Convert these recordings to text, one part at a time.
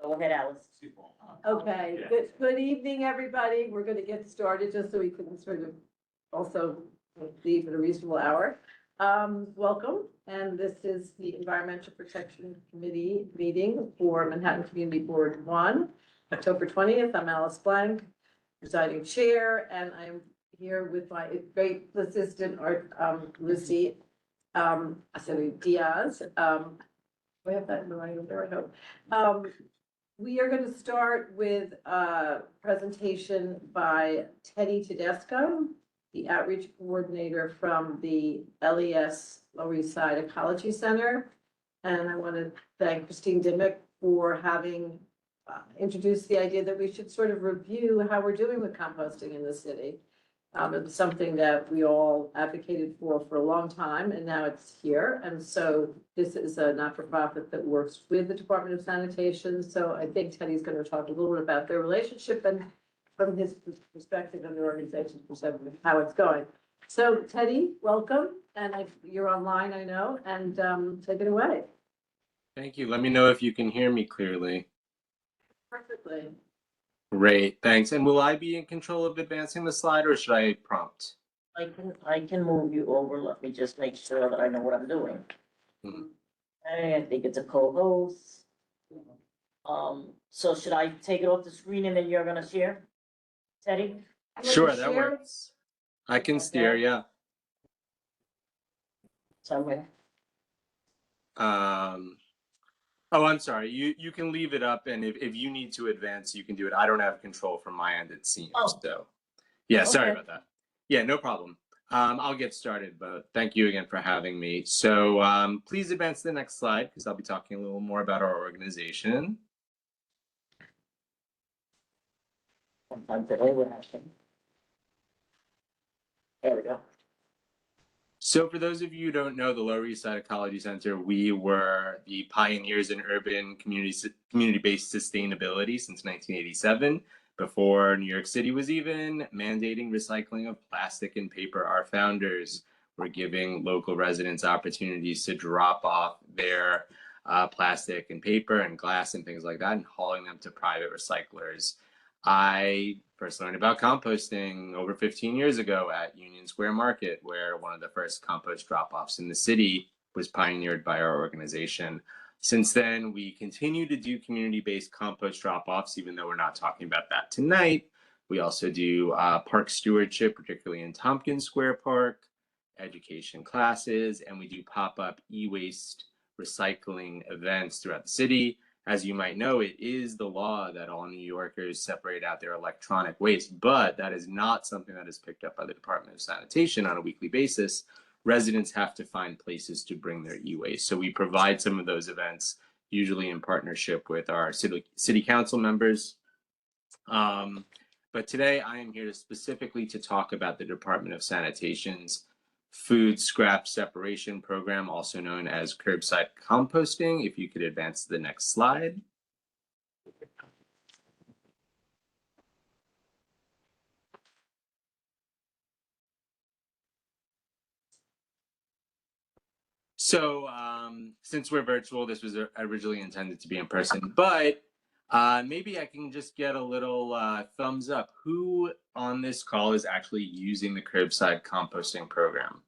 Go ahead, Alice. Okay, good evening, everybody. We're going to get started just so we can sort of also leave at a reasonable hour. Welcome, and this is the Environmental Protection Committee meeting for Manhattan Community Board 1, October 20th. I'm Alice Blank, presiding chair, and I'm here with my great assistant, Lucy Diaz. We have that in the right order, I hope. We are going to start with a presentation by Teddy Tedesco, the outreach coordinator from the LES Lower East Side Ecology Center. And I want to thank Christine Dimmick for having introduced the idea that we should sort of review how we're doing with composting in the city. It's something that we all advocated for a long time, and now it's here. And so this is a not-for-profit that works with the Department of Sanitation. So I think Teddy's going to talk a little bit about their relationship and from his perspective and the organization's perspective, how it's going. So Teddy, welcome. And you're online, I know, and take it away. Thank you. Let me know if you can hear me clearly. Perfectly. Great, thanks. And will I be in control of advancing the slide, or should I prompt? I can move you over. Let me just make sure that I know what I'm doing. I think it's a co-host. So should I take it off the screen and then you're gonna share, Teddy? Sure, that works. I can steer, yeah. Somewhere. Oh, I'm sorry. You can leave it up, and if you need to advance, you can do it. I don't have control from my end, it seems. Oh. So, yeah, sorry Okay. about that. Yeah, no problem. I'll get started, but thank you again for having me. So please advance to the next slide, because I'll be talking a little more about our organization. Sometimes it overlapping. There we go. So for those of you who don't know, the Lower East Side Ecology Center, we were the pioneers in urban community-based sustainability since 1987, before New York City was even mandating recycling of plastic and paper. Our founders were giving local residents opportunities to drop off their plastic and paper and glass and things like that and hauling them to private recyclers. I first learned about composting over 15 years ago at Union Square Market, where one of the first compost drop-offs in the city was pioneered by our organization. Since then, we continue to do community-based compost drop-offs, even though we're not talking about that tonight. We also do park stewardship, particularly in Tompkins Square Park, education classes, and we do pop-up e-waste recycling events throughout the city. As you might know, it is the law that all New Yorkers separate out their electronic waste, but that is not something that is picked up by the Department of Sanitation on a weekly basis. Residents have to find places to bring their e-waste. So we provide some of those events, usually in partnership with our city council members. But today I am here specifically to talk about the Department of Sanitation's food scrap separation program, also known as curbside composting. If you could advance to the next slide. So since we're virtual, this was originally intended to be in person, but maybe I can just get a little thumbs up. Who on this call is actually using the curbside composting program?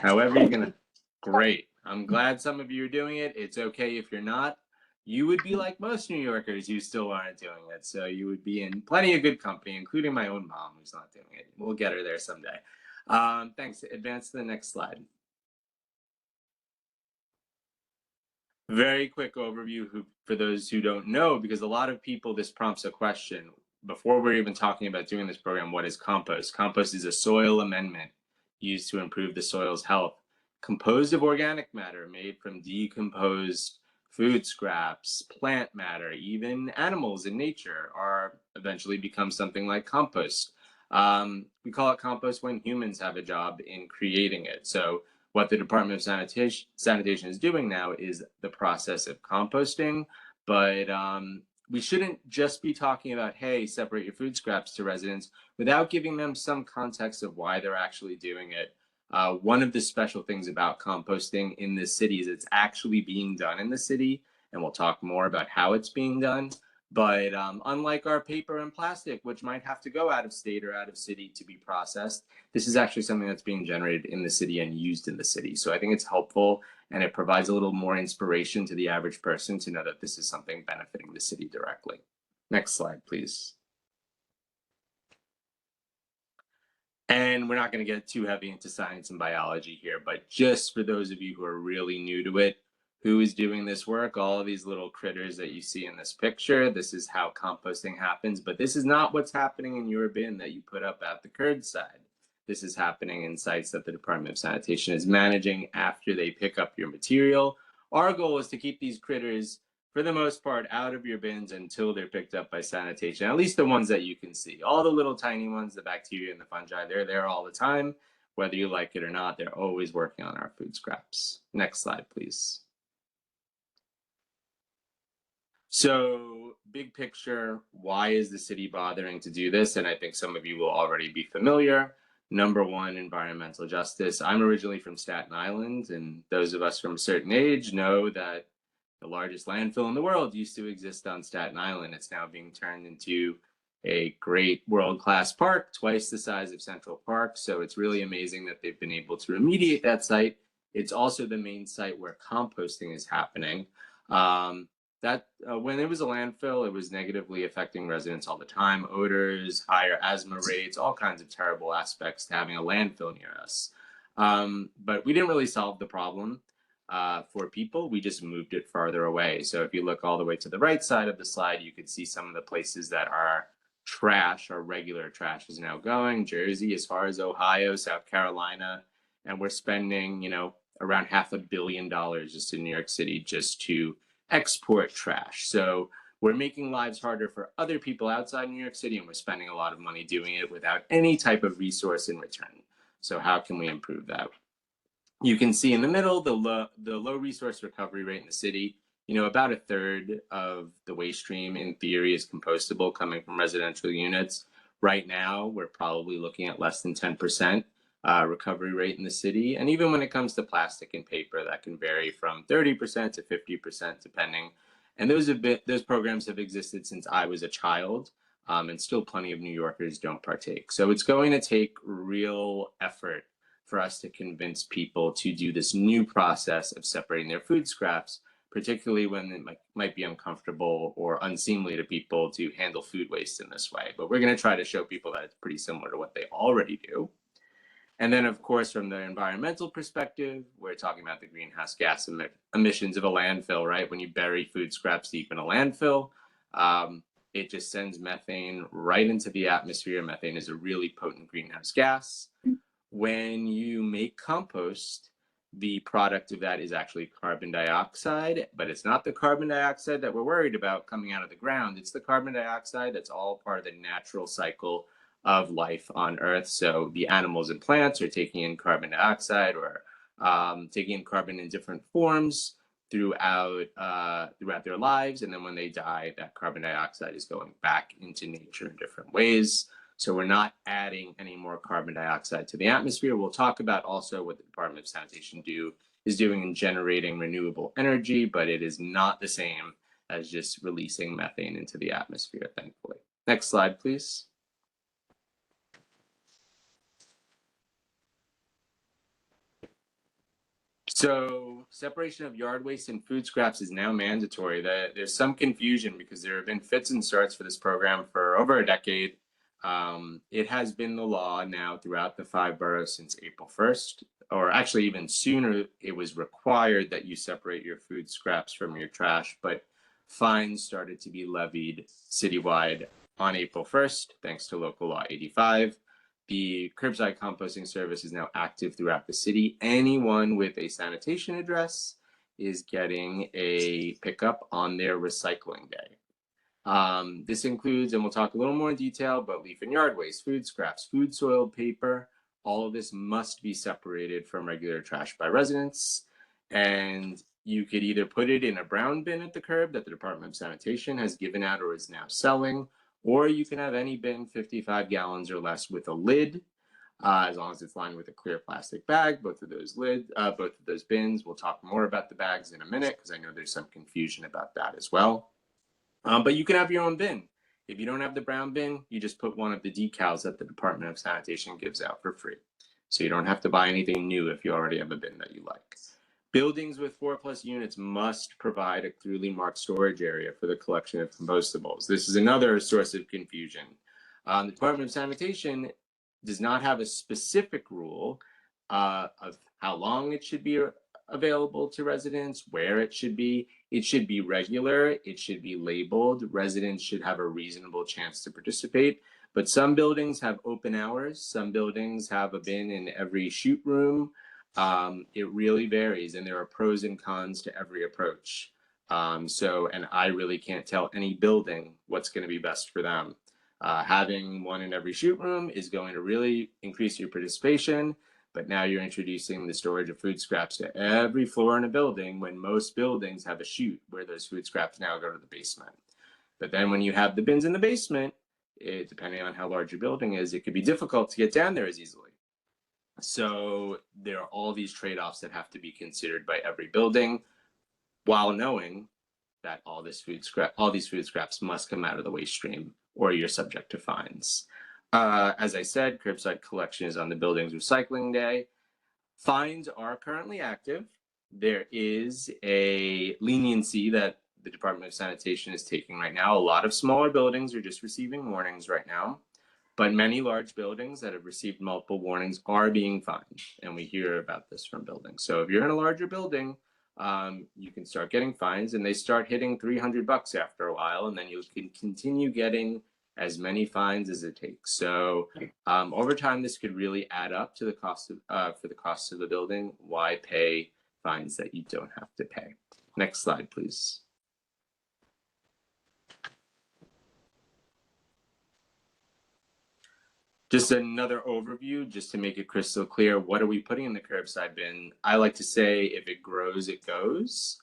However you're gonna, great. I'm glad some of you are doing it. It's okay if you're not. You would be like most New Yorkers who still aren't doing it. So you would be in plenty of good company, including my own mom who's not doing it. We'll get her there someday. Thanks. Advance to the next slide. Very quick overview for those who don't know, because a lot of people, this prompts a question. Before we're even talking about doing this program, what is compost? Compost is a soil amendment used to improve the soil's health, composed of organic matter made from decomposed food scraps, plant matter, even animals in nature are eventually become something like compost. We call it compost when humans have a job in creating it. So what the Department of Sanitation is doing now is the process of composting, but we shouldn't just be talking about, hey, separate your food scraps to residents without giving them some context of why they're actually doing it. One of the special things about composting in the city is it's actually being done in the city, and we'll talk more about how it's being done. But unlike our paper and plastic, which might have to go out of state or out of city to be processed, this is actually something that's being generated in the city and used in the city. So I think it's helpful, and it provides a little more inspiration to the average person to know that this is something benefiting the city directly. Next slide, please. And we're not going to get too heavy into science and biology here, but just for those of you who are really new to it, who is doing this work, all of these little critters that you see in this picture, this is how composting happens, but this is not what's happening in your bin that you put up at the curbside. This is happening in sites that the Department of Sanitation is managing after they pick up your material. Our goal is to keep these critters, for the most part, out of your bins until they're picked up by sanitation, at least the ones that you can see. All the little tiny ones, the bacteria and the fungi, they're there all the time. Whether you like it or not, they're always working on our food scraps. Next slide, please. So, big picture, why is the city bothering to do this? And I think some of you will already be familiar. Number one, environmental justice. I'm originally from Staten Island, and those of us from a certain age know that the largest landfill in the world used to exist on Staten Island. It's now being turned into a great world-class park, twice the size of Central Park. So it's really amazing that they've been able to remediate that site. It's also the main site where composting is happening. When it was a landfill, it was negatively affecting residents all the time. Odors, higher asthma rates, all kinds of terrible aspects to having a landfill near us. But we didn't really solve the problem for people. We just moved it farther away. So if you look all the way to the right side of the slide, you can see some of the places that are trash, or regular trash, is now going. Jersey, as far as Ohio, South Carolina, and we're spending, around $500 million just in New York City just to export trash. So we're making lives harder for other people outside New York City, and we're spending a lot of money doing it without any type of resource in return. So how can we improve that? You can see in the middle the low resource recovery rate in the city. About a third of the waste stream in theory is compostable, coming from residential units. Right now, we're probably looking at less than 10% recovery rate in the city. And even when it comes to plastic and paper, that can vary from 30% to 50%, depending. And those programs have existed since I was a child, and still plenty of New Yorkers don't partake. So it's going to take real effort for us to convince people to do this new process of separating their food scraps, particularly when it might be uncomfortable or unseemly to people to handle food waste in this way. But we're going to try to show people that it's pretty similar to what they already do. And then, of course, from the environmental perspective, we're talking about the greenhouse gas emissions of a landfill, right? When you bury food scraps deep in a landfill, it just sends methane right into the atmosphere. Methane is a really potent greenhouse gas. When you make compost, the product of that is actually carbon dioxide, but it's not the carbon dioxide that we're worried about coming out of the ground. It's the carbon dioxide that's all part of the natural cycle of life on Earth. So the animals and plants are taking in carbon dioxide, or taking in carbon in different forms throughout their lives. And then when they die, that carbon dioxide is going back into nature in different ways. So we're not adding any more carbon dioxide to the atmosphere. We'll talk about also what the Department of Sanitation is doing in generating renewable energy, but it is not the same as just releasing methane into the atmosphere, thankfully. Next slide, please. So separation of yard waste and food scraps is now mandatory. There's some confusion because there have been fits and starts for this program for over a decade. It has been the law now throughout the 5 boroughs since April 1st, or actually even sooner. It was required that you separate your food scraps from your trash, but fines started to be levied citywide on April 1st, thanks to Local Law 85. The curbside composting service is now active throughout the city. Anyone with a sanitation address is getting a pickup on their recycling day. This includes, and we'll talk a little more in detail, but leaf and yard waste, food scraps, food soil, paper, all of this must be separated from regular trash by residents. And you could either put it in a brown bin at the curb that the Department of Sanitation has given out or is now selling, or you can have any bin 55 gallons or less with a lid. as long as it's lined with a clear plastic bag. Both of those bins. We'll talk more about the bags in a minute because I know there's some confusion about that as well. But you can have your own bin. If you don't have the brown bin, you just put one of the decals that the Department of Sanitation gives out for free. So you don't have to buy anything new if you already have a bin that you like. Buildings with 4+ units must provide a clearly marked storage area for the collection of compostables. This is another source of confusion. The Department of Sanitation does not have a specific rule of how long it should be available to residents, where it should be. It should be regular, it should be labeled. Residents should have a reasonable chance to participate. But some buildings have open hours, some buildings have a bin in every shoot room. It really varies, and there are pros and cons to every approach. And I really can't tell any building what's going to be best for them. Having one in every shoot room is going to really increase your participation, but now you're introducing the storage of food scraps to every floor in a building when most buildings have a chute where those food scraps now go to the basement. But then when you have the bins in the basement, depending on how large your building is, it could be difficult to get down there as easily. So there are all these trade-offs that have to be considered by every building, while knowing that all these food scraps must come out of the waste stream, or you're subject to fines. As I said, curbside collection is on the building's recycling day. Fines are currently active. There is a leniency that the Department of Sanitation is taking right now. A lot of smaller buildings are just receiving warnings right now, but many large buildings that have received multiple warnings are being fined, and we hear about this from buildings. So if you're in a larger building, you can start getting fines, and they start hitting $300 after a while, and then you can continue getting as many fines as it takes. So over time, this could really add up to the cost of for the cost of the building. Why pay fines that you don't have to pay? Next slide, please. Just another overview, just to make it crystal clear, what are we putting in the curbside bin? I like to say, if it grows, it goes.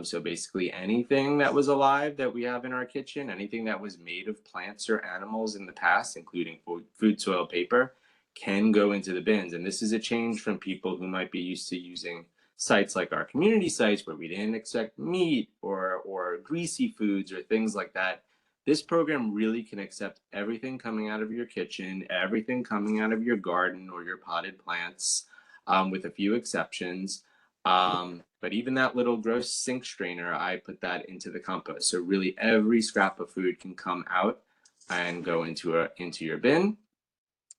So basically anything that was alive that we have in our kitchen, anything that was made of plants or animals in the past, including food, soil, paper, can go into the bins. And this is a change from people who might be used to using sites like our community sites where we didn't expect meat or greasy foods or things like that. This program really can accept everything coming out of your kitchen, everything coming out of your garden or your potted plants, with a few exceptions. But even that little gross sink strainer, I put that into the compost. So really every scrap of food can come out and go into your bin.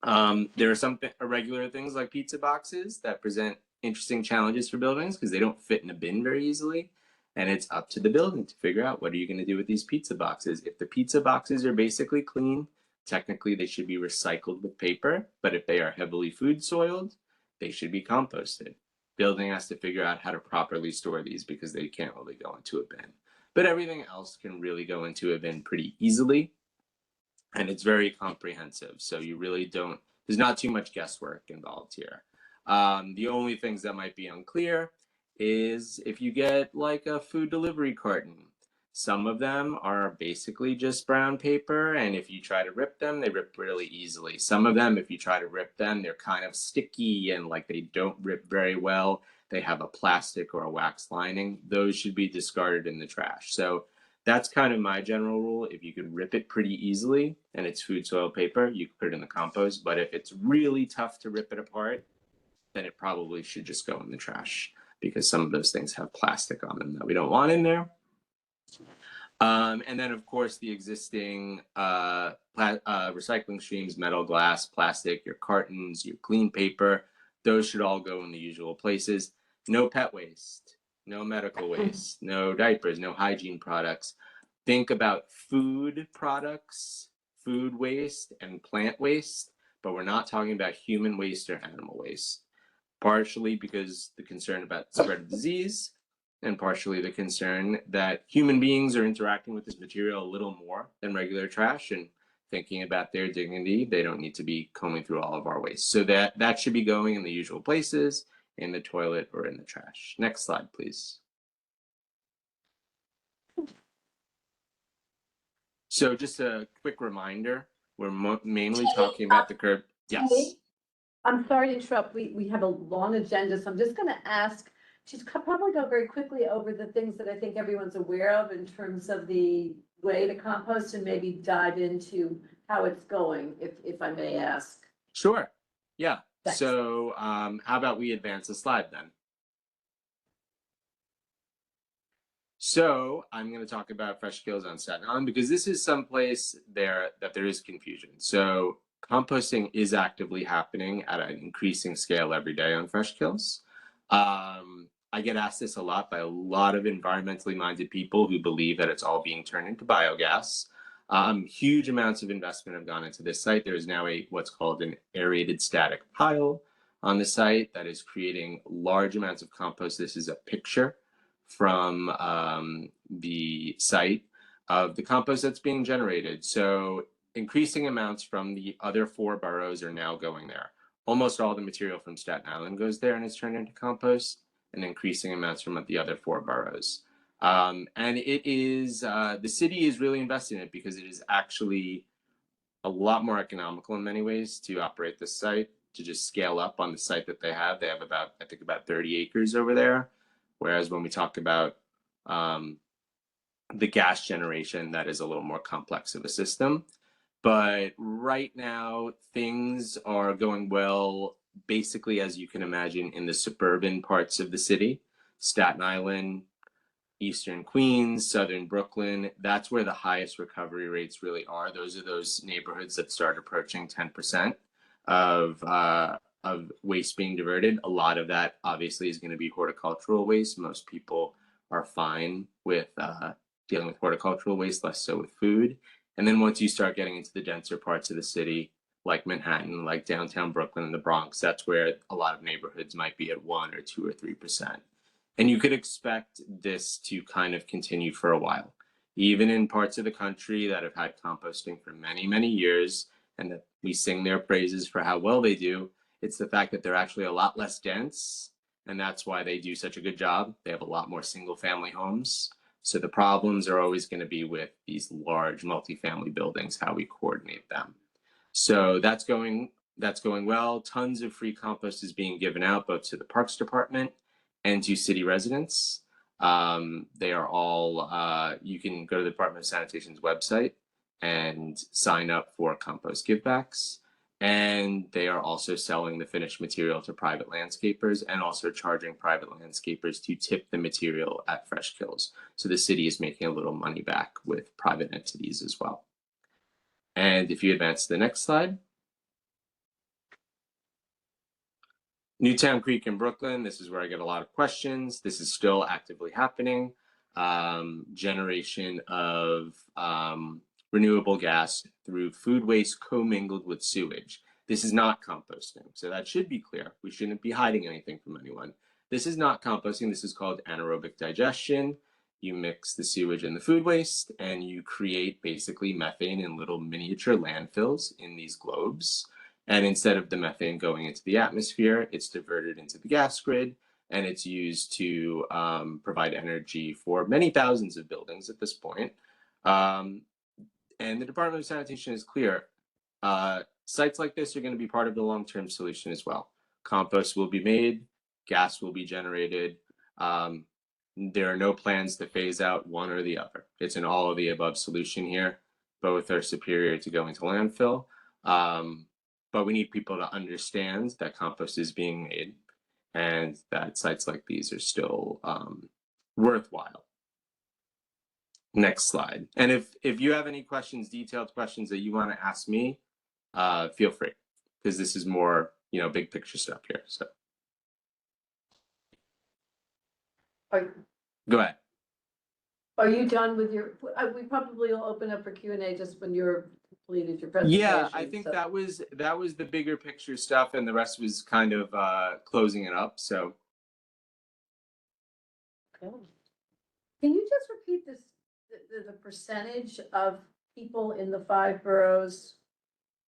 There are some irregular things like pizza boxes that present interesting challenges for buildings because they don't fit in a bin very easily. And it's up to the building to figure out, what are you going to do with these pizza boxes? If the pizza boxes are basically clean, technically they should be recycled with paper. But if they are heavily food soiled, they should be composted. Building has to figure out how to properly store these because they can't really go into a bin. But everything else can really go into a bin pretty easily. And it's very comprehensive. So you really don't, there's not too much guesswork involved here. The only things that might be unclear is if you get like a food delivery carton. Some of them are basically just brown paper, and if you try to rip them, they rip really easily. Some of them, if you try to rip them, they're kind of sticky and like they don't rip very well. They have a plastic or a wax lining. Those should be discarded in the trash. So that's kind of my general rule. If you can rip it pretty easily and it's food, soil, paper, you can put it in the compost. But if it's really tough to rip it apart, then it probably should just go in the trash because some of those things have plastic on them that we don't want in there. And then, of course, the existing recycling streams, metal, glass, plastic, your cartons, your clean paper, those should all go in the usual places. No pet waste, no medical waste, no diapers, no hygiene products. Think about food products, food waste, and plant waste, but we're not talking about human waste or animal waste. Partially because the concern about the spread of disease, and partially the concern that human beings are interacting with this material a little more than regular trash and thinking about their dignity. They don't need to be combing through all of our waste. So that should be going in the usual places, in the toilet or in the trash. Next slide, please. So just a quick reminder, we're mainly talking about the curb. Yes. I'm sorry to interrupt. We have a long agenda, so I'm just gonna ask, she's probably go very quickly over the things that I think everyone's aware of in terms of the way to compost and maybe dive into how it's going, if I may ask. Sure. Yeah. Thanks. So how about we advance the slide then? So I'm going to talk about Fresh Kills on Staten Island because this is someplace there that there is confusion. So composting is actively happening at an increasing scale every day on Fresh Kills. I get asked this a lot by a lot of environmentally minded people who believe that it's all being turned into biogas. Huge amounts of investment have gone into this site. There is now what's called an aerated static pile on the site that is creating large amounts of compost. This is a picture from the site of the compost that's being generated. So increasing amounts from the other 4 boroughs are now going there. Almost all the material from Staten Island goes there and is turned into compost, and increasing amounts from the other 4 boroughs. And it is, the city is really invested in it because it is actually a lot more economical in many ways to operate this site, to just scale up on the site that they have. They have about, I think, about 30 acres over there. Whereas when we talk about the gas generation, that is a little more complex of a system. But right now, things are going well, basically, as you can imagine, in the suburban parts of the city. Staten Island, Eastern Queens, Southern Brooklyn, that's where the highest recovery rates really are. Those are those neighborhoods that start approaching 10% of waste being diverted. A lot of that obviously is going to be horticultural waste. Most people are fine with dealing with horticultural waste, less so with food. And then once you start getting into the denser parts of the city, like Manhattan, like downtown Brooklyn and the Bronx, that's where a lot of neighborhoods might be at 1 or 2 or 3%. And you could expect this to kind of continue for a while. Even in parts of the country that have had composting for many, many years, and that we sing their praises for how well they do, it's the fact that they're actually a lot less dense, and that's why they do such a good job. They have a lot more single family homes. So the problems are always going to be with these large multifamily buildings, how we coordinate them. So that's going well. Tons of free compost is being given out both to the Parks Department and to city residents. They are all, you can go to the Department of Sanitation's website and sign up for compost givebacks. And they are also selling the finished material to private landscapers and also charging private landscapers to tip the material at Fresh Kills. So the city is making a little money back with private entities as well. And if you advance to the next slide. Newtown Creek in Brooklyn, this is where I get a lot of questions. This is still actively happening. Generation of renewable gas through food waste commingled with sewage. This is not composting, so that should be clear. We shouldn't be hiding anything from anyone. This is not composting. This is called anaerobic digestion. You mix the sewage and the food waste, and you create basically methane in little miniature landfills in these globes. And instead of the methane going into the atmosphere, it's diverted into the gas grid, and it's used to provide energy for many thousands of buildings at this point. And the Department of Sanitation is clear. Sites like this are going to be part of the long-term solution as well. Compost will be made, gas will be generated. There are no plans to phase out one or the other. It's an all of the above solution here. Both are superior to going to landfill. But we need people to understand that compost is being made and that sites like these are still worthwhile. Next slide. And if you have any questions, detailed questions that you want to ask me, feel free, because this is more, big picture stuff here. So go ahead. Are you done with your, we probably will open up for Q&A just when you're completed your presentation. Yeah, I think that was the bigger picture stuff, and the rest was kind of closing it up. So Okay. Can you just repeat this, the percentage of people in the 5 boroughs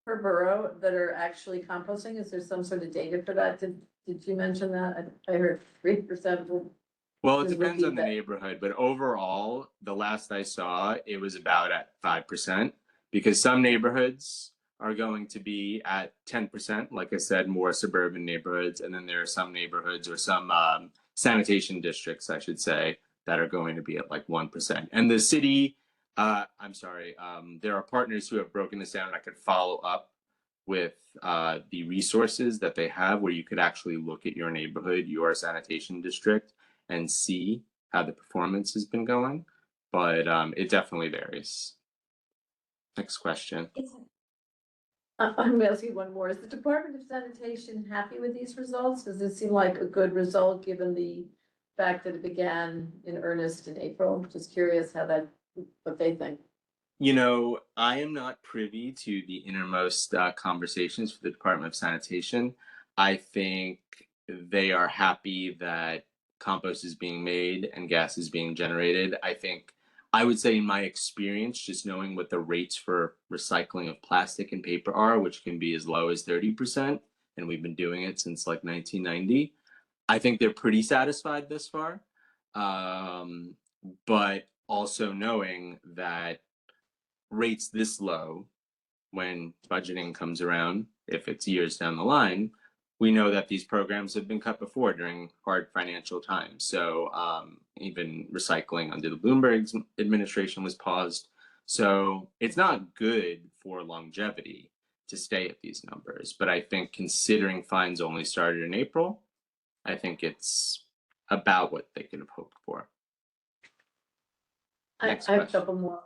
per borough that are actually composting? Is there some sort of data for that? Did you mention that? I heard 3%. Well, it depends on the neighborhood, but overall, the last I saw, it was about at 5%, because some neighborhoods are going to be at 10%. Like I said, more suburban neighborhoods. And then there are some neighborhoods or some sanitation districts, I should say, that are going to be at like 1%. And the city, I'm sorry, there are partners who have broken this down. I could follow up with the resources that they have where you could actually look at your neighborhood, your sanitation district, and see how the performance has been going. But it definitely varies. Next question. I'm gonna ask you one more. Is the Department of Sanitation happy with these results? Does it seem like a good result, given the fact that it began in earnest in April? Just curious what they think. You know, I am not privy to the innermost conversations for the Department of Sanitation. I think they are happy that compost is being made and gas is being generated. I would say, in my experience, just knowing what the rates for recycling of plastic and paper are, which can be as low as 30%, and we've been doing it since like 1990, I think they're pretty satisfied thus far. But also knowing that rates this low, when budgeting comes around, if it's years down the line, we know that these programs have been cut before during hard financial times. So even recycling under the Bloomberg administration was paused. So it's not good for longevity to stay at these numbers. But I think, considering fines only started in April, I think it's about what they could have hoped for. Next I have a question. couple more.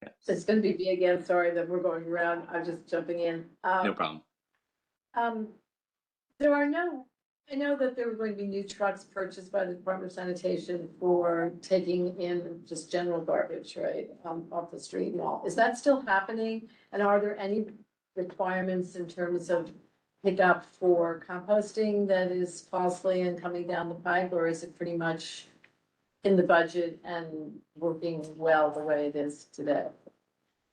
Yeah. It's gonna be me again, sorry that we're going around, I'm just jumping in. No problem. I know that there were going to be new trucks purchased by the Department of Sanitation for taking in just general garbage, right, off the street and all. Is that still happening? And are there any requirements in terms of pickup for composting that is costly and coming down the pipe, or is it pretty much in the budget and working well the way it is today?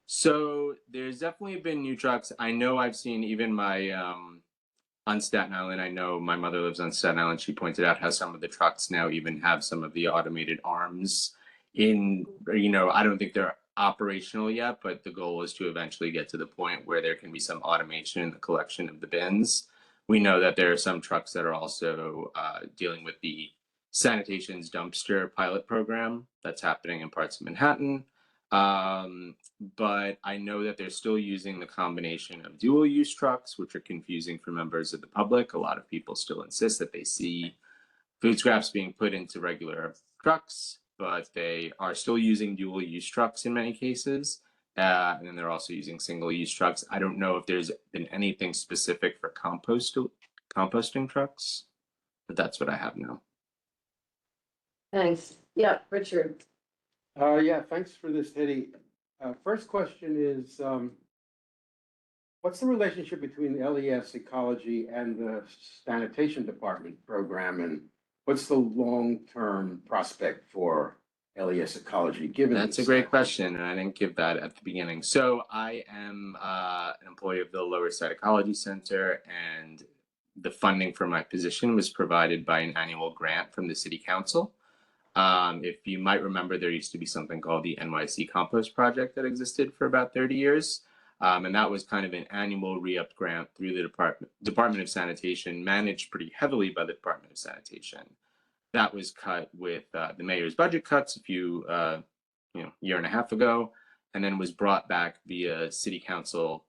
So there's definitely been new trucks. I know I've seen even my on Staten Island. I know my mother lives on Staten Island. She pointed out how some of the trucks now even have some of the automated arms in, I don't think they're operational yet, but the goal is to eventually get to the point where there can be some automation in the collection of the bins. We know that there are some trucks that are also dealing with the sanitation's dumpster pilot program that's happening in parts of Manhattan. But I know that they're still using the combination of dual use trucks, which are confusing for members of the public. A lot of people still insist that they see food scraps being put into regular trucks, but they are still using dual use trucks in many cases. And then they're also using single use trucks. I don't know if there's been anything specific for composting trucks, but that's what I have now. Thanks. Yeah, Richard. Yeah, thanks for this, Hetty. First question is, what's the relationship between the LES Ecology and the Sanitation Department program, and what's the long-term prospect for LES Ecology, given? That's a great question, and I didn't give that at the beginning. So I am an employee of the Lower Side Ecology Center, and the funding for my position was provided by an annual grant from the City Council. If you might remember, there used to be something called the NYC Compost Project that existed for about 30 years. And that was kind of an annual re-up grant through the Department of Sanitation, managed pretty heavily by the Department of Sanitation. That was cut with the mayor's budget cuts a year and a half ago, and then was brought back via City Council.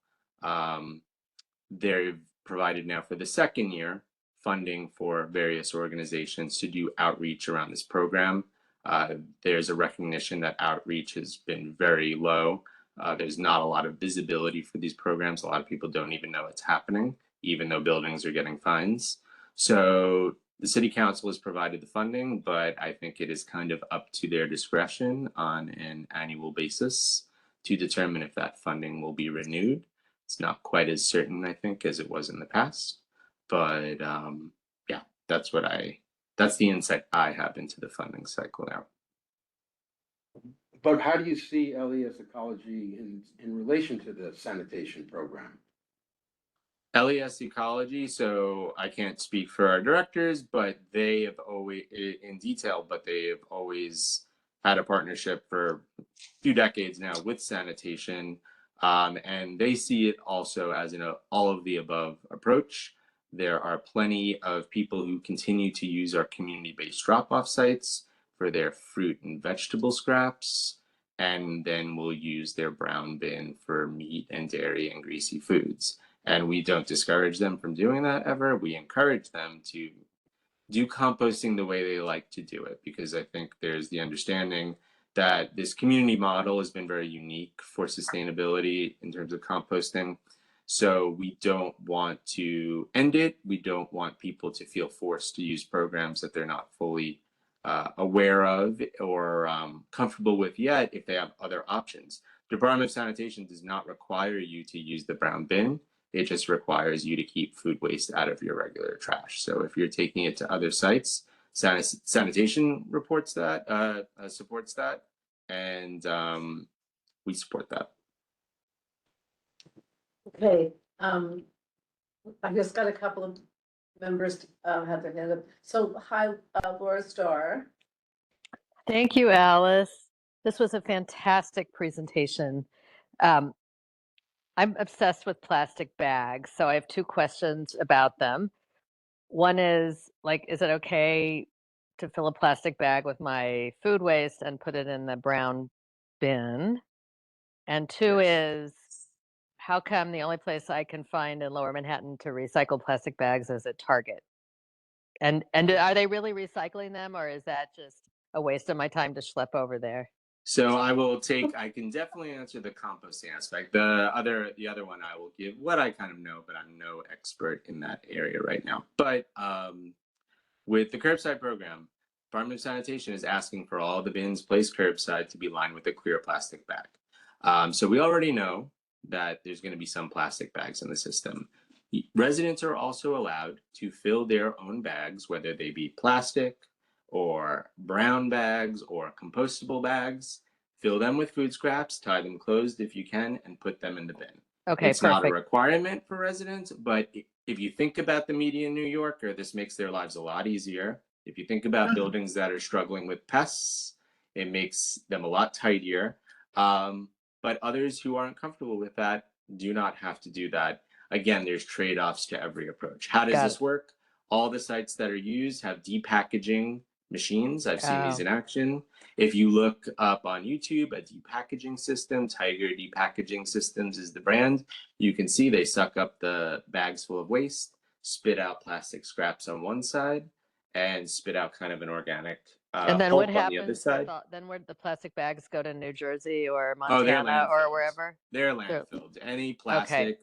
They've provided now for the second year funding for various organizations to do outreach around this program. There's a recognition that outreach has been very low. There's not a lot of visibility for these programs. A lot of people don't even know it's happening, even though buildings are getting fines. So the City Council has provided the funding, but I think it is kind of up to their discretion on an annual basis to determine if that funding will be renewed. It's not quite as certain, I think, as it was in the past. But yeah, that's the insight I have into the funding cycle now. But how do you see LES Ecology in relation to the sanitation program? LES Ecology, so I can't speak for our directors, but they have always, in detail, but they have always had a partnership for a few decades now with sanitation. And they see it also as an all of the above approach. There are plenty of people who continue to use our community-based drop-off sites for their fruit and vegetable scraps, and then will use their brown bin for meat and dairy and greasy foods. And we don't discourage them from doing that ever. We encourage them to do composting the way they like to do it, because I think there's the understanding that this community model has been very unique for sustainability in terms of composting. So we don't want to end it. We don't want people to feel forced to use programs that they're not fully aware of or comfortable with yet if they have other options. Department of Sanitation does not require you to use the brown bin. It just requires you to keep food waste out of your regular trash. So if you're taking it to other sites, sanitation reports that, supports that, and we support that. Okay, I just got a couple of members have their hand up. So hi, Laura Starr. Thank you, Alice. This was a fantastic presentation. I'm obsessed with plastic bags, so I have two questions about them. One is, like, is it okay to fill a plastic bag with my food waste and put it in the brown bin? And two is, how come the only place I can find in Lower Manhattan to recycle plastic bags is at Target? And are they really recycling them, or is that just a waste of my time to schlep over there? So I can definitely answer the composting aspect. The other one I will give what I kind of know, but I'm no expert in that area right now. But with the curbside program, Department of Sanitation is asking for all the bins placed curbside to be lined with a clear plastic bag. So we already know that there's going to be some plastic bags in the system. Residents are also allowed to fill their own bags, whether they be plastic or brown bags or compostable bags. Fill them with food scraps, tie them closed if you can, and put them in the bin. Okay, It's not a perfect. requirement for residents, but if you think about the median New Yorker, this makes their lives a lot easier. If you think about buildings that are struggling with pests, it makes them a lot tidier. But others who aren't comfortable with that do not have to do that. Again, there's trade-offs to every approach. How does Got this it. work? All the sites that are used have depackaging machines. I've seen these Oh. in action. If you look up on YouTube, a depackaging system, Tiger Depackaging Systems is the brand. You can see they suck up the bags full of waste, spit out plastic scraps on one side, and spit out kind of an organic And then what pulp on the other happens side. then where the plastic bags go to New Jersey or Oh, they're Montana or landfilled. wherever? They're They're- landfilled. Any Okay. plastic,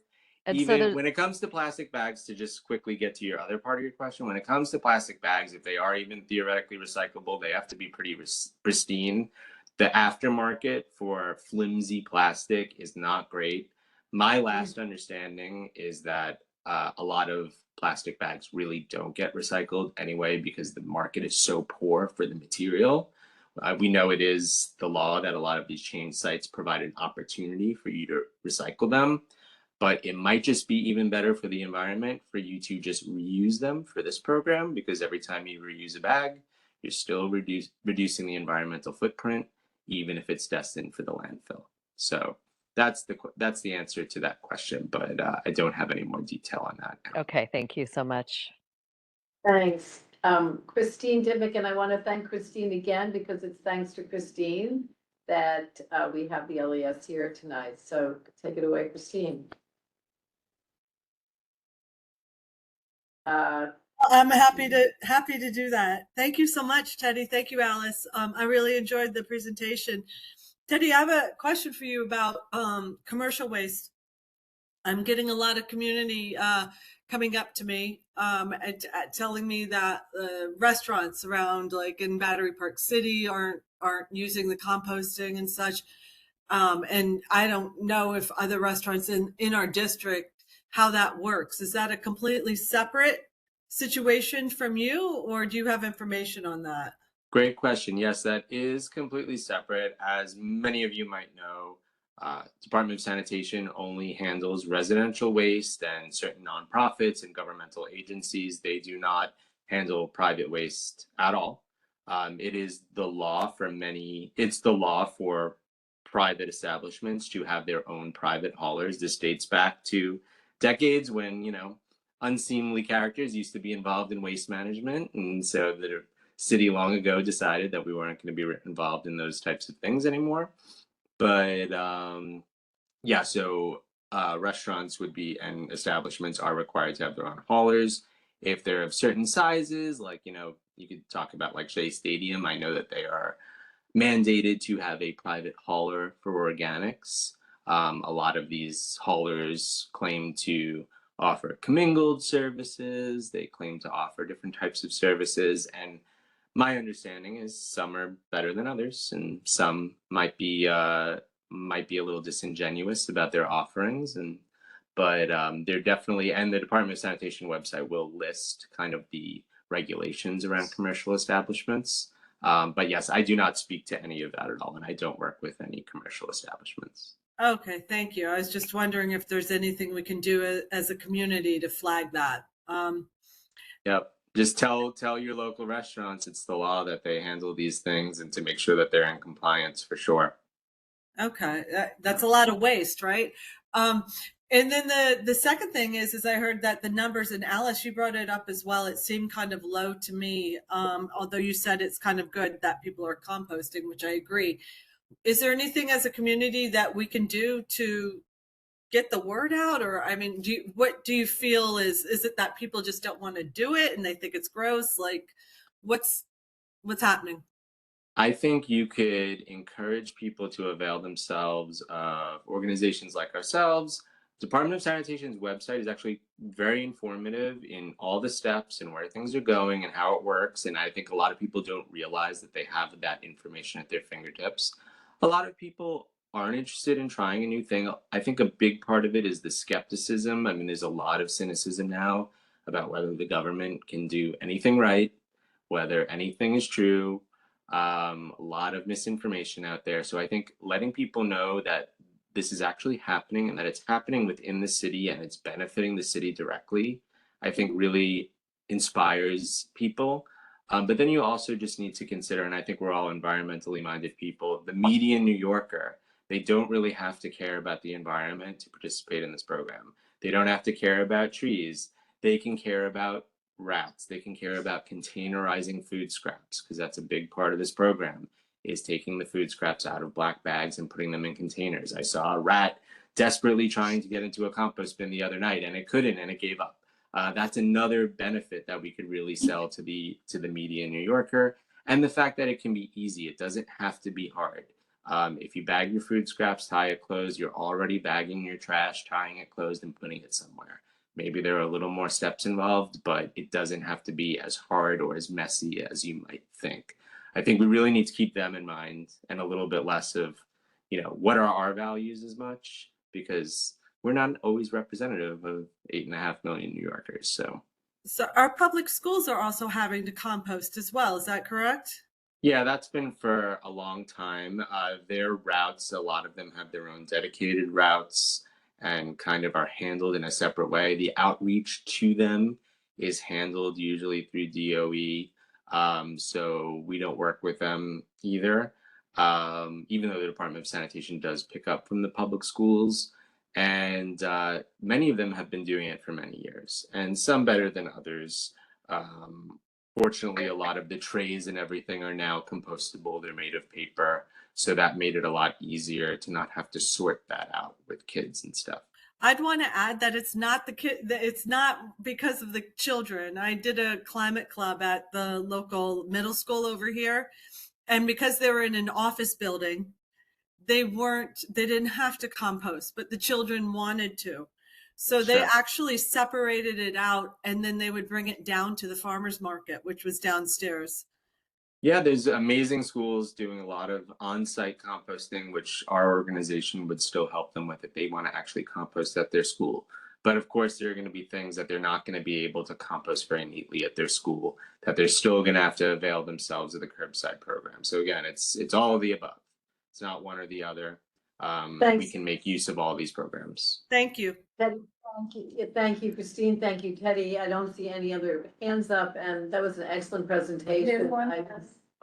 And so even there's, when it comes to plastic bags, to just quickly get to your other part of your question, when it comes to plastic bags, if they are even theoretically recyclable, they have to be pretty pristine. The aftermarket for flimsy plastic is not great. My last understanding is that a lot of plastic bags really don't get recycled anyway because the market is so poor for the material. We know it is the law that a lot of these chain sites provide an opportunity for you to recycle them, but it might just be even better for the environment for you to just reuse them for this program, because every time you reuse a bag, you're still reducing the environmental footprint, even if it's destined for the landfill. So that's the answer to that question, but I don't have any more detail on that now. okay, thank you so much. Thanks. Christine Dimick, and I want to thank Christine again because it's thanks to Christine that we have the LES here tonight. So take it away, Christine. I'm happy to do that. Thank you so much, Teddy. Thank you, Alice. I really enjoyed the presentation. Teddy, I have a question for you about commercial waste. I'm getting a lot of community coming up to me telling me that restaurants around, like in Battery Park City, aren't using the composting and such. And I don't know if other restaurants in our district, how that works. Is that a completely separate situation from you, or do you have information on that? Great question. Yes, that is completely separate. As many of you might know, Department of Sanitation only handles residential waste and certain nonprofits and governmental agencies. They do not handle private waste at all. It is the law for private establishments to have their own private haulers. This dates back to decades when, you know, unseemly characters used to be involved in waste management. And so the city long ago decided that we weren't going to be involved in those types of things anymore. But yeah, so restaurants would be and establishments are required to have their own haulers. If they're of certain sizes, like, you know, you could talk about like Shea Stadium. I know that they are mandated to have a private hauler for organics. A lot of these haulers claim to offer commingled services. They claim to offer different types of services. And my understanding is some are better than others, and some might be a little disingenuous about their offerings. But they're definitely, and the Department of Sanitation website will list kind of the regulations around commercial establishments. But yes, I do not speak to any of that at all, and I don't work with any commercial establishments. Okay, thank you. I was just wondering if there's anything we can do as a community to flag that. Yep. Just tell your local restaurants it's the law that they handle these things and to make sure that they're in compliance for sure. Okay, that's a lot of waste, right? And then the second thing is I heard that the numbers, and Alice, you brought it up as well. It seemed kind of low to me, although you said it's kind of good that people are composting, which I agree. Is there anything as a community that we can do to get the word out? Or, I mean, what do you feel is it that people just don't want to do it and they think it's gross? Like, what's happening? I think you could encourage people to avail themselves of organizations like ourselves. Department of Sanitation's website is actually very informative in all the steps and where things are going and how it works. And I think a lot of people don't realize that they have that information at their fingertips. A lot of people aren't interested in trying a new thing. I think a big part of it is the skepticism. I mean, there's a lot of cynicism now about whether the government can do anything right, whether anything is true. A lot of misinformation out there. So I think letting people know that this is actually happening and that it's happening within the city and it's benefiting the city directly, I think really inspires people. But then you also just need to consider, and I think we're all environmentally minded people, the median New Yorker. They don't really have to care about the environment to participate in this program. They don't have to care about trees. They can care about rats. They can care about containerizing food scraps, because that's a big part of this program, is taking the food scraps out of black bags and putting them in containers. I saw a rat desperately trying to get into a compost bin the other night, and it couldn't, and it gave up. That's another benefit that we could really sell to the median New Yorker. And the fact that it can be easy. It doesn't have to be hard. If you bag your food scraps, tie it closed, you're already bagging your trash, tying it closed, and putting it somewhere. Maybe there are a little more steps involved, but it doesn't have to be as hard or as messy as you might think. I think we really need to keep them in mind, and a little bit less of, you know, what are our values as much, because we're not always representative of 8.5 million New Yorkers. So our public schools are also having to compost as well. Is that correct? yeah, that's been for a long time. Their routes, a lot of them have their own dedicated routes and kind of are handled in a separate way. The outreach to them is handled usually through DOE. So we don't work with them either, even though the Department of Sanitation does pick up from the public schools. And many of them have been doing it for many years, and some better than others. Fortunately, a lot of the trays and everything are now compostable. They're made of paper. So that made it a lot easier to not have to sort that out with kids and stuff. I'd want to add that it's not it's not because of the children. I did a climate club at the local middle school over here, and because they were in an office building, they didn't have to compost, but the children wanted to. So they actually separated it out, and then they would bring it down to the farmer's market, which was downstairs. Yeah, there's amazing schools doing a lot of on-site composting, which our organization would still help them with if they want to actually compost at their school. But of course, there are going to be things that they're not going to be able to compost very neatly at their school, that they're still going to have to avail themselves of the curbside program. So again, it's all of the above. It's not one or the other. We can make use of all these programs. Thank you. Teddy, thank you. Thank you, Christine. Thank you, Teddy. I don't see any other hands up, and that was an excellent presentation.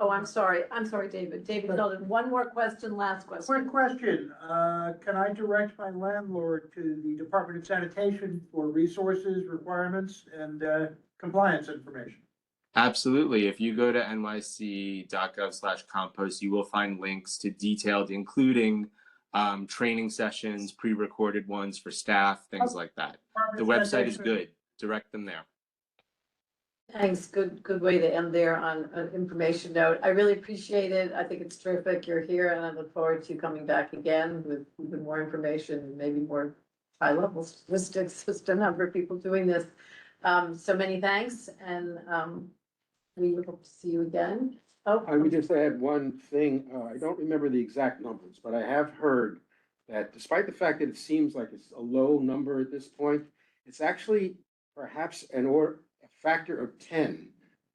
Oh, I'm sorry, David. David Sheldon, one more question, last question. Quick question, can I direct my landlord to the Department of Sanitation for resources, requirements, and compliance information? Absolutely. If you go to nyc.gov/compost, you will find links to detailed, including training sessions, pre-recorded ones for staff, things like that. The website is good. Direct them there. Thanks, good way to end there on an information note. I really appreciate it. I think it's terrific you're here, and I look forward to coming back again with even more information, maybe more high-level statistics, just a number of people doing this. So many thanks, and we hope to see you again. Oh, I would just add one thing. I don't remember the exact numbers, but I have heard that despite the fact that it seems like it's a low number at this point, it's actually perhaps a factor of 10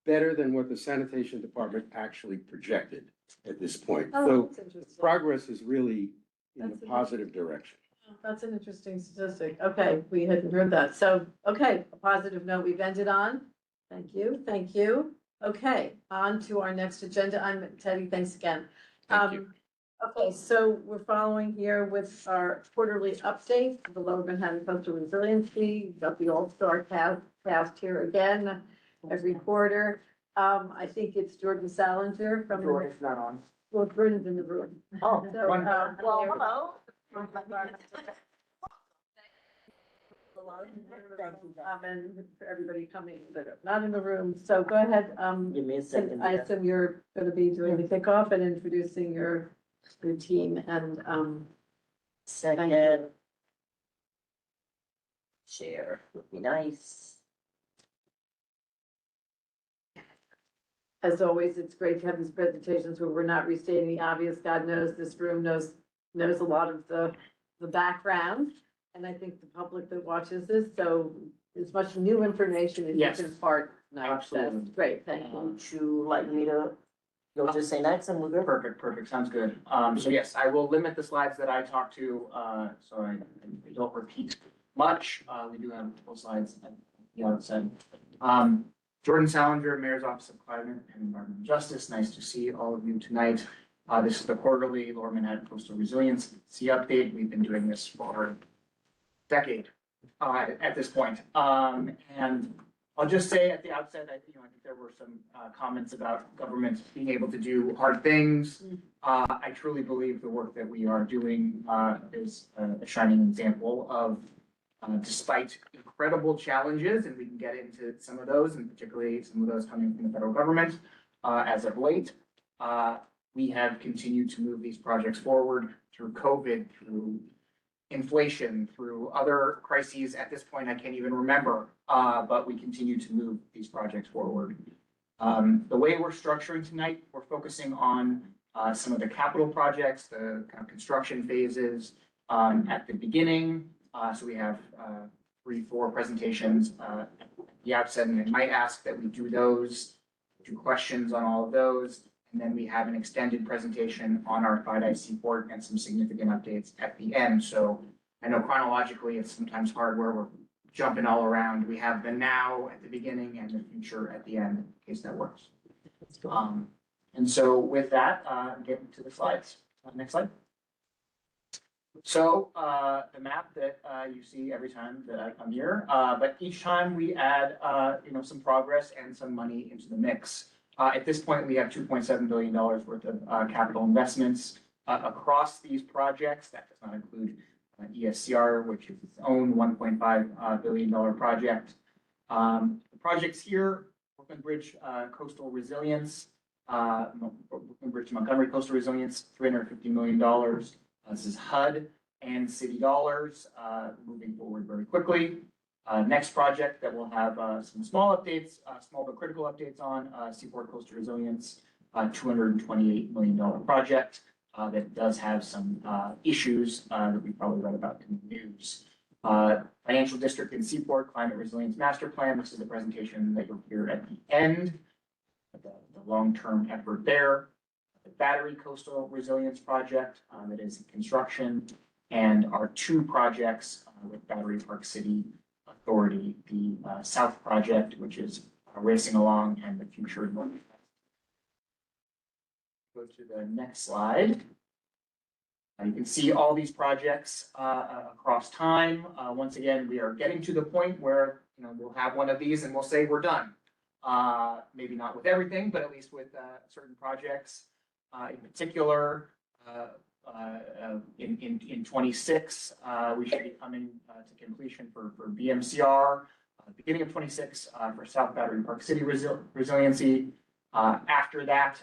better than what the sanitation department actually projected at this point. oh, So that's interesting. progress is really in the That's positive direction. That's an interesting statistic. Okay, we hadn't heard that. So, okay, a positive note we've ended on. Thank you, thank you. Okay, on to our next agenda. I'm Teddy, thanks again. Thank you. Okay, so we're following here with our quarterly update for the Lower Manhattan Coastal Resiliency. We've got the all-star cast here again every quarter. I think it's Jordan Salinger from. Jordan's not on. Well, Jordan's in the room. Oh, So, well, there- hello. And for everybody coming that are not in the room, so go ahead, Give me a second. I assume you're gonna be doing the kickoff and introducing your team and, Second. Share would be nice. as always, it's great to have these presentations where we're not restating the obvious. God knows this room knows a lot of the background. And I think the public that watches this, so as much new information as you Yes. can impart tonight. Absolutely. That's great, thank you. Would you like me to, you'll just say next and we'll go. Perfect, sounds good. So yes, I will limit the slides that I talk to, so I don't repeat much. We do have full slides at the outset. Jordan Salinger, Mayor's Office of Climate and Environmental Justice. Nice to see all of you tonight. This is the quarterly Lower Manhattan Coastal Resiliency update. We've been doing this for a decade at this point. And I'll just say at the outset, I think there were some comments about government being able to do hard things. I truly believe the work that we are doing is a shining example of, despite incredible challenges, and we can get into some of those, and particularly some of those coming from the federal government as of late, we have continued to move these projects forward through COVID, through inflation, through other crises. At this point, I can't even remember, but we continue to move these projects forward. The way we're structuring tonight, we're focusing on some of the capital projects, the kind of construction phases at the beginning. So we have 3-4 presentations at the outset, and I might ask that we do those, do questions on all of those. And then we have an extended presentation on our FIDI Seaport and some significant updates at the end. So I know chronologically it's sometimes hard where we're jumping all around. We have the now at the beginning and the future at the end, in case that works. And so with that, getting to the slides. Next slide. So the map that you see every time that I come here, but each time we add some progress and some money into the mix. At this point, we have $2.7 billion worth of capital investments across these projects. That does not include ESCR, which is its own $1.5 billion project. The projects here, Brooklyn Bridge Coastal Resilience, Brooklyn Bridge to Montgomery Coastal Resilience, $350 million. This is HUD and city dollars moving forward very quickly. Next project that we'll have some small updates, small but critical updates on Seaport Coastal Resilience, $228 million project that does have some issues that we probably read about in the news. Financial District in Seaport Climate Resilience Master Plan. This is the presentation that you'll hear at the end. The long-term effort there. The Battery Coastal Resilience Project that is in construction, and our 2 projects with Battery Park City Authority, the South Project, which is racing along, and the future Go to the next slide. You can see all these projects across time. Once again, we are getting to the point where, we'll have one of these and we'll say we're done. Maybe not with everything, but at least with certain projects. In particular, in 26, we should be coming to completion for BMCR. Beginning of 26 for South Battery Park City resiliency. After that,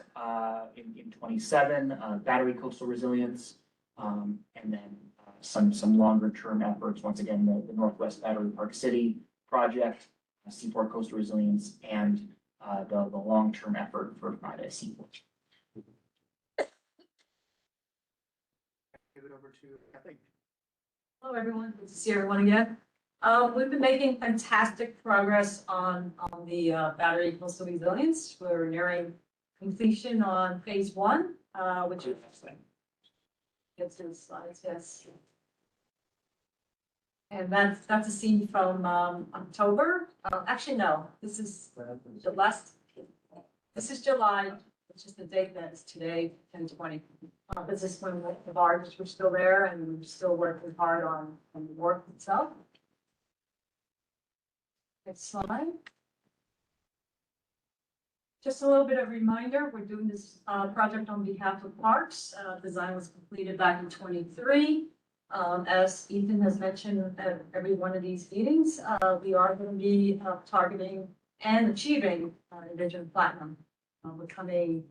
in 27, battery coastal resilience. And then some longer term efforts, once again, the Northwest Battery Park City project, Seaport Coastal Resilience, and the long-term effort for Friday Seaport. Give it over to Kathleen. Hello, everyone. Good to see everyone again. We've been making fantastic progress on the battery coastal resilience. We're nearing completion on phase 1, which is gets to the slides, yes. And that's a scene from October. Actually, no, this is the last. This is July. It's just the date that is today, 10/20. This is when the barges were still there and we were still working hard on the work itself. Next slide. Just a little bit of reminder, we're doing this project on behalf of Parks. Design was completed back in 23. As Ethan has mentioned at every one of these meetings, we are going to be targeting and achieving Envision Platinum. We're coming,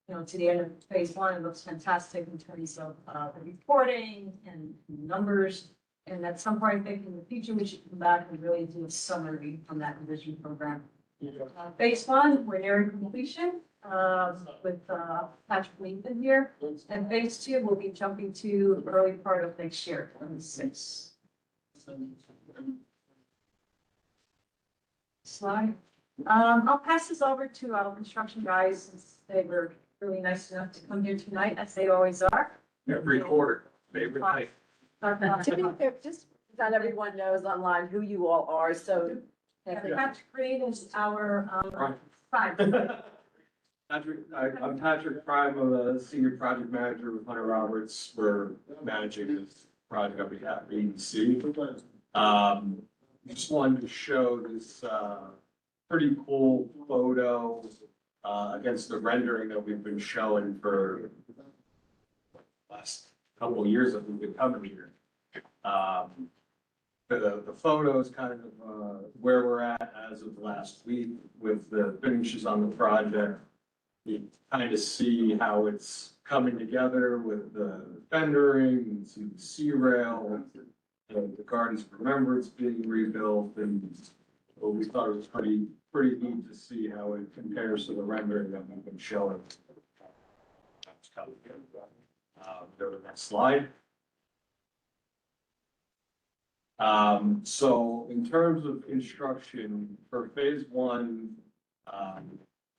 to the end of phase 1. It looks fantastic in terms of the reporting and numbers. And at some point, I think in the future, we should come back and really do a summary on that Envision program. Phase 1, we're nearing completion with Patrick Nathan here. And phase 2, we'll be jumping to the early part of next year, 26. Slide. I'll pass this over to our construction guys since they were really nice enough to come here tonight, as they always are. Every quarter, favorite night. To be fair, just not everyone knows online who you all are, so. Patrick Green is our prime. I'm Patrick Prime, I'm a senior project manager with Hunter Roberts. We're managing this project on behalf of EDC. Just wanted to show this pretty cool photo against the rendering that we've been showing for the last couple of years that we've been coming here. The photo is kind of where we're at as of last week with the finishes on the project. You kind of see how it's coming together with the fendering, and see the sea rail, the Gardens of Remembrance being rebuilt, and we thought it was pretty neat to see how it compares to the rendering that we've been showing. Go to the next slide. So in terms of construction for phase 1,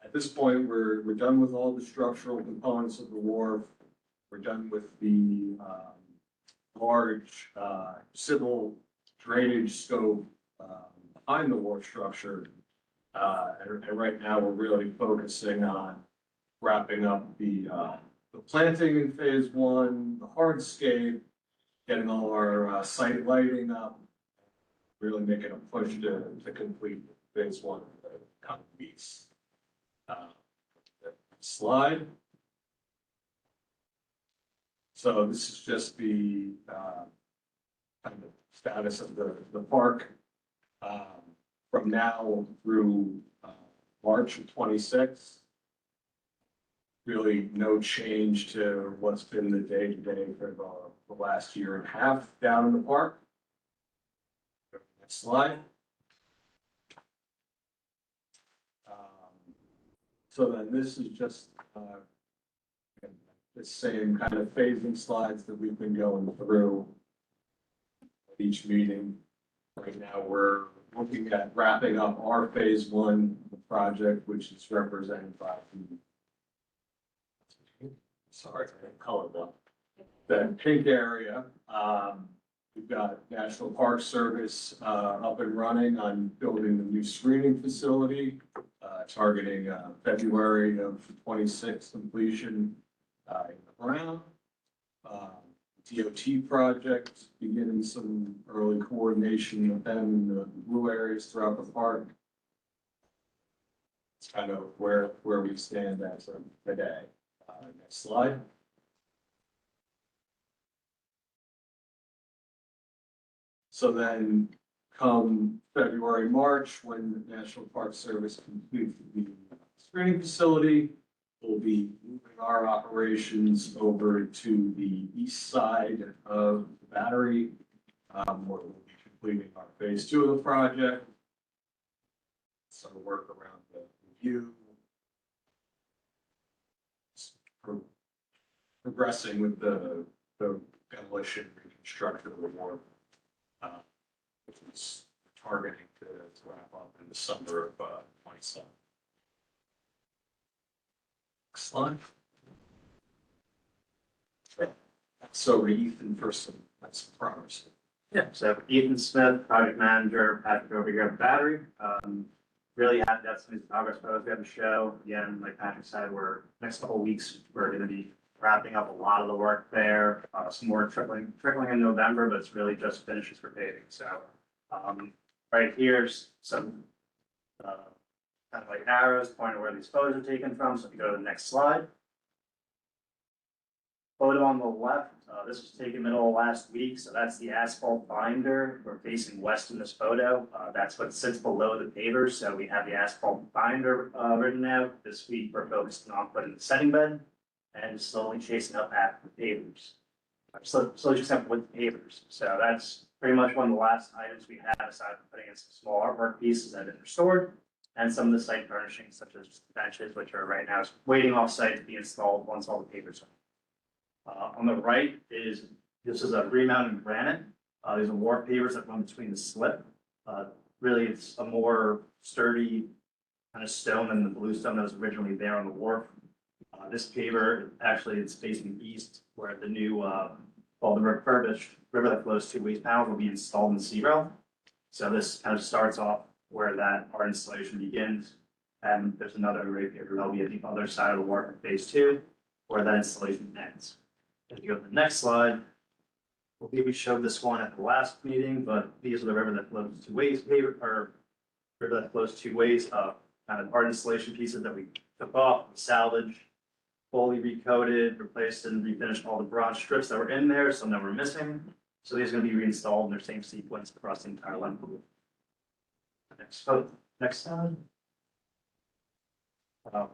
at this point, we're done with all the structural components of the wharf. We're done with the large civil drainage scope behind the wharf structure. And right now, we're really focusing on wrapping up the planting in phase 1, the hardscape, getting all our site lighting up, really making a push to complete phase 1 in the coming weeks. Slide. So this is just the kind of status of the park from now through March of 26. Really no change to what's been the day-to-day for the last year and a half down in the park. Next slide. So then this is just the same kind of phasing slides that we've been going through at each meeting. Right now, we're looking at wrapping up our phase 1 project, which is represented by color one. The pink area, we've got National Park Service up and running on building the new screening facility, targeting February of 26 completion. in the ground. DOT project, beginning some early coordination with them in the blue areas throughout the park. It's kind of where we stand as of today. Next slide. So then come February, March, when the National Park Service completes the screening facility, we'll be moving our operations over to the east side of the battery, where we'll be completing our phase 2 of the project. So work around the review, progressing with the demolition reconstruction of the wharf, which is targeting to wrap up in the summer of 27. Next slide. So Ethan for some progress. Yeah, so Ethan Smith, project manager, Patrick over here at the battery. Really happy to have some of these progress photos we have to show. Again, like Patrick said, next couple of weeks, we're gonna be wrapping up a lot of the work there. Some more trickling in November, but it's really just finishes for paving. So, right here's some, kind of like arrows pointing where these photos are taken from. So if you go to the next slide. Photo on the left, this was taken middle of last week, so that's the asphalt binder. We're facing west in this photo. That's what sits below the pavers, so we have the asphalt binder written out. This week, we're focused on putting the setting bed and slowly chasing up at the pavers. Slowly chasing up with the pavers. So that's pretty much one of the last items we have, aside from putting in some small artwork pieces that have been restored, and some of the site furnishings, such as benches, which are right now waiting off site to be installed once all the pavers are. On the right this is a remounted granite. These are wharf pavers that run between the slip. Really, it's a more sturdy kind of stone than the bluestone that was originally there on the wharf. This paver, actually, it's facing east, where the new, the refurbished river that flows 2 ways panels will be installed in the sea rail. So this kind of starts off where that art installation begins. And there's another right here that'll be at the other side of the wharf in phase 2, where that installation ends. If you go to the next slide, I believe we showed this one at the last meeting, but these are the river that flows 2 ways, river that flows 2 ways, kind of art installation pieces that we took off, salvaged, fully recoated, replaced and refinished all the bronze strips that were in there, some that were missing. So these are going to be reinstalled in their same sequence across the entire length of it. Next slide.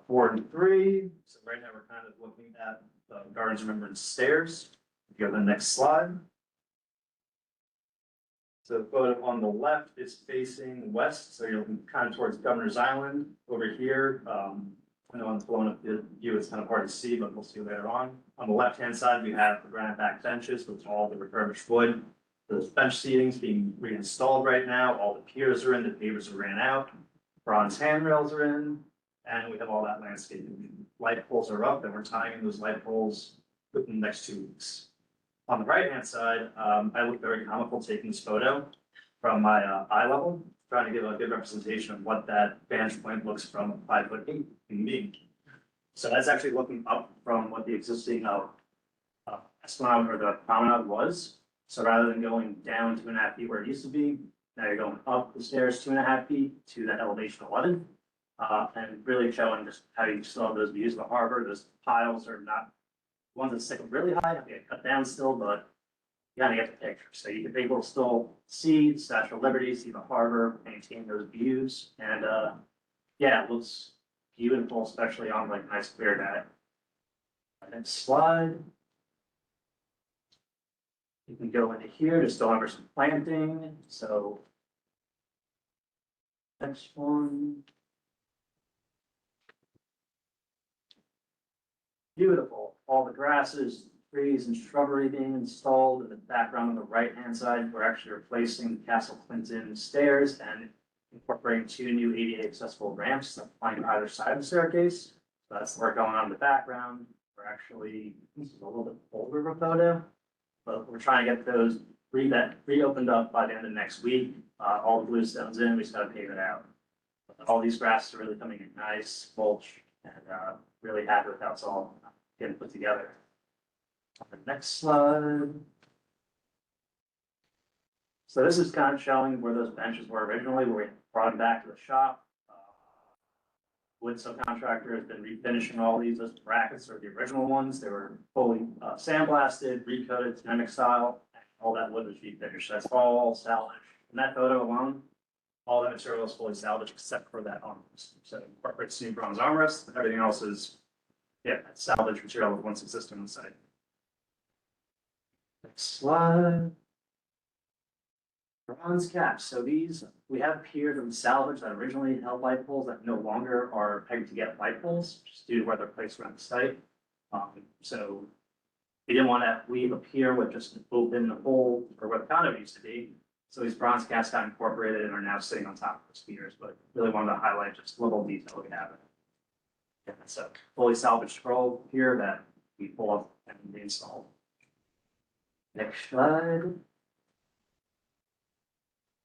4 and 3. So right now we're kind of looking at the Gardens of Remembrance stairs. If you go to the next slide. So the photo on the left is facing west, so you're looking kind of towards Governor's Island. Over here, I know on the blown up view it's kind of hard to see, but we'll see later on. On the left-hand side, we have the granite back benches with all the refurbished wood. Those bench seatings being reinstalled right now. All the piers are in, the pavers are ran out. Bronze handrails are in. And we have all that landscaping. Light poles are up, and we're tying in those light poles within the next 2 weeks. On the right-hand side, I look very comical taking this photo from my eye level, trying to give a good representation of what that vantage point looks from 5'8" in me. So that's actually looking up from what the existing esplanade or the promenade was. So rather than going down 2.5 feet where it used to be, now you're going up the stairs 2.5 feet to that elevation 11. And really showing just how you still have those views of the harbor. Those piles are not ones that stick really high, have to get cut down still, but you gotta get the picture. So you can be able to still see the Statue of Liberty, see the harbor, maintain those views. And yeah, it looks beautiful, especially on like a nice clear day. Next slide. You can go into here to still have some planting. So next one. Beautiful, all the grasses, trees and shrubbery being installed. In the background on the right-hand side, we're actually replacing the Castle Clinton stairs and incorporating 2 new ADA accessible ramps that line either side of the staircase. So that's the work going on in the background. We're actually, this is a little bit older of a photo, but we're trying to get those reopened up by the end of next week. All the bluestone's in, we just gotta pave it out. All these grasses are really coming in nice, mulch, and really happy with how it's all getting put together. On the next slide. So this is kind of showing where those benches were originally, where we brought them back to the shop. Wood subcontractor has been refinishing all these. Those brackets are the original ones. They were fully sandblasted, recoated, ceramic style. All that wood was refinished. That's all salvaged. In that photo alone, all that material is fully salvaged except for that armrest. So incorporates new bronze armrest. Everything else is, yeah, salvaged material that once existed on the site. Next slide. Bronze caps. So these, we have piers and salvage that originally held light poles that no longer are pegged to get light poles, just due to where they're placed around the site. So we didn't want to leave a pier with just an open hole for where the condo used to be. So these bronze caps got incorporated and are now sitting on top of those piers, but really wanted to highlight just a little detail we have. Yeah, it's a fully salvaged scroll pier that we pull up and reinstall. Next slide.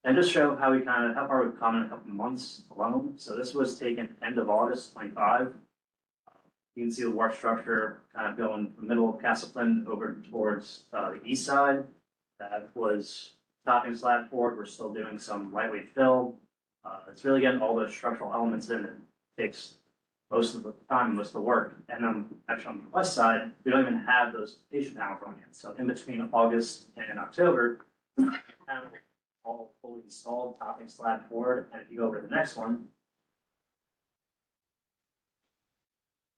And just show how how far we've come in a couple of months alone. So this was taken end of August 25. You can see the wharf structure kind of going from the middle of Castleton over towards the east side. That was topping slab poured. We're still doing some lightweight fill. It's really getting all those structural elements in. It takes most of the time, most of the work. And then actually on the west side, we don't even have those station panels on yet. So in between August and October, all fully installed, topping slab poured. And if you go over to the next one,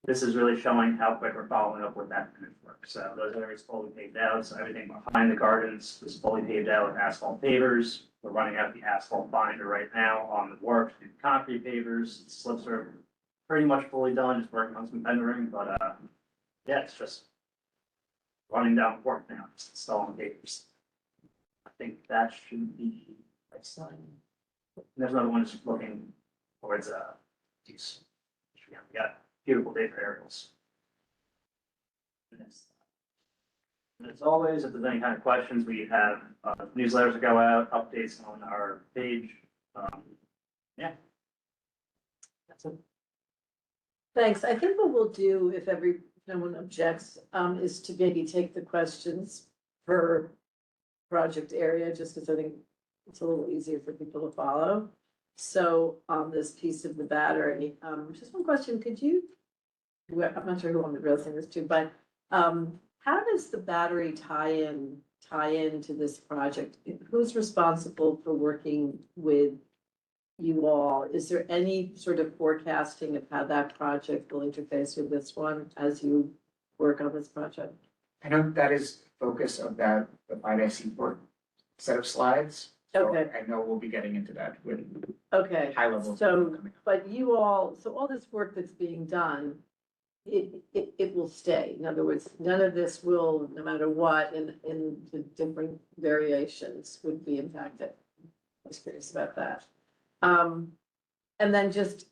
this is really showing how quick we're following up with that finished work. So those areas fully paved out. So everything behind the gardens is fully paved out with asphalt pavers. We're running out the asphalt binder right now on the wharf, to do concrete pavers. Slips are pretty much fully done, just working on some fendering. But yeah, it's just running down the wharf now, just installing pavers. I think that should be right side. There's another one just looking towards these. Yeah, we got beautiful day for aerials. And as always, if there's any kind of questions, we have newsletters that go out, updates on our page. Yeah. That's it. Thanks. I think what we'll do, if no one objects, is to maybe take the questions per project area, just because I think it's a little easier for people to follow. So on this piece of the battery, just one question, I'm not sure who I'm addressing this to, but how does the battery tie into this project? Who's responsible for working with you all? Is there any sort of forecasting of how that project will interface with this one as you work on this project? I know that is the focus of the 5IC set of slides. So Okay. I know we'll be getting into that with Okay, high level. so, but all this work that's being done, it will stay. In other words, none of this will, no matter what, in the different variations would be impacted. I was curious about that. And then just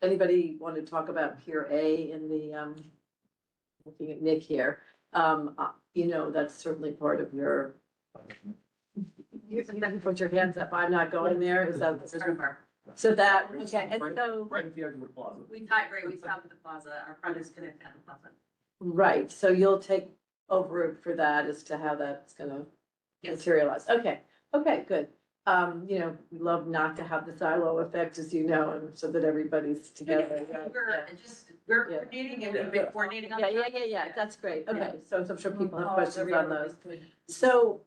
anybody want to talk about Pier A in the, looking at Nick here, that's certainly part of your. You can put your hands up, I'm not going there, is that? So that, okay, and so. Right at the edge of the plaza. We stop at the plaza, our project's connect at the plaza. Right, so you'll take over for that as to how that's gonna materialize, okay, good. We love not to have the silo effect, as you know, and so that everybody's together. We're coordinating and we've been coordinating on. Yeah, that's great, okay, so I'm sure people have questions on those. So,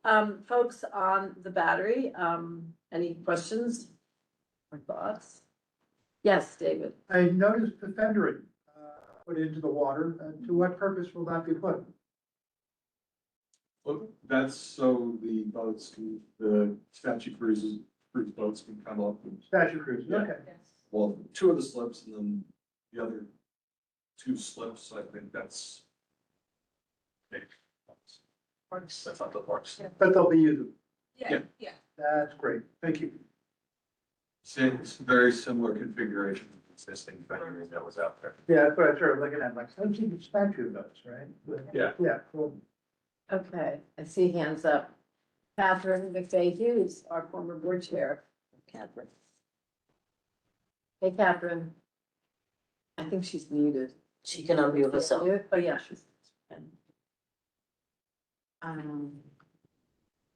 folks on the battery, any questions or thoughts? Yes, David. I noticed the fendering put into the water. To what purpose will that be put? Well, that's so the boats, the statue cruise boats can come up. Statue cruises, Yeah. okay. Well, two of the slips and then the other two slips, I think that's. Parks, that's not the parks. But they'll be usable. Yeah. That's great. Thank you. It's a very similar configuration to the existing fendering that was out there. Yeah, that's what I started looking at, like, I've seen the statue of those, right? Yeah. Yeah, cool. Okay, I see hands up. Catherine McVeigh Hughes, our former board chair. Catherine. Hey, Catherine. I think she's muted. She can unmute herself. Oh, yeah, she's.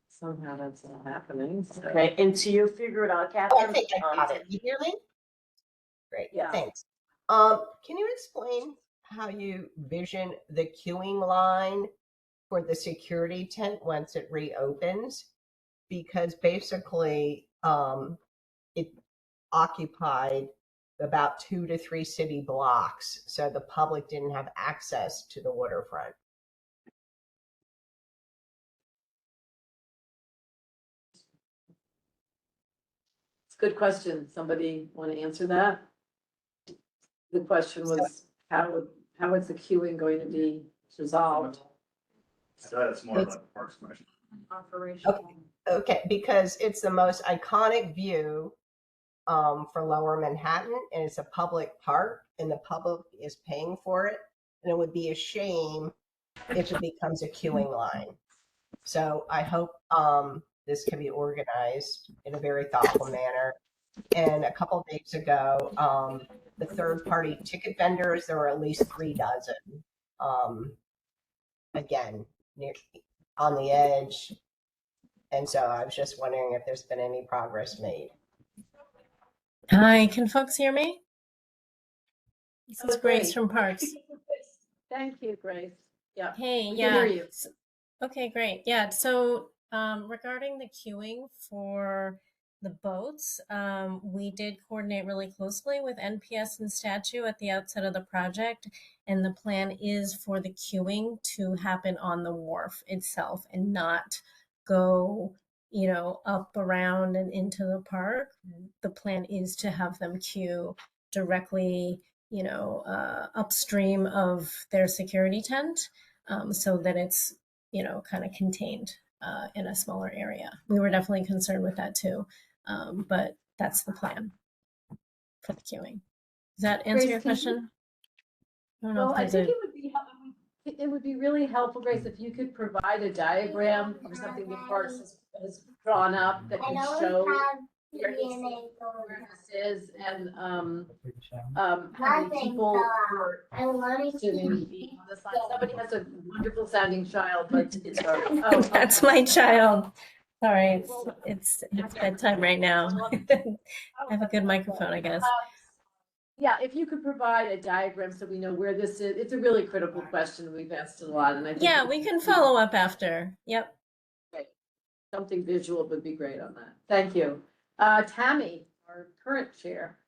Somehow that's not happening, so. Okay, until you figure it out, Catherine. I think I got it. You hear me? Great, Yeah. thanks. Can you explain how you vision the queuing line for the security tent once it reopens? Because basically, it occupied about 2 to 3 city blocks, so the public didn't have access to the waterfront. It's a good question. Somebody want to answer that? The question was, how is the queuing going to be resolved? So that's more of a parks question. Operational. Okay, because it's the most iconic view for Lower Manhattan, and it's a public park, and the public is paying for it. And it would be a shame if it becomes a queuing line. So I hope this can be organized in a very thoughtful manner. And a couple of days ago, the third-party ticket vendors, there were at least 3 dozen. Again, near, on the edge. And so I was just wondering if there's been any progress made. Hi, can folks hear me? This is Oh, Grace great. from Parks. Thank you, Grace. Yeah. Hey, We can yeah. hear you. Okay, great. Yeah, so regarding the queuing for the boats, we did coordinate really closely with NPS and Statue at the outset of the project, and the plan is for the queuing to happen on the wharf itself and not go, up around and into the park. The plan is to have them queue directly, upstream of their security tent, so that it's, kind of contained in a smaller area. We were definitely concerned with that too, but that's the plan for the queuing. Does that answer Grace, your can you- question? I don't know Well, if I there's think a- it would be really helpful, Grace, if you could provide a diagram of something that Parks has drawn up that could show where this is and how many people are sitting on the side. Somebody has a wonderful sounding child, but it's our. Oh, That's my child. Sorry, it's bedtime right now. I have a good microphone, I guess. Yeah, if you could provide a diagram so we know where this is, it's a really critical question. We've asked it a lot, and I think. Yeah, we can follow up after. Yep. Something visual would be great on that. Thank you. Tammy, our current chair.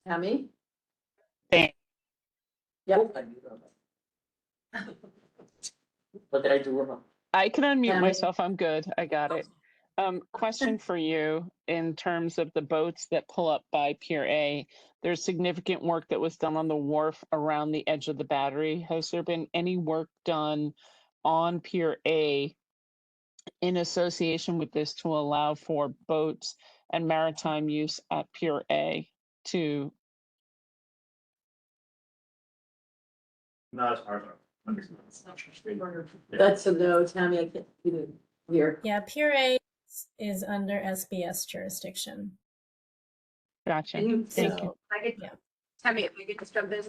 Tammy? Thanks. Yep. What did I do wrong? I can unmute Tammy? myself. I'm good. I got it. Question for you in terms of the boats that pull up by Pier A. There's significant work that was done on the wharf around the edge of the Battery. Has there been any work done on Pier A in association with this to allow for boats and maritime use at Pier A to? Not as far as I'm. That's a no, Tammy, I can't, you didn't hear. Yeah, Pier A is under SBS jurisdiction. Gotcha. And Thank you. I could, Yeah. Tammy, if I could just jump in.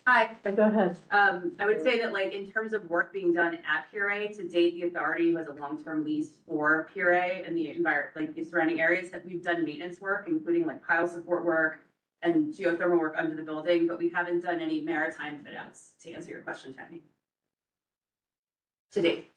Hi. Go ahead. I would say that like in terms of work being done at Pier A, to date, the authority has a long-term lease for Pier A and the like the surrounding areas that we've done maintenance work, including like pile support work and geothermal work under the building, but we haven't done any maritime fit outs, to answer your question, Tammy. To date.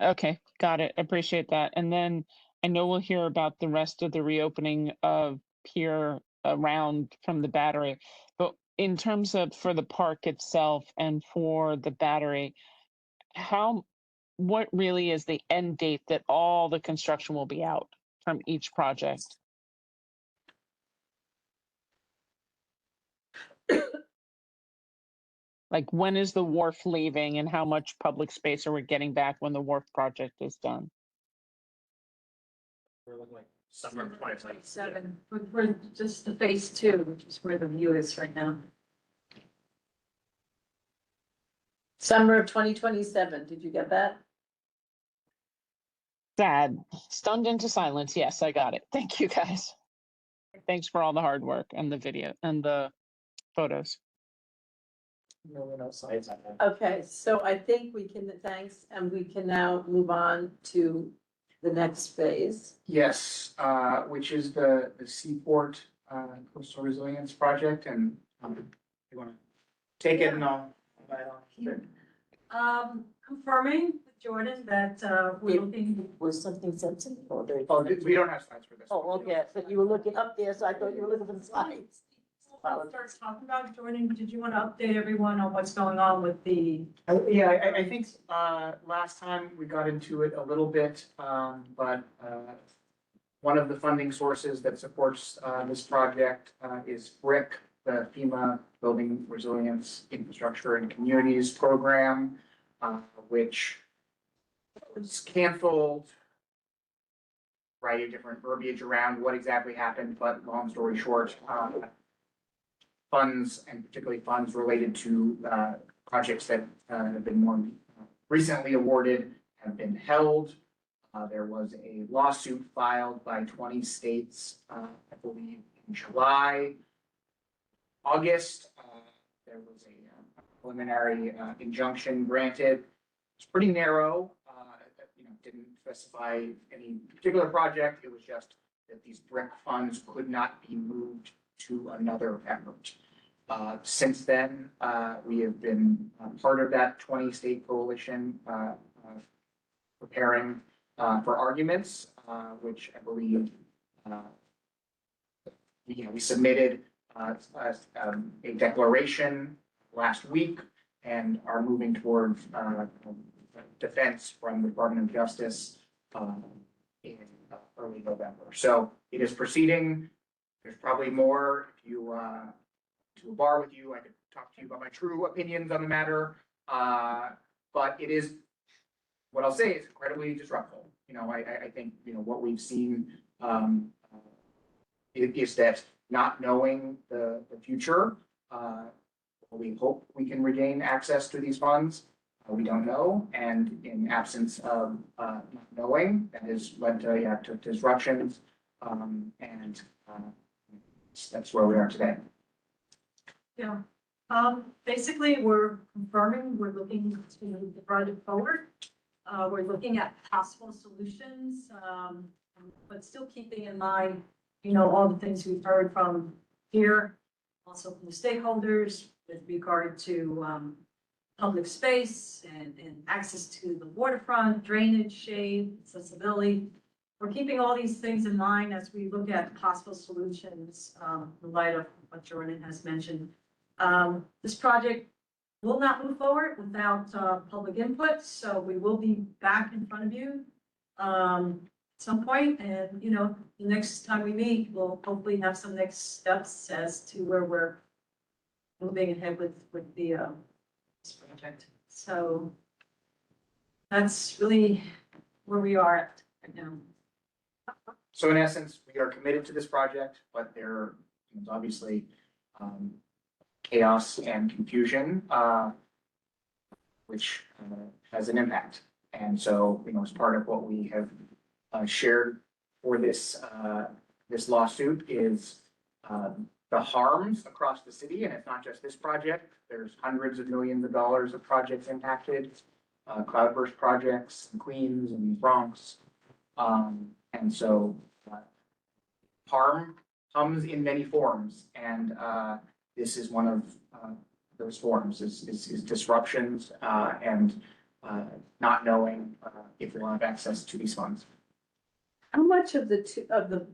Okay, got it. Appreciate that. And then I know we'll hear about the rest of the reopening of Pier around from the Battery, but in terms of for the park itself and for the Battery, what really is the end date that all the construction will be out from each project? Like when is the wharf leaving and how much public space are we getting back when the wharf project is done? We're looking like summer of 2027. Seven, we're just the phase 2, which is where the view is right now. Summer of 2027, did you get that? Sad, stunned into silence. Yes, I got it. Thank you, guys. Thanks for all the hard work and the video and the photos. No slides on that. Okay, so I think we can, thanks, and we can now move on to the next phase. Yes, which is the Seaport Coastal Resilience Project, and you want to take it and I'll add on. Sure. Confirming with Jordan that, we're looking. Was something sensitive or? Oh, we don't have slides for this. Oh, okay, but you were looking up there, so I thought you were looking for the slides. First talking about, Jordan, did you want to update everyone on what's going on with the? Yeah, I think last time we got into it a little bit, but one of the funding sources that supports this project is BRIC, the FEMA Building Resilience Infrastructure and Communities Program, which was canceled. Variety of different verbiage around what exactly happened, but long story short, funds, and particularly funds related to projects that have been more recently awarded, have been held. There was a lawsuit filed by 20 states, I believe in July. August, there was a preliminary injunction granted. It's pretty narrow, didn't specify any particular project. It was just that these BRIC funds could not be moved to another effort. Since then, we have been part of that 20-state coalition, preparing for arguments, which I believe we submitted a declaration last week and are moving towards defense from the Department of Justice in early November. So it is proceeding. There's probably more. If you to a bar with you, I could talk to you about my true opinions on the matter. But it is, what I'll say is incredibly disruptive. I think, what we've seen is that not knowing the future, we hope we can regain access to these funds. We don't know, and in absence of not knowing, that has led to disruptions, and that's where we are today. Yeah, basically, we're confirming, we're looking to move the project forward. We're looking at possible solutions, but still keeping in mind, all the things we've heard from here, also from the stakeholders with regard to public space and access to the waterfront, drainage, shade, accessibility. We're keeping all these things in mind as we look at possible solutions in light of what Jordan has mentioned. This project will not move forward without public input, so we will be back in front of you at some point, and the next time we meet, we'll hopefully have some next steps as to where we're moving ahead with the this project. So that's really where we are at right now. So in essence, we are committed to this project, but there is obviously chaos and confusion, which has an impact. And so, as part of what we have shared for this this lawsuit is the harms across the city, and it's not just this project. There's hundreds of millions of dollars of projects impacted, cloudburst projects in Queens and Bronx, and so harm comes in many forms, and this is one of those forms is disruptions and not knowing if we'll have access to these funds. How much of the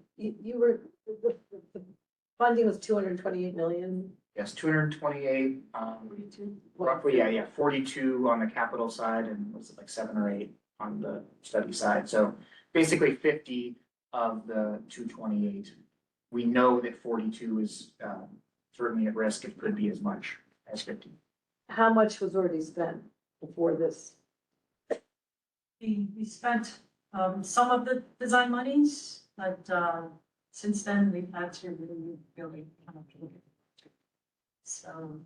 funding was 228 million? Yes, 228, roughly, 42 on the capital side, and was it like 7 or 8 on the study side? So basically 50 of the 228. We know that 42 is certainly at risk. It could be as much as 50. How much was already spent before this? We spent some of the design monies, but since then we've had to really kind of look at it. So,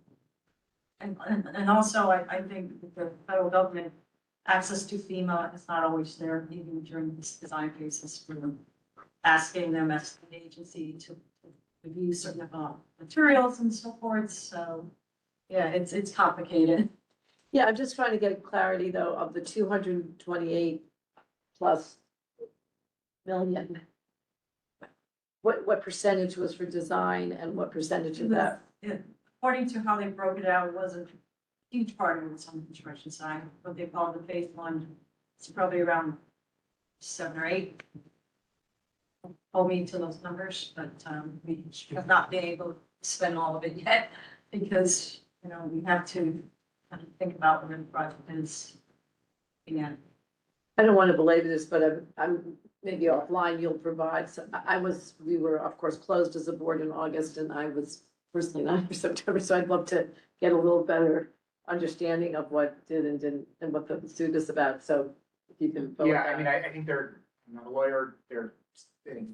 and also I think with the federal government, access to FEMA is not always there, even during this design phases. We're asking them as an agency to review certain materials and so forth, so, yeah, it's complicated. Yeah, I'm just trying to get clarity though of the 228 plus million. What percentage was for design and what percentage of that? According to how they broke it out, it wasn't a huge part of it was on the construction side, what they call the phase one, it's probably around 7 or 8. Hold me to those numbers, but we have not been able to spend all of it yet because, you know, we have to kind of think about when the project is. Yeah. I don't want to belabor this, but I'm maybe offline, you'll provide. So we were of course closed as a board in August and I was personally not for September. So I'd love to get a little better understanding of what did and didn't and what the suit is about. So if you can. Yeah, I mean, I think the lawyer, there are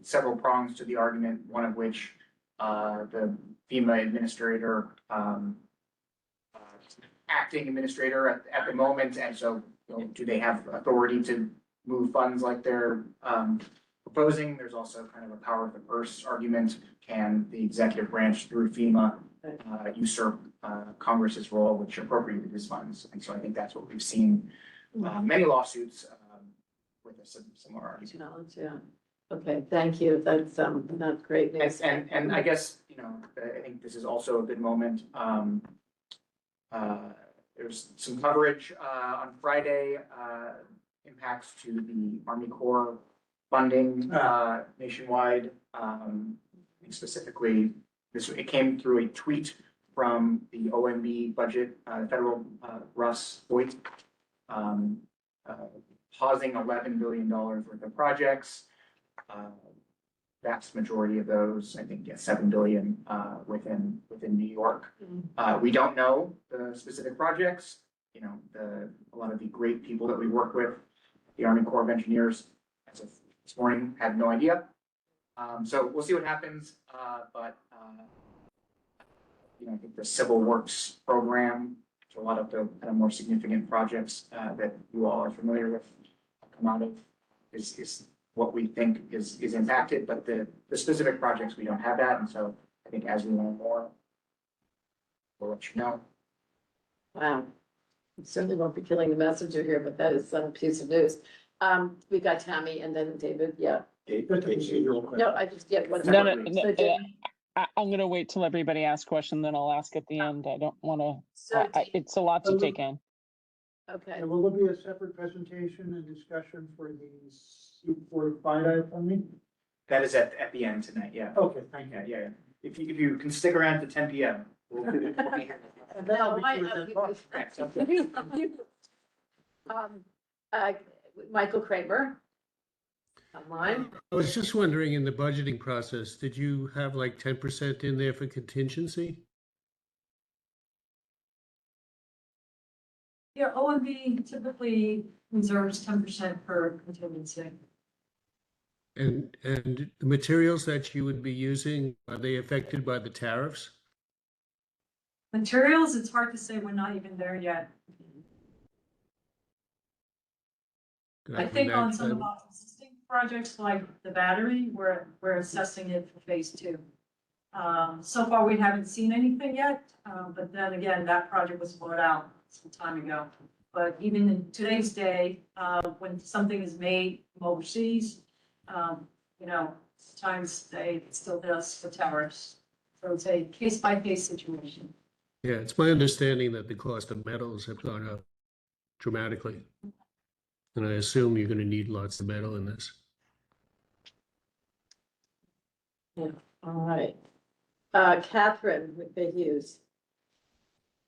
several prongs to the argument, one of which, the FEMA administrator, acting administrator at the moment, and so, you know, do they have authority to move funds like they're, proposing? There's also kind of a power of the purse argument. Can the executive branch through FEMA, usurp, Congress's role, which appropriated these funds? And so I think that's what we've seen, many lawsuits, with a similar argument. Yeah. Okay, thank you. That's not great news. And I guess, you know, I think this is also a good moment. There's some coverage on Friday, impacts to the Army Corps funding nationwide. Specifically, it came through a tweet from the OMB budget, federal Russ Hoyt, pausing $11 billion worth of projects. Vast majority of those, I think, 7 billion within New York. We don't know the specific projects. You know, a lot of the great people that we work with, the Army Corps of Engineers, as of this morning, had no idea. So we'll see what happens. But you know, I think the Civil Works program, a lot of the kind of more significant projects that you all are familiar with come out of is what we think is impacted, but the specific projects, we don't have that. And so I think as we learn more, we'll let you know. Wow. I certainly won't be killing the messenger here, but that is some piece of news. We got Tammy and then David. Yeah. No, I just get one. I'm gonna wait till everybody asks question, then I'll ask at the end. I don't wanna, it's a lot to take in. Okay. And will there be a separate presentation and discussion for the for FIDA funding? That is at the end tonight, yeah. Okay, thank you. Yeah. If you can stick around to 10 p.m. we'll be here. Michael Kramer. Online. I was just wondering, in the budgeting process, did you have like 10% in there for contingency? Yeah, OMB typically reserves 10% for contingency. And the materials that you would be using, are they affected by the tariffs? Materials, it's hard to say, we're not even there yet. I think on some of our existing projects like the battery, we're assessing it for phase 2. So far, we haven't seen anything yet, but then again, that project was bought out some time ago. But even in today's day, when something is made from overseas, you know, sometimes it still does for tariffs. So it's a case by case situation. Yeah, it's my understanding that the cost of metals have gone up dramatically. And I assume you're going to need lots of metal in this. Yeah, all right. Catherine McVeigh-Hughes.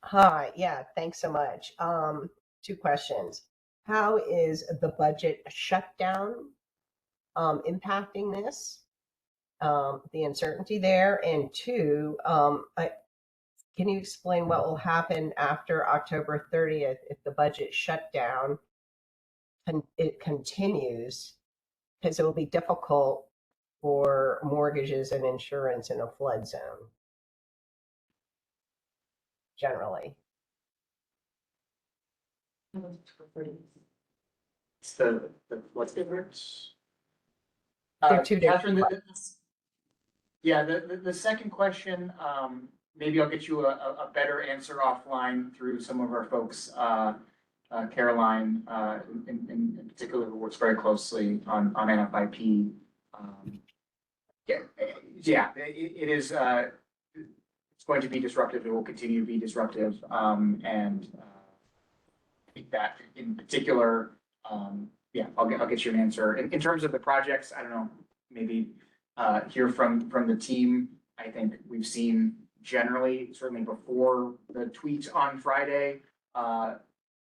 Hi, yeah, thanks so much. 2 questions. How is the budget shutdown impacting this? The uncertainty there. And 2, can you explain what will happen after October 30th if the budget shutdown it continues? Because it will be difficult for mortgages and insurance in a flood zone. Generally. It's what's the difference? They're 2 different. Catherine, Yeah, the second question, maybe I'll get you a better answer offline through some of our folks, Caroline, in particular, who works very closely on NFIP. Yeah, it is, it's going to be disruptive. It will continue to be disruptive. And I think that in particular, yeah, I'll get you an answer. In terms of the projects, I don't know, maybe hear from the team. I think we've seen generally, certainly before the tweet on Friday,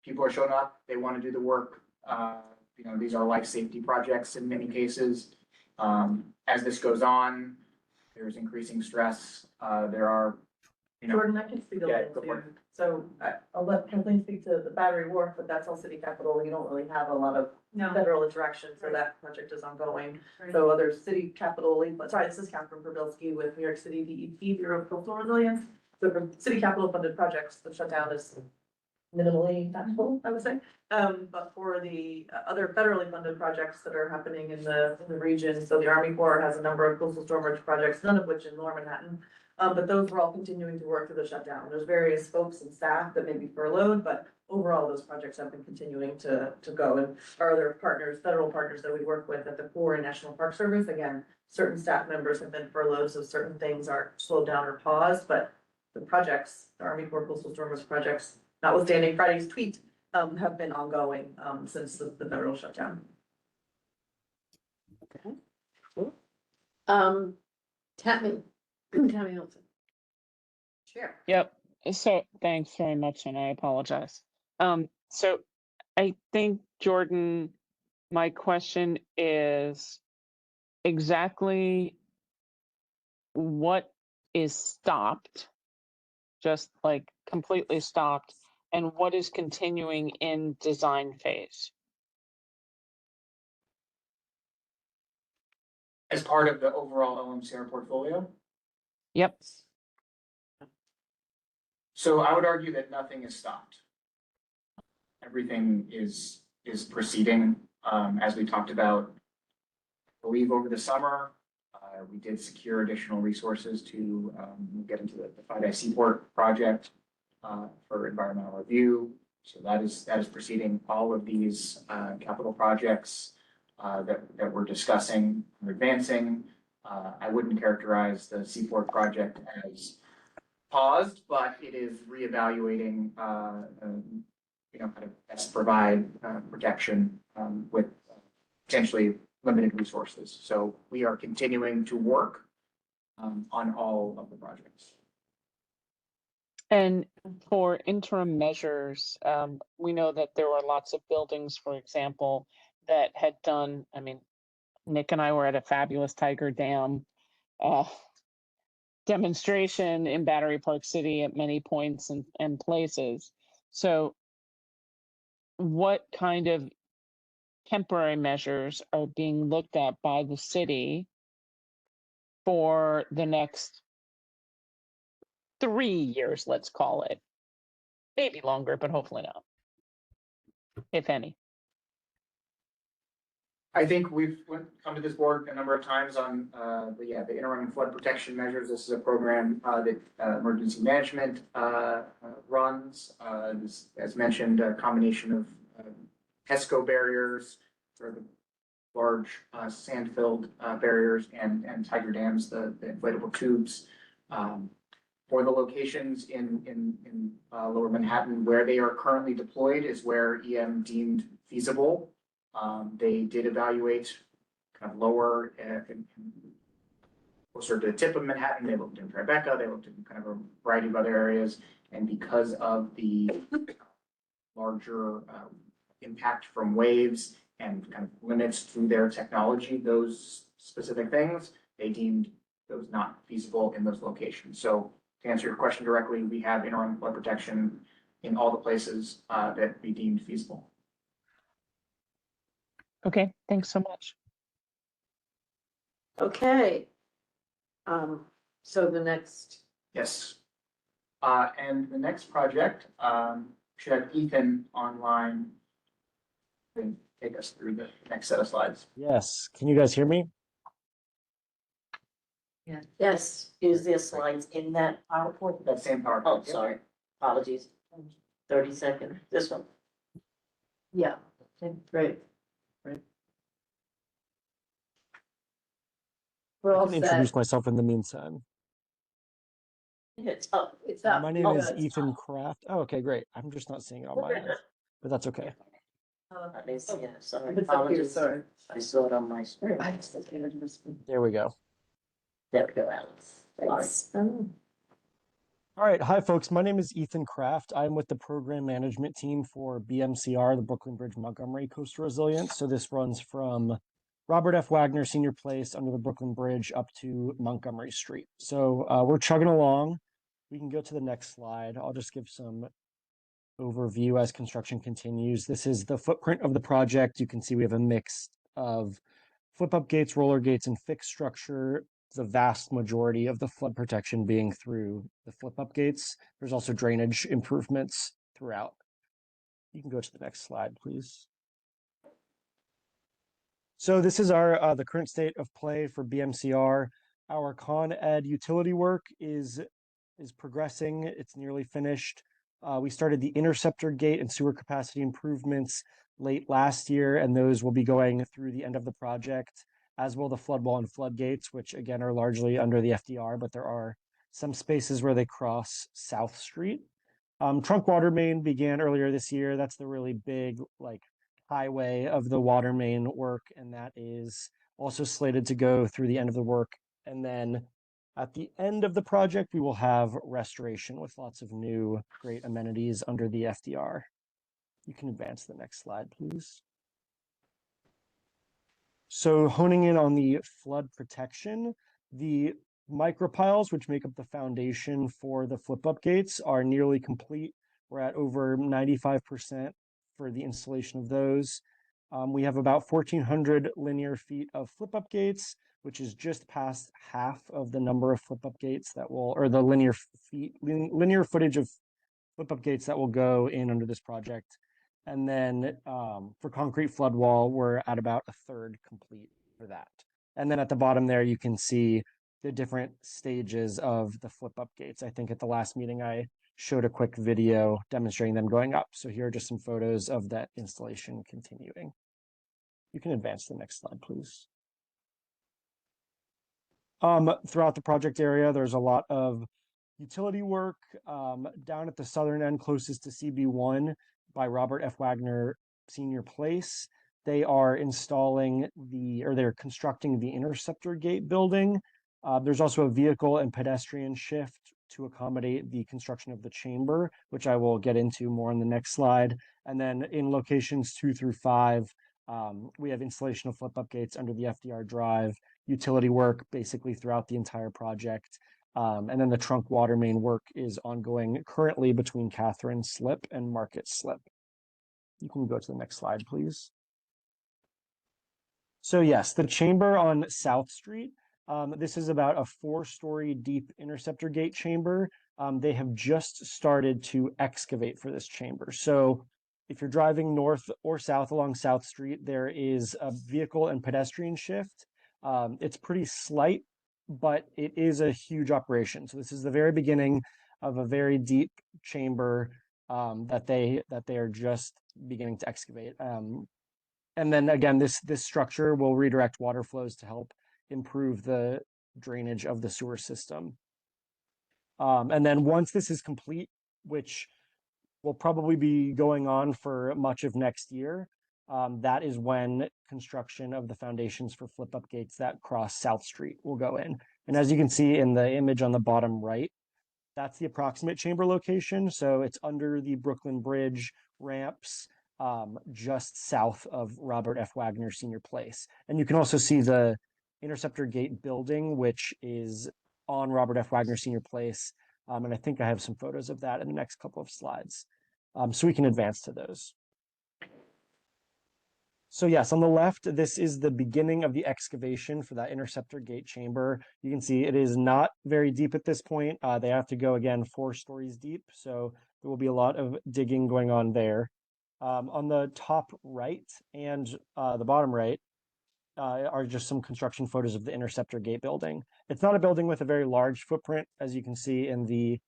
people are showing up. They want to do the work. You know, these are life safety projects in many cases. As this goes on, there's increasing stress. There are, you know. Jordan, I can speak a Yeah, little go for too. So I'll let Kathleen speak to the Battery Wharf, but that's all city capital. You don't really have a lot of No. federal interaction, so that project is ongoing. So other city capital, sorry, this is Catherine Probilski with New York City DEP, Bureau of Coastal Resilience. So for city capital funded projects, the shutdown is minimally impactful, I would say. But for the other federally funded projects that are happening in the region, so the Army Corps has a number of coastal stormwater projects, none of which in Lower Manhattan. But those were all continuing to work through the shutdown. There's various folks and staff that may be furloughed, but overall, those projects have been continuing to go. And our other partners, federal partners that we work with at the Corps and National Park Service, again, certain staff members have been furloughed, so certain things are slowed down or paused, but the projects, the Army Corps Coastal Stormwater projects, notwithstanding Friday's tweet, have been ongoing, since the federal shutdown. Okay, cool. Tammy Nelson. Chair. Yep. So thanks very much, and I apologize. So I think, Jordan, my question is exactly what is stopped, just like completely stopped, and what is continuing in design phase? As part of the overall LMCR portfolio. Yep. So I would argue that nothing is stopped. Everything is proceeding, as we talked about. I believe over the summer, we did secure additional resources to get into the Friday Seaport project for environmental review. So that is proceeding. All of these capital projects that we're discussing and advancing. I wouldn't characterize the Seaport project as paused, but it is reevaluating, you know, kind of best provide protection with potentially limited resources. So we are continuing to work on all of the projects. And for interim measures, we know that there were lots of buildings, for example, that had done, I mean, Nick and I were at a fabulous Tiger Dam demonstration in Battery Park City at many points and places. So what kind of temporary measures are being looked at by the city for the next 3 years, let's call it? Maybe longer, but hopefully not, if any. I think we've come to this board a number of times on the interim flood protection measures. This is a program that emergency management runs. As mentioned, a combination of PESCO barriers, or the large sand-filled barriers, and Tiger Dams, the inflatable tubes. For the locations in Lower Manhattan where they are currently deployed is where EM deemed feasible. They did evaluate kind of lower, closer to the tip of Manhattan. They looked in Tribeca. They looked in kind of a variety of other areas. And because of the larger impact from waves and kind of limits to their technology, those specific things, they deemed those not feasible in those locations. So to answer your question directly, we have interim flood protection in all the places that we deemed feasible. Okay, thanks so much. Okay. So the next. Yes. And the next project, should have Ethan online and take us through the next set of slides. Yes, can you guys hear me? Yes, is there slides in that PowerPoint? That's Same PowerPoint, Oh, yep. sorry, apologies. 30 seconds, this one. Yeah, okay, great. We're I all can introduce set. myself in the meantime. It's up. It's up. My name You're is good. Ethan Kraft. Oh, okay, great. I'm just not seeing it on my end, but that's okay. I didn't see it, sorry. It's up here, Apologies. sorry. I saw it on my screen. There we go. There we go, Alex. Thanks. All right. Hi, folks. My name is Ethan Kraft. I'm with the program management team for BMCR, the Brooklyn Bridge Montgomery Coastal Resilience. So this runs from Robert F. Wagner Senior Place under the Brooklyn Bridge up to Montgomery Street. So we're chugging along. We can go to the next slide. I'll just give some overview as construction continues. This is the footprint of the project. You can see we have a mix of flip-up gates, roller gates, and fixed structure. The vast majority of the flood protection being through the flip-up gates. There's also drainage improvements throughout. You can go to the next slide, please. So this is our the current state of play for BMCR. Our Con Ed utility work is progressing. It's nearly finished. We started the interceptor gate and sewer capacity improvements late last year, and those will be going through the end of the project, as will the flood wall and floodgates, which again are largely under the FDR, but there are some spaces where they cross South Street. Trunk water main began earlier this year. That's the really big highway of the water main work, and that is also slated to go through the end of the work. And then at the end of the project, we will have restoration with lots of new great amenities under the FDR. You can advance to the next slide, please. So honing in on the flood protection, the micropiles, which make up the foundation for the flip-up gates, are nearly complete. We're at over 95% for the installation of those. We have about 1,400 linear feet of flip-up gates, which is just past half of the number of flip-up gates that will, or the linear footage of flip-up gates that will go in under this project. And then for concrete flood wall, we're at about a third complete for that. And then at the bottom there, you can see the different stages of the flip-up gates. I think at the last meeting, I showed a quick video demonstrating them going up. So here are just some photos of that installation continuing. You can advance to the next slide, please. Throughout the project area, there's a lot of utility work down at the southern end closest to CB1 by Robert F. Wagner Senior Place. They are installing they're constructing the interceptor gate building. There's also a vehicle and pedestrian shift to accommodate the construction of the chamber, which I will get into more on the next slide. And then in locations 2 through 5, we have installation of flip-up gates under the FDR drive, utility work basically throughout the entire project. And then the trunk water main work is ongoing currently between Catherine Slip and Market Slip. You can go to the next slide, please. So yes, the chamber on South Street. This is about a 4-story deep interceptor gate chamber. They have just started to excavate for this chamber. So if you're driving north or south along South Street, there is a vehicle and pedestrian shift. It's pretty slight, but it is a huge operation. So this is the very beginning of a very deep chamber that they are just beginning to excavate. And then again, this structure will redirect water flows to help improve the drainage of the sewer system. And then once this is complete, which will probably be going on for much of next year, that is when construction of the foundations for flip-up gates that cross South Street will go in. And as you can see in the image on the bottom right, that's the approximate chamber location. So it's under the Brooklyn Bridge ramps, just south of Robert F. Wagner Senior Place. And you can also see the interceptor gate building, which is on Robert F. Wagner Senior Place. And I think I have some photos of that in the next couple of slides. So we can advance to those. So yes, on the left, this is the beginning of the excavation for that interceptor gate chamber. You can see it is not very deep at this point. They have to go again 4 stories deep. So there will be a lot of digging going on there. On the top right and the bottom right, are just some construction photos of the Interceptor Gate building. It's not a building with a very large footprint, as you can see in the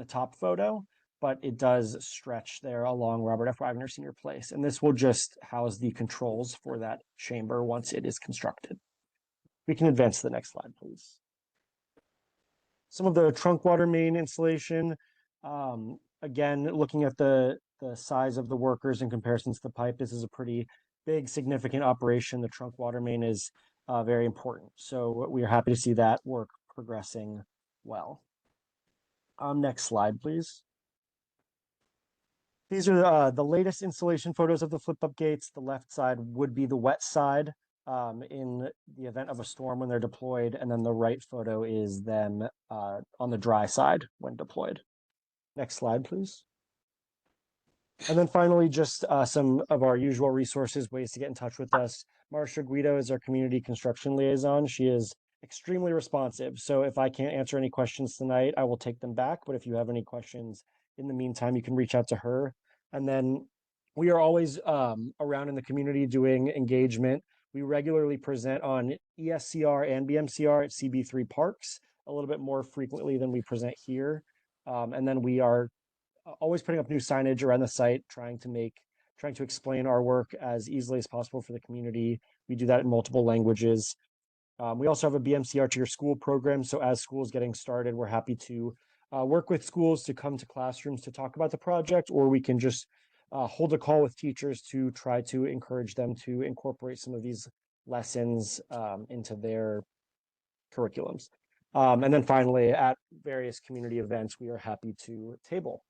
top photo, but it does stretch there along Robert F. Wagner Senior Place. And this will just house the controls for that chamber once it is constructed. We can advance to the next slide, please. Some of the trunk water main installation, again, looking at the size of the workers in comparison to the pipe, this is a pretty big, significant operation. The trunk water main is very important. So we are happy to see that work progressing well. Next slide, please. These are the latest installation photos of the flip-up gates. The left side would be the wet side in the event of a storm when they're deployed, and then the right photo is them on the dry side when deployed. Next slide, please. And then finally, just some of our usual resources, ways to get in touch with us. Marcia Guido is our community construction liaison. She is extremely responsive. So if I can't answer any questions tonight, I will take them back. But if you have any questions in the meantime, you can reach out to her. And then we are always around in the community doing engagement. We regularly present on ESCR and BMCR at CB3 Parks a little bit more frequently than we present here. And then we are always putting up new signage around the site, trying to explain our work as easily as possible for the community. We do that in multiple languages. We also have a BMCR to your school program. So as schools getting started, we're happy to work with schools to come to classrooms to talk about the project, or we can just hold a call with teachers to try to encourage them to incorporate some of these lessons into their curriculums. And then finally, at various community events, we are happy to table.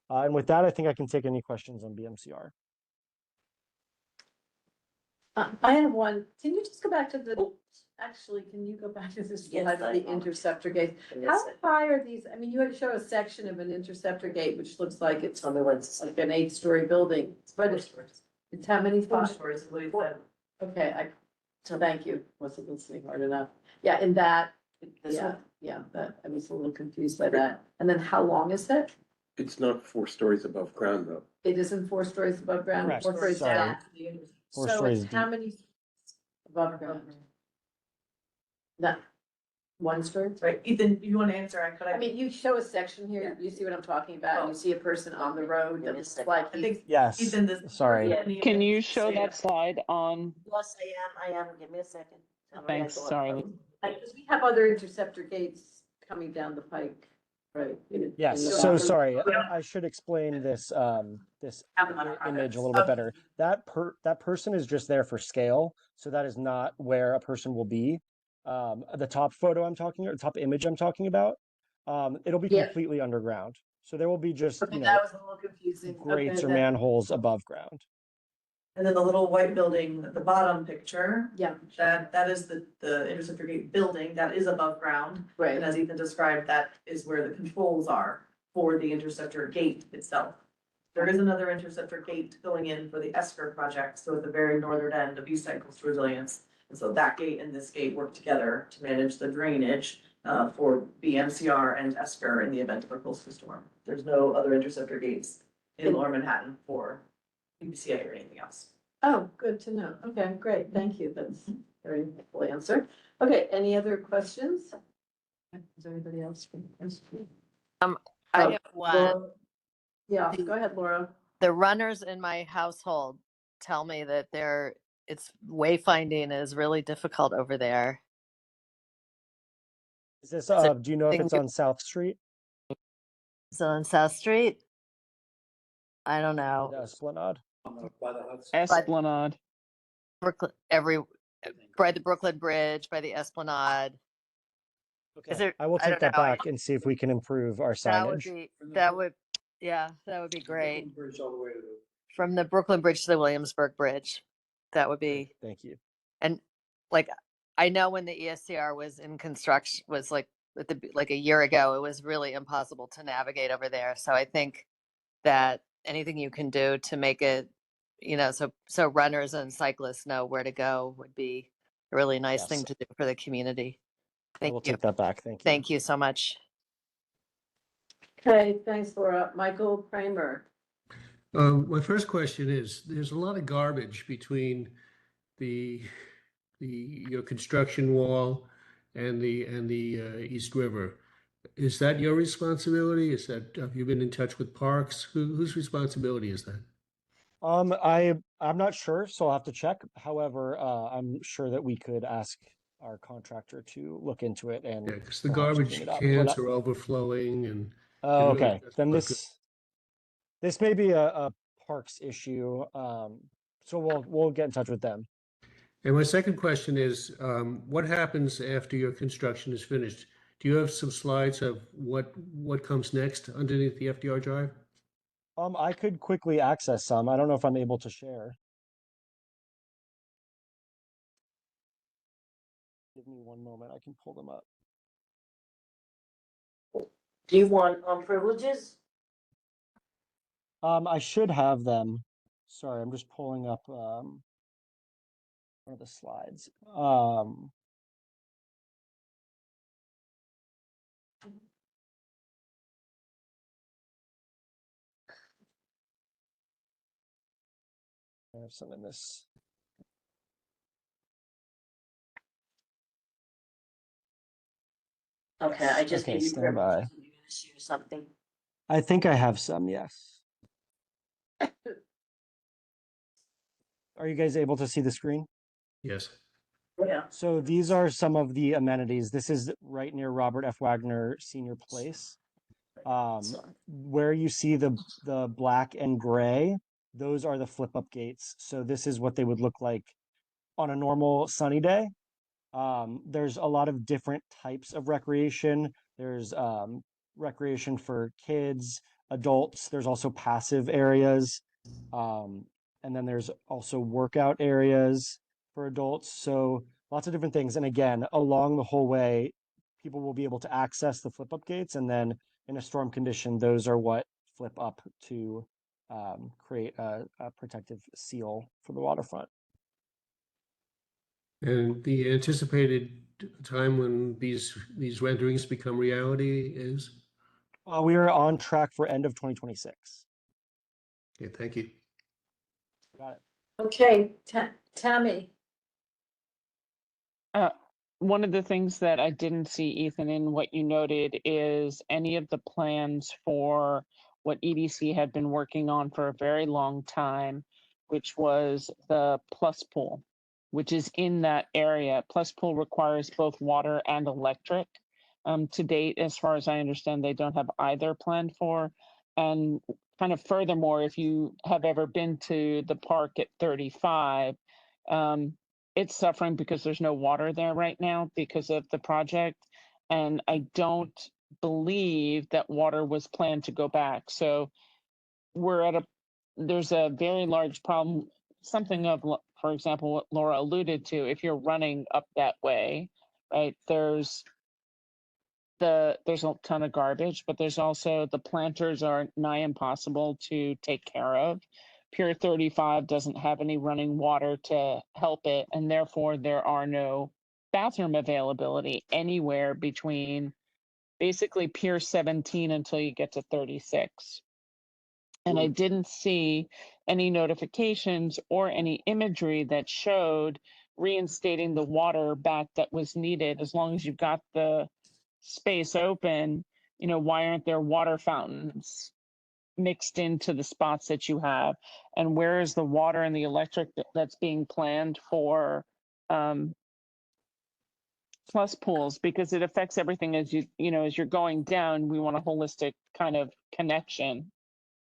And with that, I think I can take any questions on BMCR. I have one. Can you just go back to the, actually, can you go back to this Yes, slide of the I- interceptor gate? Yes. How high are these? I mean, you had to show a section of an interceptor gate, which looks like it's Tell me what's like an 8-story building, but it's how many? Four Five? stories, is what he Four. said. Okay, so thank you. Wasn't listening hard enough. Yeah, in that, this yeah, one? yeah, that, I was a little confused by that. And then how long is it? It's not 4 stories above ground, though. It isn't 4 stories above ground, Correct. 4 stories Sorry. down. 4 So stories it's how deep. many above ground? Not 1 story? Right, Ethan, you want to answer? I mean, you show a section here, you see what I'm talking about, you see a person on the road that looks like I think Yes, Ethan, this. sorry. Can you show that slide on? Yes, I am, give me a second. Tell me I Thanks, thought- sorry. Because we have other interceptor gates coming down the pike, right? Yes, In the- so sorry, I should explain this this Have them on our image a projects. little bit better. That person is just there for scale, so that is not where a person will be. The top photo I'm talking, or top image I'm talking about, it'll be Yeah. completely underground. So there will be just, Okay, you know, that was a little confusing. grates Okay, or then- manholes above ground. And then the little white building, the bottom picture, Yeah, that is the interceptor gate building, that is above ground. right. And as Ethan described, that is where the controls are for the interceptor gate itself. There is another interceptor gate going in for the Esker project, so at the very northern end of East Side Coastal Resilience. And so that gate and this gate work together to manage the drainage for BMCR and Esker in the event of a coastal storm. There's no other interceptor gates in Lower Manhattan for UBCA or anything else. Oh, good to know. Okay, great, thank you, that's a very helpful answer. Okay, any other questions? Is there anybody else? I Oh, have one. Laura? Yeah, go ahead, Laura. The runners in my household tell me that it's wayfinding is really difficult over there. Is this, Is it do you know if thing it's you- on South Street? Is it on South Street? I don't know. The Esplanade? Esplanade. Brooklyn, by the Brooklyn Bridge, by the Esplanade. Is there, I will I take don't that know. back and see if we can improve our That would signage. that would be great. From the Brooklyn Bridge to the Williamsburg Bridge. That would be, Thank you. and like, I know when the ESCR was in construction, was like a year ago, it was really impossible to navigate over there. So I think that anything you can do to make it, so runners and cyclists know where to go would be a really nice Yes. thing to do for the community. I will Thank you. take that back. Thank you. Thank you so much. Okay, thanks, Laura. Michael Kramer. My first question is, there's a lot of garbage between the your construction wall and the East River. Is that your responsibility? Have you been in touch with Parks? Whose responsibility is that? I'm not sure, so I'll have to check. However, I'm sure that we could ask our contractor to look into it and Yeah, because the perhaps clean garbage it up. cans are overflowing and Oh, it really okay. doesn't Then look good. this may be a parks issue. So we'll get in touch with them. And my second question is, what happens after your construction is finished? Do you have some slides of what comes next underneath the FDR drive? I could quickly access some. I don't know if I'm able to share. Give me one moment. I can pull them up. Do you want privileges? I should have them. Sorry, I'm just pulling up one of the slides. I have some in this. Okay, I just Okay, gave you stand by. privileges. You're gonna share something. I think I have some, yes. Are you guys able to see the screen? Yes. Yeah. So these are some of the amenities. This is right near Robert F. Wagner Senior Place. Where you see the black and gray, those are the flip up gates. So this is what they would look like on a normal sunny day. There's a lot of different types of recreation. There's recreation for kids, adults. There's also passive areas. And then there's also workout areas for adults. So lots of different things. And again, along the whole way, people will be able to access the flip up gates. And then in a storm condition, those are what flip up to create a protective seal for the waterfront. And the anticipated time when these renderings become reality is? We are on track for end of 2026. Okay, thank you. Got it. Okay, Tammy. One of the things that I didn't see, Ethan, in what you noted is any of the plans for what EDC had been working on for a very long time, which was the Plus Pool, which is in that area. Plus Pool requires both water and electric. To date, as far as I understand, they don't have either planned for. And kind of furthermore, if you have ever been to the park at 35, it's suffering because there's no water there right now because of the project. And I don't believe that water was planned to go back. So there's a very large problem, something of, for example, what Laura alluded to, if you're running up that way, right, there's a ton of garbage, but there's also the planters are nigh impossible to take care of. Pier 35 doesn't have any running water to help it, and therefore there are no bathroom availability anywhere between basically Pier 17 until you get to 36. And I didn't see any notifications or any imagery that showed reinstating the water back that was needed. As long as you've got the space open, why aren't there water fountains mixed into the spots that you have? And where is the water and the electric that's being planned for Plus Pools? Because it affects everything as as you're going down. We want a holistic kind of connection.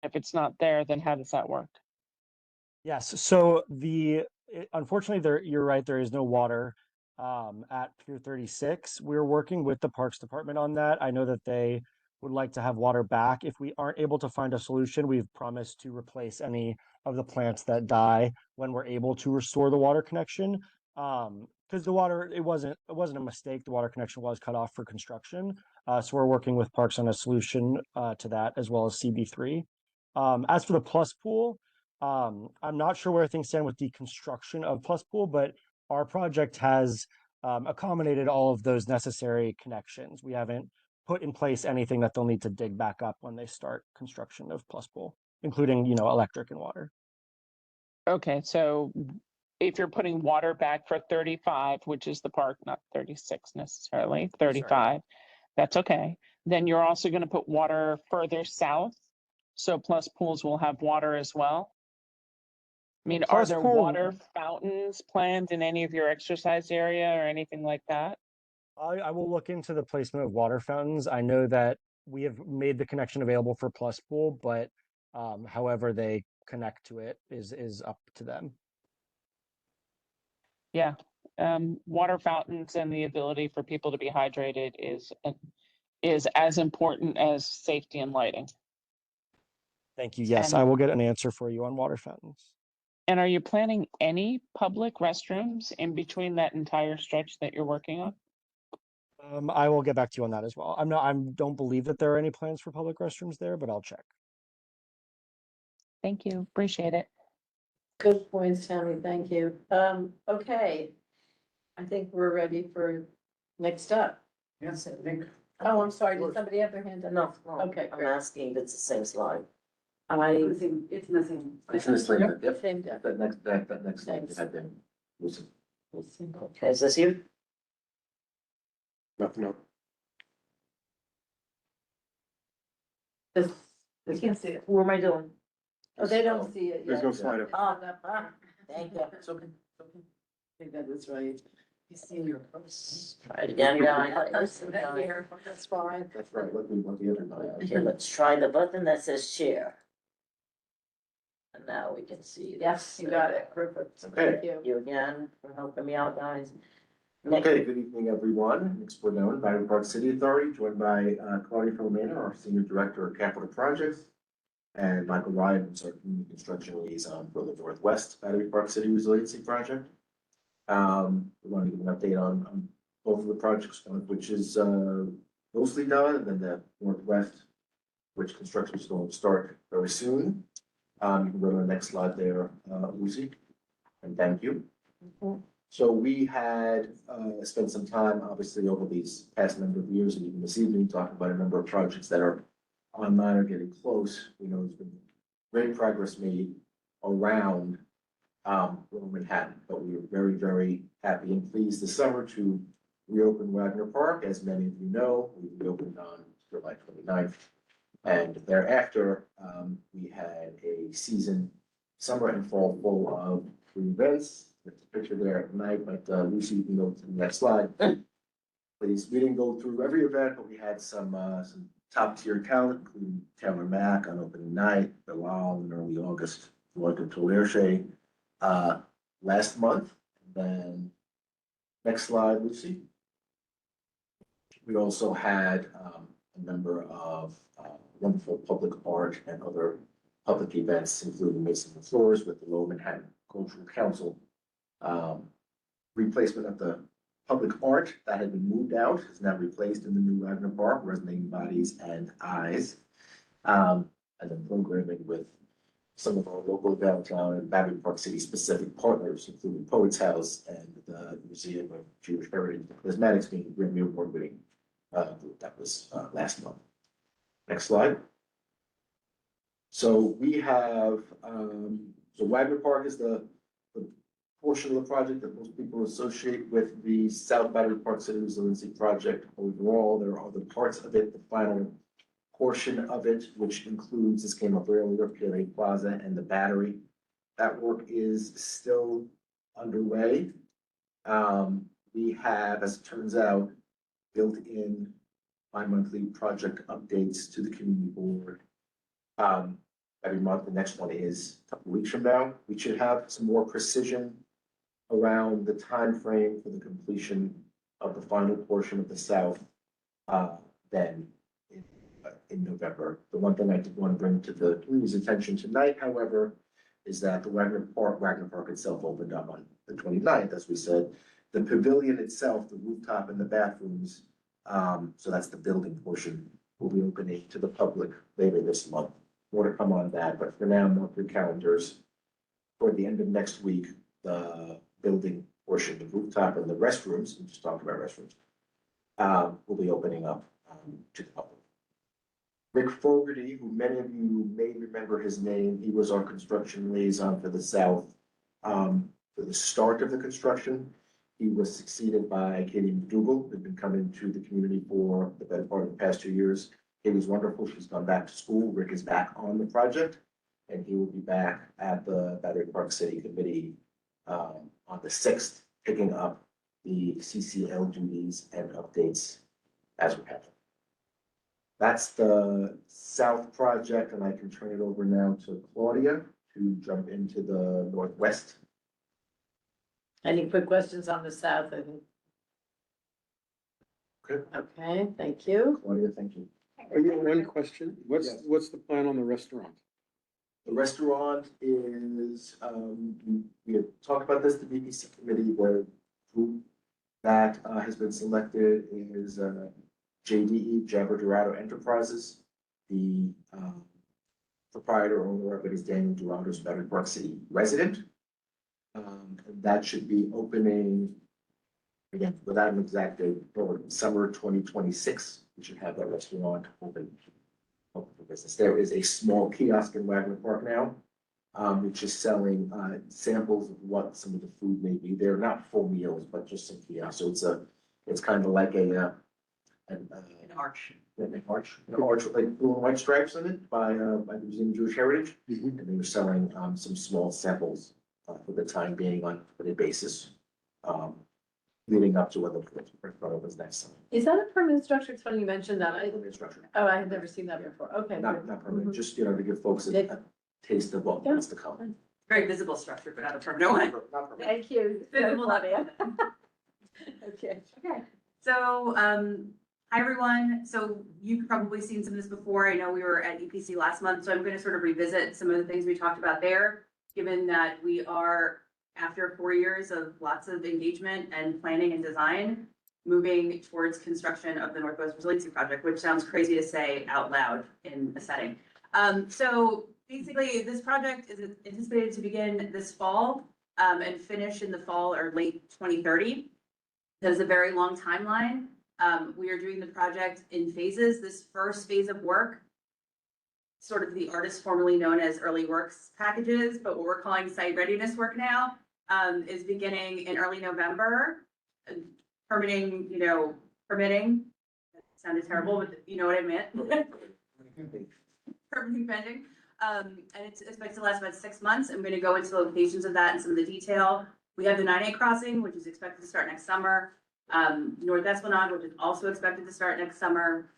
If it's not there, then how does that work? Yes. So unfortunately, you're right. There is no water at Pier 36. We're working with the Parks Department on that. I know that they would like to have water back. If we aren't able to find a solution, we've promised to replace any of the plants that die when we're able to restore the water connection. Because the water, it wasn't a mistake. The water connection was cut off for construction. So we're working with Parks on a solution to that, as well as CB3. As for the Plus Pool, I'm not sure where things stand with the construction of Plus Pool, but our project has accommodated all of those necessary connections. We haven't put in place anything that they'll need to dig back up when they start construction of Plus Pool, including, electric and water. Okay, so if you're putting water back for 35, which is the park, not 36 necessarily, 35, that's okay. Then you're also going to put water further south. So Plus Pools will have water as well. I mean, are Plus there Pool- water fountains planned in any of your exercise area or anything like that? I will look into the placement of water fountains. I know that we have made the connection available for Plus Pool, but however they connect to it is up to them. Yeah, water fountains and the ability for people to be hydrated is as important as safety and lighting. Thank you. Yes, And- I will get an answer for you on water fountains. And are you planning any public restrooms in between that entire stretch that you're working on? I will get back to you on that as well. I don't believe that there are any plans for public restrooms there, but I'll check. Thank you, appreciate it. Good points, Tammy, thank you. Okay. I think we're ready for next up. Yes, Nick. Oh, I'm sorry, did somebody have their hand up? No, Okay, I'm great. asking if it's the same slide. It's missing. It's the same depth. That next slide, Thanks. had them. Okay, is this you? No. This, you can't see it. Who am I doing? Oh, they don't see it yet. There's no slide up. It's not up. Thank you. It's okay. I think that is right. You see your. Try it again, guys. That's fine. That's right, let the other guy. Okay, let's try the button that says share. And now we can see. Yes, you got it. Perfect. Okay. Thank you. You again for helping me out, guys. Nick, Okay, good evening, everyone. Nick Spornone, Battery Park City Authority, joined by Claudia Filomena, our Senior Director of Capital Projects, and Michael Ryan, who's our Community Construction Liaison for the Northwest Battery Park City Resiliency Project. We want to give an update on both of the projects, one of which is mostly done, and then the Northwest, which construction is going to start very soon. You can go to the next slide there, Lucy, and thank you. So we had spent some time, obviously, over these past number of years, and even this evening, talking about a number of projects that are online or getting close. We know there's been great progress made around Lower Manhattan, but we were very, very happy and pleased this summer to reopen Wagner Park. As many of you know, we reopened on July 29th. And thereafter, we had a season, summer and fall, full of free events. There's a picture there at night, but Lucy, you can go to the next slide. Please, we didn't go through every event, but we had some top tier talent, including Taylor Mack on opening night, Bilal in early August, Walter Tolerche last month. And then next slide, Lucy. We also had a number of wonderful public art and other public events, including Mason the Floors with the Lower Manhattan Cultural Council. Replacement of the public art that had been moved out is now replaced in the new Wagner Park, Resonating Bodies and Eyes. And then programming with some of our local downtown and Battery Park City specific partners, including Poets House and the Museum of Jewish Heritage, Cosmetics being a Grammy Award winning group. That was last month. Next slide. So we have, so Wagner Park is the portion of the project that most people associate with the South Battery Park City Resiliency Project. Overall, there are other parts of it, the final portion of it, which includes, this came up earlier, PRA Plaza and the Battery. That work is still underway. We have, as it turns out, built in bi-monthly project updates to the community board. Every month, the next one is a couple weeks from now. We should have some more precision around the time frame for the completion of the final portion of the South then in November. The one thing I did want to bring to the community's attention tonight, however, is that the Wagner Park itself opened up on the 29th, as we said. The pavilion itself, the rooftop and the bathrooms, so that's the building portion, will be opening to the public later this month. More to come on that, but for now, mark your calendars. Toward the end of next week, the building portion, the rooftop and the restrooms, we just talked about restrooms, will be opening up to the public. Rick Fogarty, who many of you may remember his name, he was our construction liaison for the South to the start of the construction. He was succeeded by Katie McDougal, who'd been coming to the community for the better part of the past 2 years. Katie's wonderful. She's gone back to school. Rick is back on the project, and he will be back at the Battery Park City Committee on the 6th, picking up the CCL duties and updates as we have them. That's the south project, and I can turn it over now to Claudia to jump into the northwest. Any quick questions on the south? I think. Okay. Okay, thank you. Claudia, thank you. One question, Yes. what's the plan on the restaurant? The restaurant is, we had talked about this, the BPC committee, where group that has been selected is JDE, Jabber Dorado Enterprises. The proprietor owner of it is Daniel Dorado's Battery Park City resident. And that should be opening, again, without an exact date, for summer 2026. We should have that restaurant open for business. There is a small kiosk in Wagner Park now, which is selling samples of what some of the food may be. They're not full meals, but just some kiosks. So it's kind of like an arch. An arch with like blue and white stripes in it by the Museum of Jewish Heritage. And they were selling some small samples for the time being on a limited basis, leading up to when the restaurant opens next summer. Is that a permanent structure? It's funny you mentioned that. Permanent structure. Oh, I had never seen that before. Okay. Not permanent, just, to give folks a taste of what's to come. Very visible structure, but not a permanent one. Not permanent. Thank you. Visible, Claudia. Okay. Okay, so, hi, everyone. So you've probably seen some of this before. I know we were at EPC last month, so I'm going to sort of revisit some of the things we talked about there, given that we are, after 4 years of lots of engagement and planning and design, moving towards construction of the Northwest Resiliency Project, which sounds crazy to say out loud in a setting. So basically, this project is anticipated to begin this fall and finish in the fall or late 2030. That is a very long timeline. We are doing the project in phases. This first phase of work, sort of the artist formerly known as early works packages, but what we're calling site readiness work now, is beginning in early November. Permitting, that sounded terrible, but you know what I meant. Permitting pending. And it's expected to last about 6 months. I'm going to go into the locations of that and some of the detail. We have the 9A crossing, which is expected to start next summer. North Esplanade, which is also expected to start next summer.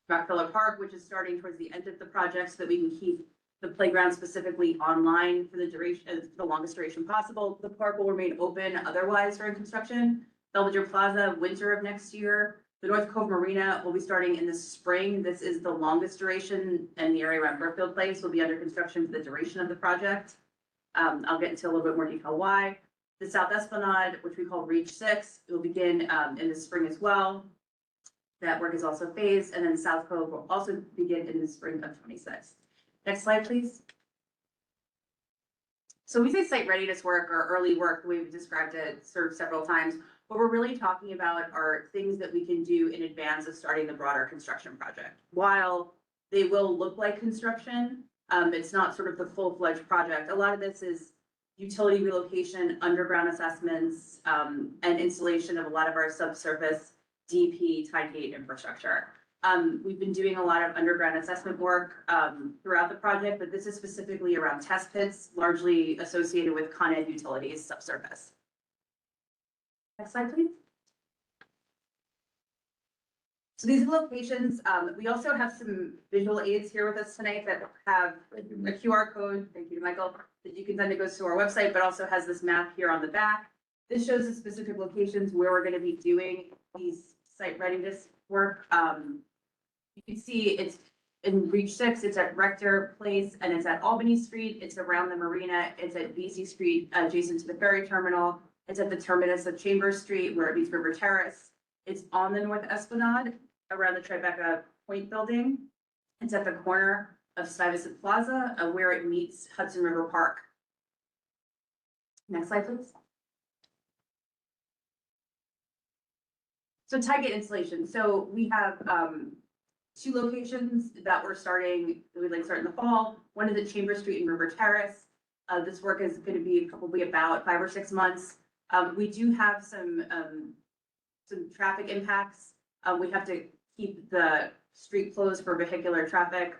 Rockefeller Park, which is starting towards the end of the project so that we can keep the playground specifically online for the duration, the longest duration possible. The park will remain open otherwise during construction. Belvedere Plaza, winter of next year. The North Cove Marina will be starting in the spring. This is the longest duration, and the area around Brookfield Place will be under construction for the duration of the project. I'll get into a little bit more detail why. The South Esplanade, which we call Reach 6, it will begin in the spring as well. That work is also phased, and then South Cove will also begin in the spring of 26. Next slide, please. So we say site readiness work or early work, the way we've described it sort of several times. What we're really talking about are things that we can do in advance of starting the broader construction project. While they will look like construction, it's not sort of the full-fledged project. A lot of this is utility relocation, underground assessments, and installation of a lot of our subsurface DP tide gate infrastructure. We've been doing a lot of underground assessment work throughout the project, but this is specifically around test pits, largely associated with Con Ed utilities subsurface. Next slide, please. So these are locations. We also have some visual aids here with us tonight that have a QR code, thank you to Michael, that you can send. It goes to our website, but also has this map here on the back. This shows the specific locations where we're going to be doing these site readiness work. You can see it's in Reach 6, it's at Rector Place, and it's at Albany Street. It's around the marina. It's at BC Street, adjacent to the ferry terminal. It's at the terminus of Chambers Street, where it meets River Terrace. It's on the North Esplanade, around the Tribeca Point building. It's at the corner of Stuyvesant Plaza, where it meets Hudson River Park. Next slide, please. So tide gate installation. So we have 2 locations that we're starting, that we'd like to start in the fall. One is at Chambers Street and River Terrace. This work is going to be probably about 5 or 6 months. We do have some traffic impacts. We have to keep the street closed for vehicular traffic.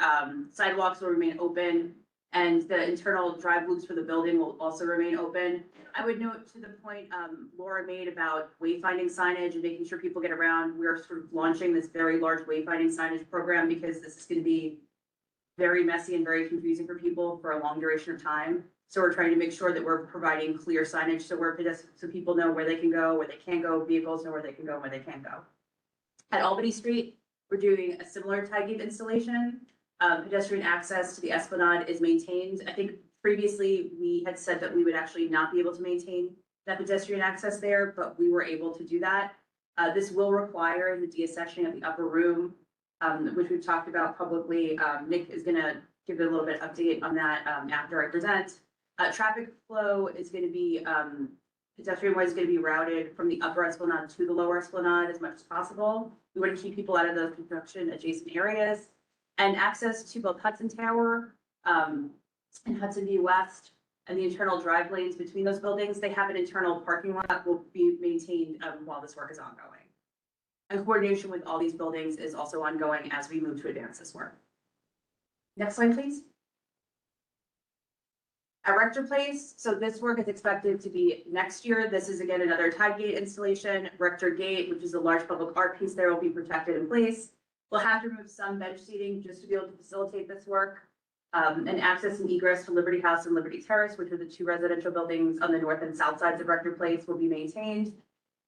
Sidewalks will remain open, and the internal drive loops for the building will also remain open. I would note, to the point Laura made about wayfinding signage and making sure people get around, we're sort of launching this very large wayfinding signage program because this is going to be very messy and very confusing for people for a long duration of time. So we're trying to make sure that we're providing clear signage so people know where they can go, where they can't go, vehicles know where they can go and where they can't go. At Albany Street, we're doing a similar tide gate installation. Pedestrian access to the Esplanade is maintained. I think previously we had said that we would actually not be able to maintain that pedestrian access there, but we were able to do that. This will require the de-accessioning of the upper room, which we've talked about publicly. Nick is gonna give a little bit of update on that after I present. Traffic flow is gonna be, pedestrian-wise, is gonna be routed from the upper Esplanade to the lower Esplanade as much as possible. We want to keep people out of the construction adjacent areas. And access to both Hudson Tower and Hudson View West and the internal drive lanes between those buildings, they have an internal parking lot will be maintained while this work is ongoing. And coordination with all these buildings is also ongoing as we move to advance this work. Next slide, please. At Rector Place, so this work is expected to be next year. This is again another tide gate installation. Rector Gate, which is a large public art piece there, will be protected in place. We'll have to remove some bench seating just to be able to facilitate this work. And access and egress to Liberty House and Liberty Terrace, which are the 2 residential buildings on the north and south sides of Rector Place, will be maintained.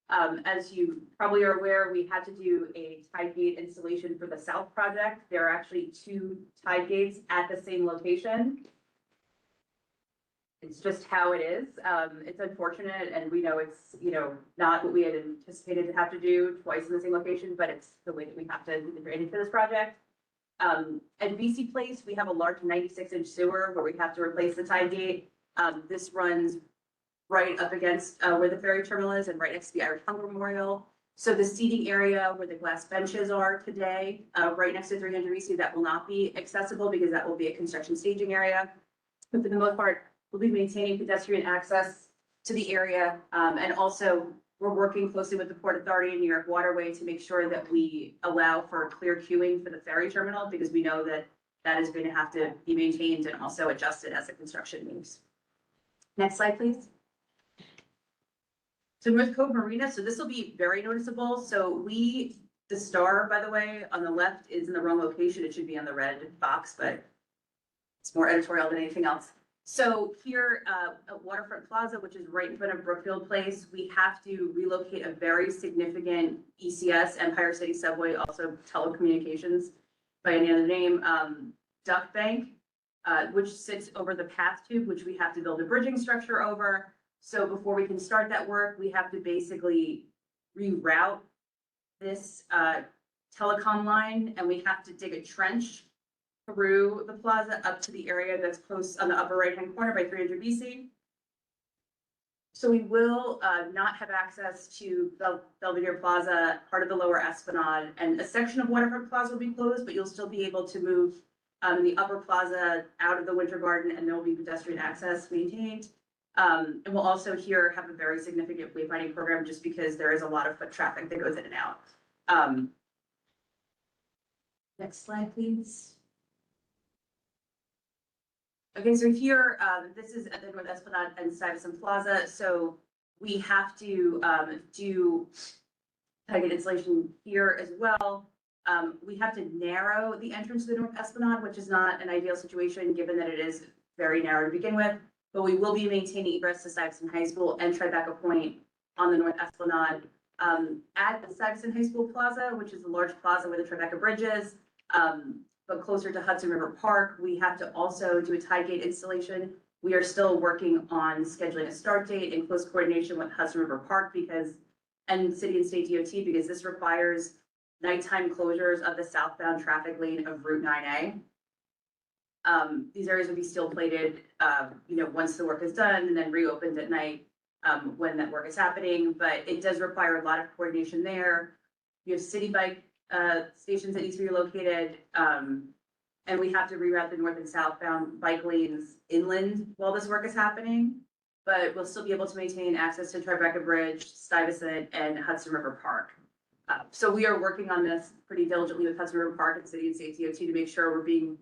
As you probably are aware, we had to do a tide gate installation for the south project. There are actually 2 tide gates at the same location. It's just how it is. It's unfortunate, and we know it's, not what we had anticipated to have to do twice in the same location, but it's the way that we have to do the drainage for this project. At VC Place, we have a large 96-inch sewer where we have to replace the tide gate. This runs right up against where the ferry terminal is and right next to the Irish Hunger Memorial. So the seating area where the glass benches are today, right next to 300 VC, that will not be accessible because that will be a construction staging area. But for the most part, we'll be maintaining pedestrian access to the area. And also, we're working closely with the Port Authority and New York Waterway to make sure that we allow for clear queuing for the ferry terminal, because we know that that is going to have to be maintained and also adjusted as the construction moves. Next slide, please. So North Cove Marina, so this will be very noticeable. So the star, by the way, on the left is in the wrong location. It should be on the red box, but it's more editorial than anything else. So here at Waterfront Plaza, which is right in front of Brookfield Place, we have to relocate a very significant ECS, Empire City Subway, also telecommunications by any other name, duct bank, which sits over the path tube, which we have to build a bridging structure over. So before we can start that work, we have to basically reroute this telecom line, and we have to dig a trench through the plaza up to the area that's close on the upper right-hand corner by 300 BC. So we will not have access to Belvedere Plaza, part of the lower Esplanade, and a section of Waterfront Plaza will be closed, but you'll still be able to move the upper plaza out of the Winter Garden, and there will be pedestrian access maintained. And we'll also here have a very significant wayfinding program just because there is a lot of foot traffic that goes in and out. Next slide, please. Okay, so here, this is at the North Esplanade and Stuyvesant Plaza. So we have to do target installation here as well. We have to narrow the entrance to the North Esplanade, which is not an ideal situation given that it is very narrow to begin with. But we will be maintaining egress to Stuyvesant High School and Tribeca Point on the North Esplanade. At the Stuyvesant High School Plaza, which is a large plaza where the Tribeca Bridge is, but closer to Hudson River Park, we have to also do a tide gate installation. We are still working on scheduling a start date in close coordination with Hudson River Park and City and State DOT, because this requires nighttime closures of the southbound traffic lane of Route 9A. These areas will be still plated, once the work is done, and then reopened at night when that work is happening. But it does require a lot of coordination there. You have city bike stations that need to be relocated. And we have to reroute the north and southbound bike lanes inland while this work is happening. But we'll still be able to maintain access to Tribeca Bridge, Stuyvesant, and Hudson River Park. So we are working on this pretty diligently with Hudson River Park and City and State DOT to make sure we're being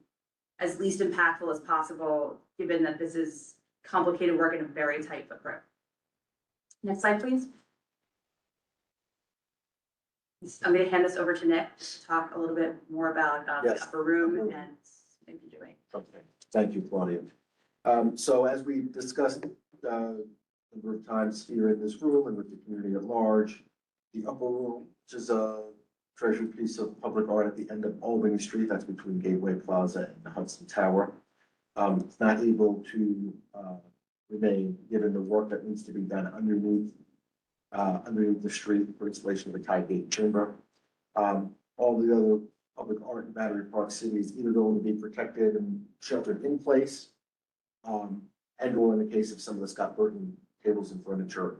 as least impactful as possible, given that this is complicated work in a very tight footprint. Next slide, please. I'm going to hand this over to Nick to talk a little bit more about the Yes. upper room and maybe doing. Okay, thank you, Claudia. So as we discussed a number of times here in this room and with the community at large, the upper room, which is a treasured piece of public art at the end of Albany Street, that's between Gateway Plaza and the Hudson Tower. It's not able to remain, given the work that needs to be done underneath the street for installation of the Tide Gate Chamber. All the other public art in Battery Park City is either going to be protected and sheltered in place, and or in the case of some of the Scott Burton tables and furniture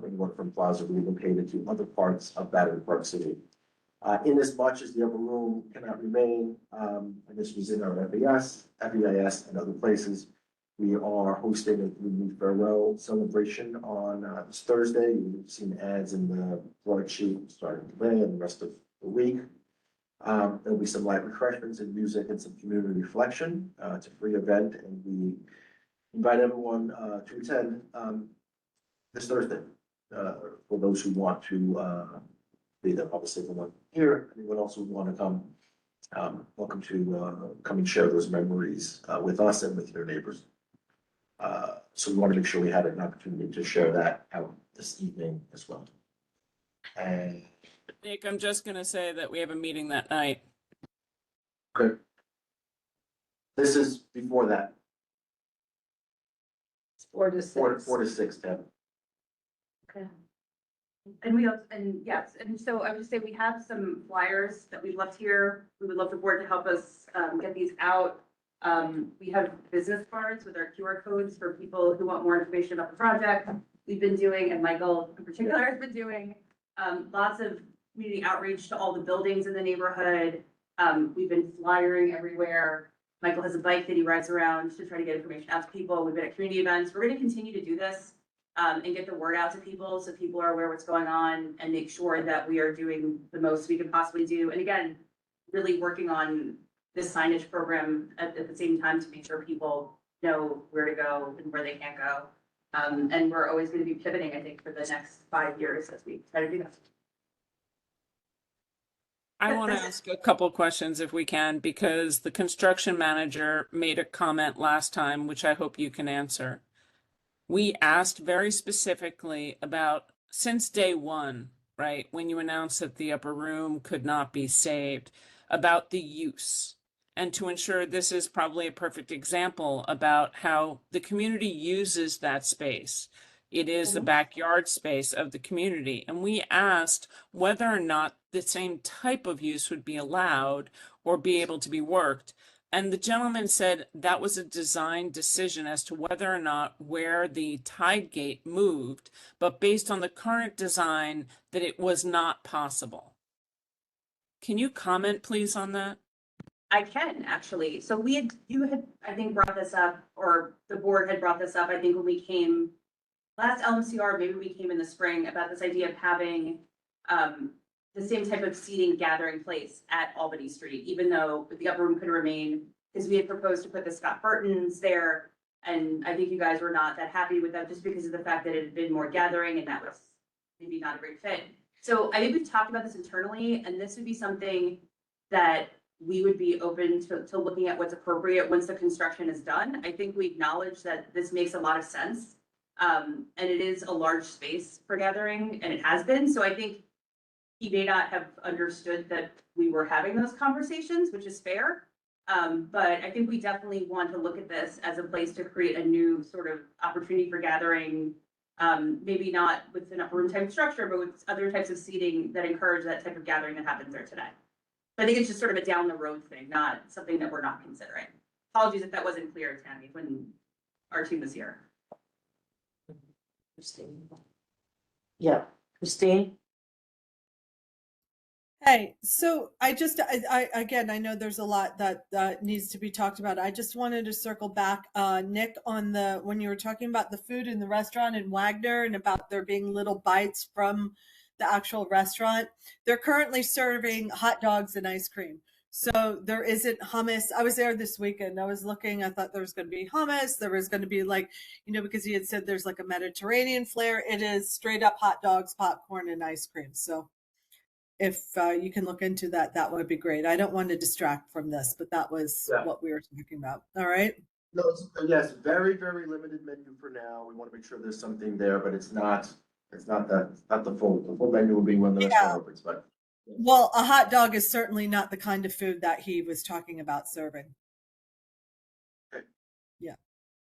in Waterfront Plaza, relocated to other parts of Battery Park City. In as much as the upper room cannot remain, and this was in our FES, and other places, we are hosting a community farewell celebration on this Thursday. You've seen ads in the broadsheet starting today and the rest of the week. There'll be some light refreshments and music and some community reflection. It's a free event, and we invite everyone to attend this Thursday. For those who want to be there, obviously the one here, anyone else who would want to come, welcome to come and share those memories with us and with your neighbors. So we want to make sure we had an opportunity to share that out this evening as well. And Nick, I'm just going to say that we have a meeting that night. okay, this is before that. 4 to 6. 4 to 6, Deb. Okay. And we also, and yes, and so I would just say we have some flyers that we've left here. We would love the board to help us get these out. We have business cards with our QR codes for people who want more information about the project. We've been doing, and Michael in particular has been doing, lots of community outreach to all the buildings in the neighborhood. We've been flyering everywhere. Michael has a bike that he rides around to try to get information out to people. We've been at community events. We're going to continue to do this and get the word out to people so people are aware what's going on and make sure that we are doing the most we can possibly do. And again, really working on this signage program at the same time to make sure people know where to go and where they can't go. And we're always going to be pivoting, I think, for the next 5 years as we try to do that. I want to ask a couple questions if we can, because the construction manager made a comment last time, which I hope you can answer. We asked very specifically about, since day one, right, when you announced that the upper room could not be saved, about the use. And to ensure this is probably a perfect example about how the community uses that space. It is the backyard space of the community. And we asked whether or not the same type of use would be allowed or be able to be worked. And the gentleman said that was a design decision as to whether or not where the tide gate moved, but based on the current design, that it was not possible. Can you comment, please, on that? I can actually. So you had, I think, brought this up, or the board had brought this up, I think when we came last LMCR, maybe we came in the spring, about this idea of having the same type of seating gathering place at Albany Street, even though the upper room could remain, because we had proposed to put the Scott Burtons there. And I think you guys were not that happy with that just because of the fact that it had been more gathering and that was maybe not a great fit. So I think we've talked about this internally, and this would be something that we would be open to looking at what's appropriate once the construction is done. I think we acknowledge that this makes a lot of sense. And it is a large space for gathering, and it has been. So I think he may not have understood that we were having those conversations, which is fair. But I think we definitely want to look at this as a place to create a new sort of opportunity for gathering, maybe not with an upper room type structure, but with other types of seating that encourage that type of gathering that happens there today. I think it's just sort of a down the road thing, not something that we're not considering. Apologies if that wasn't clear, Tammy, when our team was here. Christine. Yeah, Christine? Hey, so again, I know there's a lot that needs to be talked about. I just wanted to circle back, Nick, on when you were talking about the food in the restaurant in Wagner and about there being little bites from the actual restaurant. They're currently serving hot dogs and ice cream. So there isn't hummus. I was there this weekend. I was looking, I thought there was going to be hummus. There was going to be because he had said there's like a Mediterranean flair. It is straight up hot dogs, popcorn, and ice cream. So if you can look into that, that would be great. I don't want to distract from this, but that was what we were talking about. All right. No, yes, very, very limited menu for now. We want to make sure there's something there, but it's not the full menu will be when the restaurant opens, but. Well, a hot dog is certainly not the kind of food that he was talking about serving. Okay. Yeah.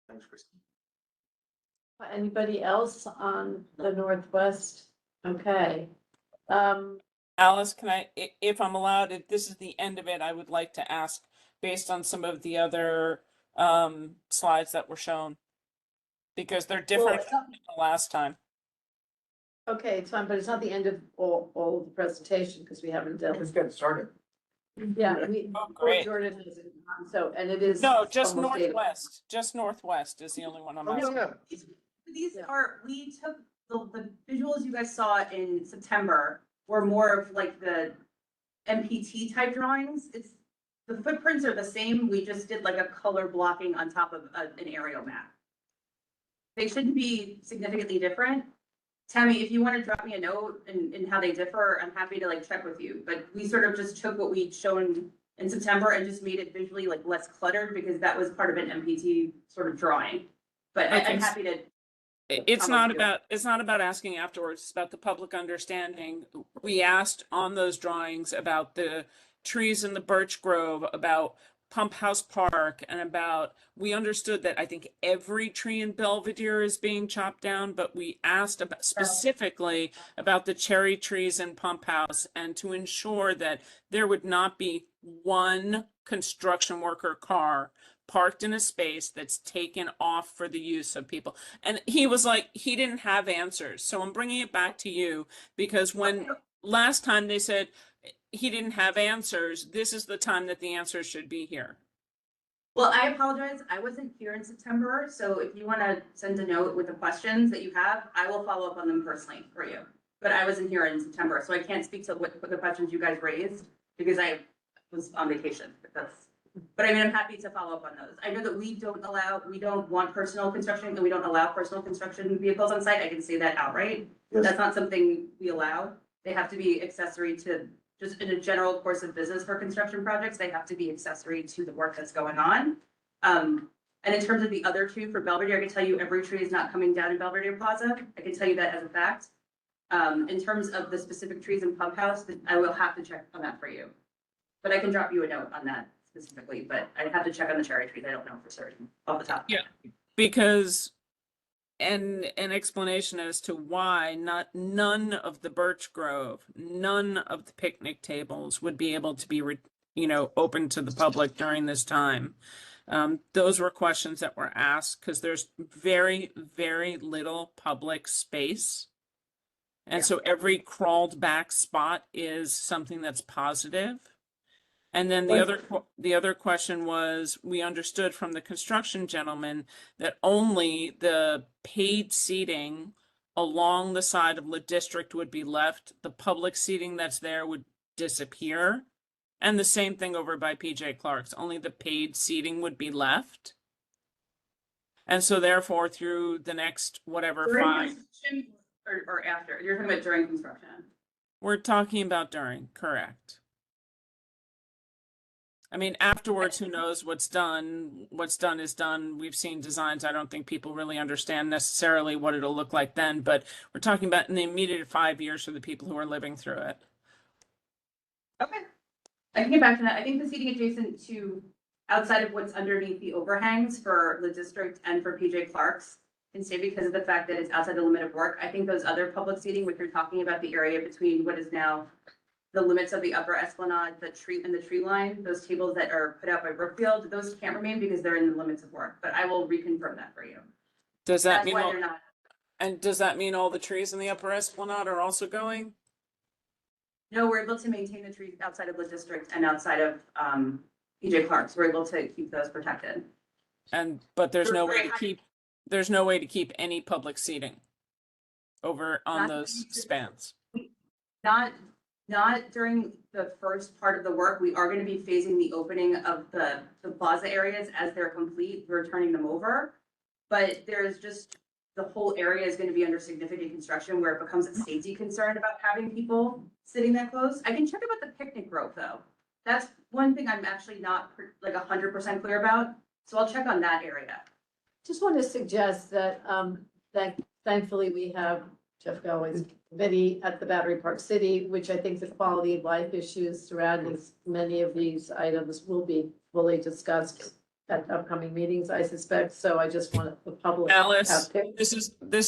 Thanks, Christine. Anybody else on the Northwest? Okay. Alice, can I, if I'm allowed, if this is the end of it, I would like to ask, based on some of the other slides that were shown, because they're different from the last time. Okay, it's fine, but it's not the end of all of the presentation because we haven't done. Let's get started. Yeah, great. Jordan is so, and it is. No, just almost 8 o'clock. Northwest. Just Northwest is the only one I'm Oh, asking. yeah. These are, we took the visuals you guys saw in September were more of like the MPT type drawings. The footprints are the same. We just did like a color blocking on top of an aerial map. They shouldn't be significantly different. Tammy, if you want to drop me a note in how they differ, I'm happy to like check with you. But we sort of just took what we'd shown in September and just made it visually like less cluttered because that was part of an MPT sort of drawing. But I'm happy to. It's not about asking afterwards. It's about the public understanding. We asked on those drawings about the trees in the birch grove, about Pump House Park, and we understood that I think every tree in Belvedere is being chopped down, but we asked about specifically about the cherry trees in Pump House and to ensure that there would not be one construction worker car parked in a space that's taken off for the use of people. And he was like, he didn't have answers. So I'm bringing it back to you because when last time they said he didn't have answers, this is the time that the answers should be here. Well, I apologize. I wasn't here in September. So if you want to send a note with the questions that you have, I will follow up on them personally for you. But I wasn't here in September, so I can't speak to what the questions you guys raised because I was on vacation. But I mean, I'm happy to follow up on those. I know that we don't want personal construction and we don't allow personal construction vehicles on site. I can say that outright. Yes. That's not something we allow. They have to be accessory to, just in a general course of business for construction projects, they have to be accessory to the work that's going on. And in terms of the other two for Belvedere, I can tell you every tree is not coming down in Belvedere Plaza. I can tell you that as a fact. In terms of the specific trees in Pump House, I will have to check on that for you. But I can drop you a note on that specifically, but I'd have to check on the cherry trees. I don't know for certain off the top. Yeah, because an explanation as to why none of the birch grove, none of the picnic tables would be able to be open to the public during this time. Those were questions that were asked because there's very, very little public space. And so every crawled back spot is something that's positive. And then the other question was, we understood from the construction gentleman that only the paid seating along the side of the district would be left. The public seating that's there would disappear. And the same thing over by PJ Clark's, only the paid seating would be left. And so therefore, through the next whatever During construction or after? You're talking about during construction. We're talking about during, correct. I mean, afterwards, who knows what's done? What's done is done. We've seen designs. I don't think people really understand necessarily what it'll look like then, but we're talking about in the immediate 5 years for the people who are living through it. Okay. I can get back to that. I think the seating adjacent to outside of what's underneath the overhangs for the district and for PJ Clark's can stay because of the fact that it's outside the limit of work. I think those other public seating, which you're talking about the area between what is now the limits of the upper esplanade, the tree line, those tables that are put out by Brookfield, those can't remain because they're in the limits of work, but I will reconfirm that for you. Does that That's mean why they're not. all, and does that mean all the trees in the upper esplanade are also going? No, we're able to maintain the trees outside of the district and outside of, PJ Clark's. We're able to keep those protected. But there's no way Very to high- keep any public seating over on Not- those spans. Not during the first part of the work. We are gonna be phasing the opening of the plaza areas as they're complete. We're turning them over. But there's just, the whole area is gonna be under significant construction where it becomes a safety concern about having people sitting that close. I can check about the picnic grove though. That's one thing I'm actually not like 100% clear about. So I'll check on that area. Just want to suggest that, thankfully we have Jeff Galway's committee at the Battery Park City, which I think the quality of life issues surrounding many of these items will be fully discussed at upcoming meetings, I suspect. So I just want the public. Alice, have- this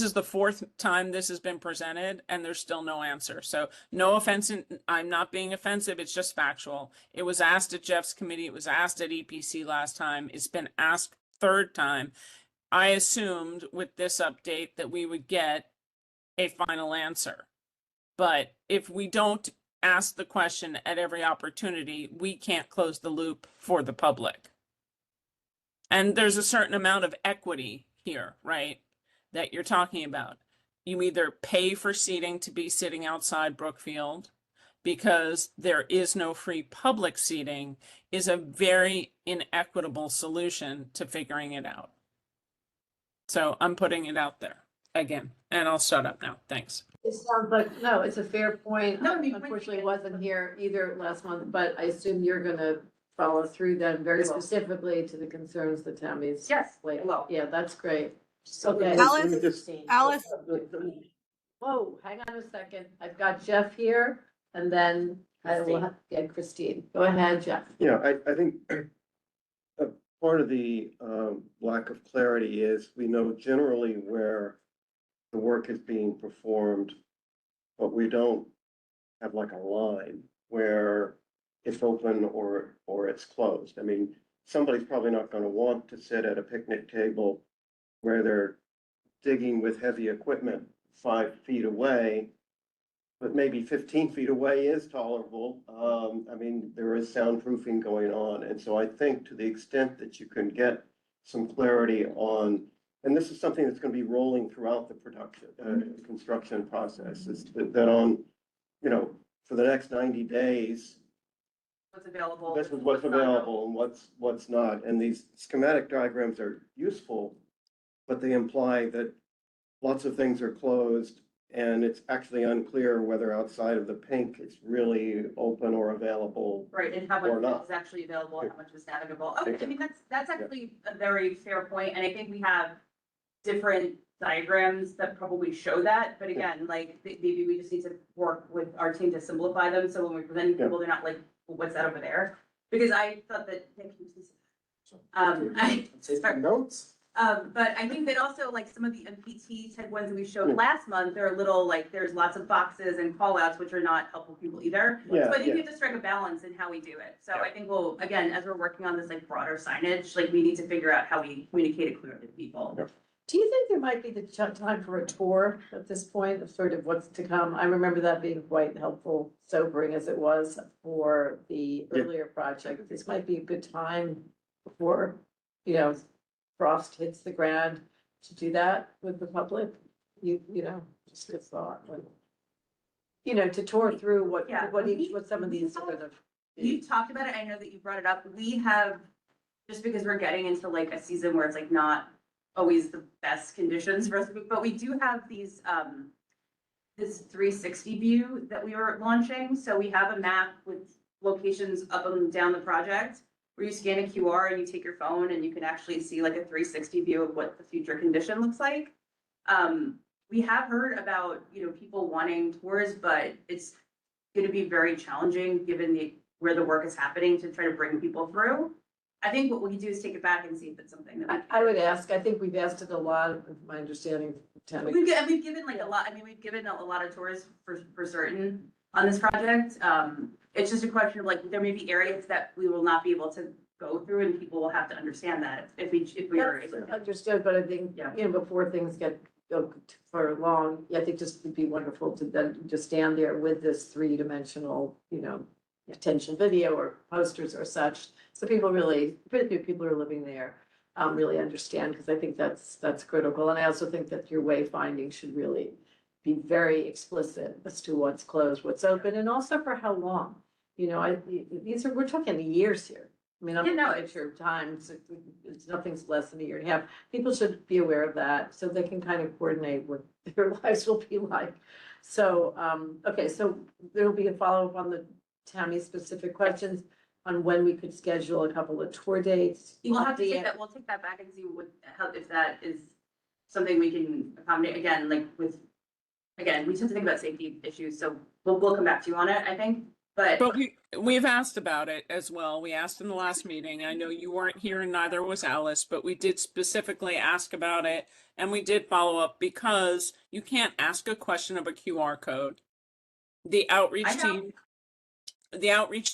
is the fourth time this has been presented and there's still no answer. So no offense, I'm not being offensive, it's just factual. It was asked at Jeff's committee, it was asked at EPC last time, it's been asked third time. I assumed with this update that we would get a final answer. But if we don't ask the question at every opportunity, we can't close the loop for the public. And there's a certain amount of equity here, right? That you're talking about. You either pay for seating to be sitting outside Brookfield because there is no free public seating is a very inequitable solution to figuring it out. So I'm putting it out there again, and I'll shut up now. Thanks. It sounds like, no, it's a fair point. No, I unfortunately wasn't here either last month, but I assume you're gonna follow through then very specifically to the concerns that Tammy's. Yes, Like, well. yeah, that's great. Okay. Alice, Whoa, hang on a second. I've got Jeff here and then I will have, yeah, Christine. Go ahead, Jeff. Yeah, I think part of the lack of clarity is we know generally where the work is being performed, but we don't have like a line where it's open or it's closed. I mean, somebody's probably not gonna want to sit at a picnic table where they're digging with heavy equipment 5 feet away, but maybe 15 feet away is tolerable. I mean, there is soundproofing going on. And so I think to the extent that you can get some clarity on, and this is something that's going to be rolling throughout the production, construction process, is that on, you know, for the next 90 days, What's available. this is what's available and what's not. And these schematic diagrams are useful, but they imply that lots of things are closed and it's actually unclear whether outside of the pink it's really open or available. Right, and how or much not. is actually available, how much is navigable. Okay, I mean, that's actually a very fair point, and I think we have different diagrams that probably show that, but again, like, maybe we just need to work with our team to simplify them, so when we're presenting people, they're not like, well, what's that over there? Because I thought that, Take notes. but I think that also like some of the MPT type ones that we showed last month, they're a little like, there's lots of boxes and call outs, which are not helpful to people either. Yeah, So I think we yeah. have to strike a balance in how we do it. So I think we'll, again, as we're working on this like broader signage, like we need to figure out how we communicate it clearly to people. Do you think there might be the time for a tour at this point of sort of what's to come? I remember that being quite helpful, sobering as it was for the earlier project. This might be a good time before, you know, frost hits the ground to do that with the public. You know, just a thought, like, you know, to tour through what some of these sort of. You talked about it. I know that you brought it up. We have, just because we're getting into like a season where it's like not always the best conditions for us, but we do have these, this 360 view that we are launching. So we have a map with locations up and down the project where you scan a QR and you take your phone and you can actually see like a 360 view of what the future condition looks like. We have heard about, you know, people wanting tours, but it's going to be very challenging given where the work is happening to try to bring people through. I think what we can do is take it back and see if it's something that I would ask, I think we've asked it a lot, of my understanding. Tammy. we've given like a lot, I mean, we've given a lot of tours for certain on this project. It's just a question of like, there may be areas that we will not be able to go through and people will have to understand that if we are. Understood, but I think, you know, before things go for long, I think just would be wonderful to then just stand there with this three-dimensional, attention video or posters or such. So people really, people who are living there, really understand, because I think that's critical. And I also think that your wayfinding should really be very explicit as to what's closed, what's open, and also for how long. We're talking years here. I mean, I'm looking at your times, it's nothing's less than a year and a half. People should be aware of that so they can kind of coordinate what their lives will be like. So, okay, so there'll be a follow-up on the Tammy specific questions on when we could schedule a couple of tour dates. We'll have to take that, we'll take that back and see if that is something we can accommodate, again, we tend to think about safety issues, so we'll come back to you on it, I think. But we've asked about it as well. We asked in the last meeting. I know you weren't here and neither was Alice, but we did specifically ask about it, and we did follow up because you can't ask a question of a QR code. The outreach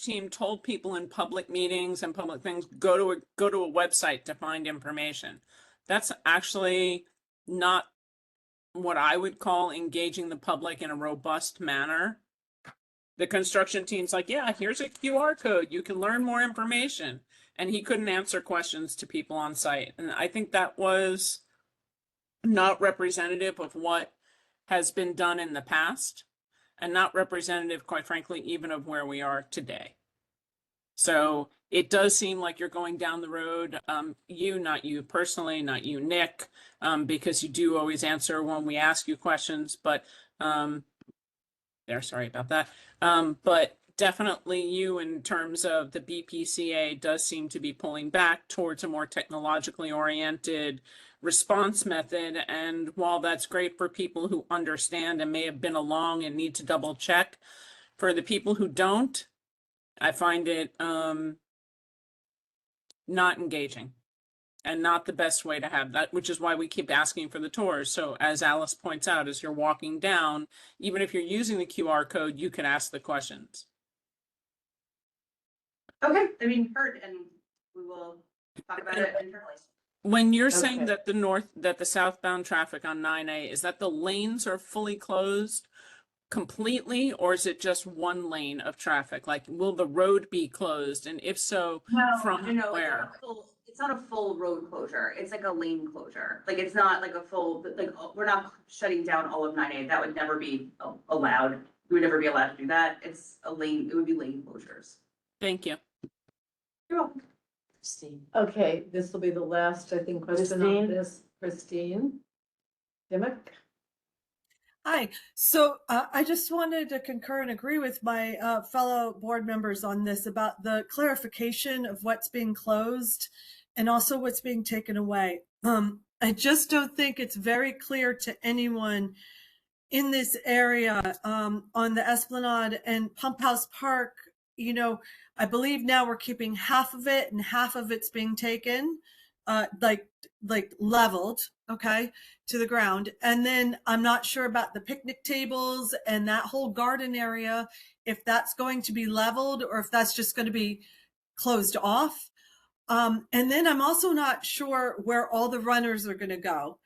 team told people in public meetings and public things, go to a website to find information. That's actually not what I would call engaging the public in a robust manner. The construction team's like, yeah, here's a QR code. You can learn more information. And he couldn't answer questions to people on site. And I think that was not representative of what has been done in the past, and not representative, quite frankly, even of where we are today. So it does seem like you're going down the road, not you personally, not you, Nick, because you do always answer when we ask you questions, but sorry about that. But definitely you, in terms of the BPCA, does seem to be pulling back towards a more technologically oriented response method. And while that's great for people who understand and may have been along and need to double check, for the people who don't, I find it not engaging and not the best way to have that, which is why we keep asking for the tours. So as Alice points out, as you're walking down, even if you're using the QR code, you can ask the questions. okay, heard, and we will talk about it internally. When you're saying that the southbound traffic on 9A, is that the lanes are fully closed completely, or is it just one lane of traffic? Like, will the road be closed? And if so, from where? It's not a full road closure. It's like a lane closure. Like, it's not like a full, we're not shutting down all of 9A. That would never be allowed. We would never be allowed to do that. It's a lane, it would be lane closures. Thank you. You're welcome. Christine. Okay, this will be the last, I think, question on this. Christine Dimmick. Hi. So I just wanted to concur and agree with my fellow board members on this about the clarification of what's being closed and also what's being taken away. I just don't think it's very clear to anyone in this area on the Esplanade and Pump House Park. I believe now we're keeping half of it and half of it's being taken, like leveled, okay, to the ground. And then I'm not sure about the picnic tables and that whole garden area, if that's going to be leveled or if that's just going to be closed off. And then I'm also not sure where all the runners are going to go.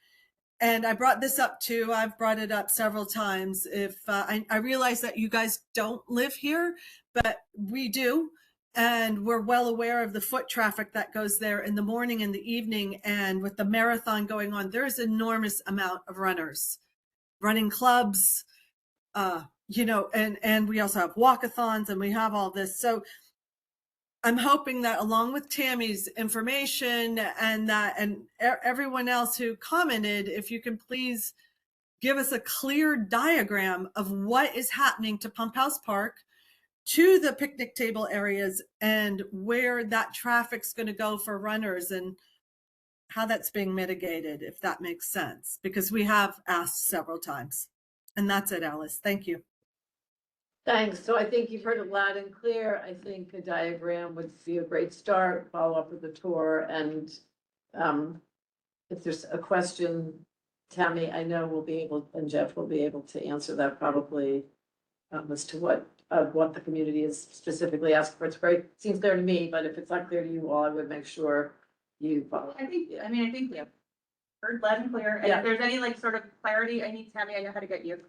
And I brought this up too. I've brought it up several times. If I realize that you guys don't live here, but we do. And we're well aware of the foot traffic that goes there in the morning and the evening. And with the marathon going on, there's an enormous amount of runners, running clubs, and we also have walkathons and we have all this. So I'm hoping that along with Tammy's information and everyone else who commented, if you can please give us a clear diagram of what is happening to Pump House Park, to the picnic table areas, and where that traffic's going to go for runners and how that's being mitigated, if that makes sense, because we have asked several times. And that's it, Alice. Thank you. Thanks. So I think you've heard it loud and clear. I think a diagram would be a great start, follow up with the tour. And if there's a question, Tammy, I know will be able, and Jeff will be able to answer that probably as to what the community is specifically asking for. It seems clear to me, but if it's not clear to you all, I would make sure you follow. I think heard loud and clear. And Yeah. if there's any like sort of clarity I need, Tammy, I know how to get you.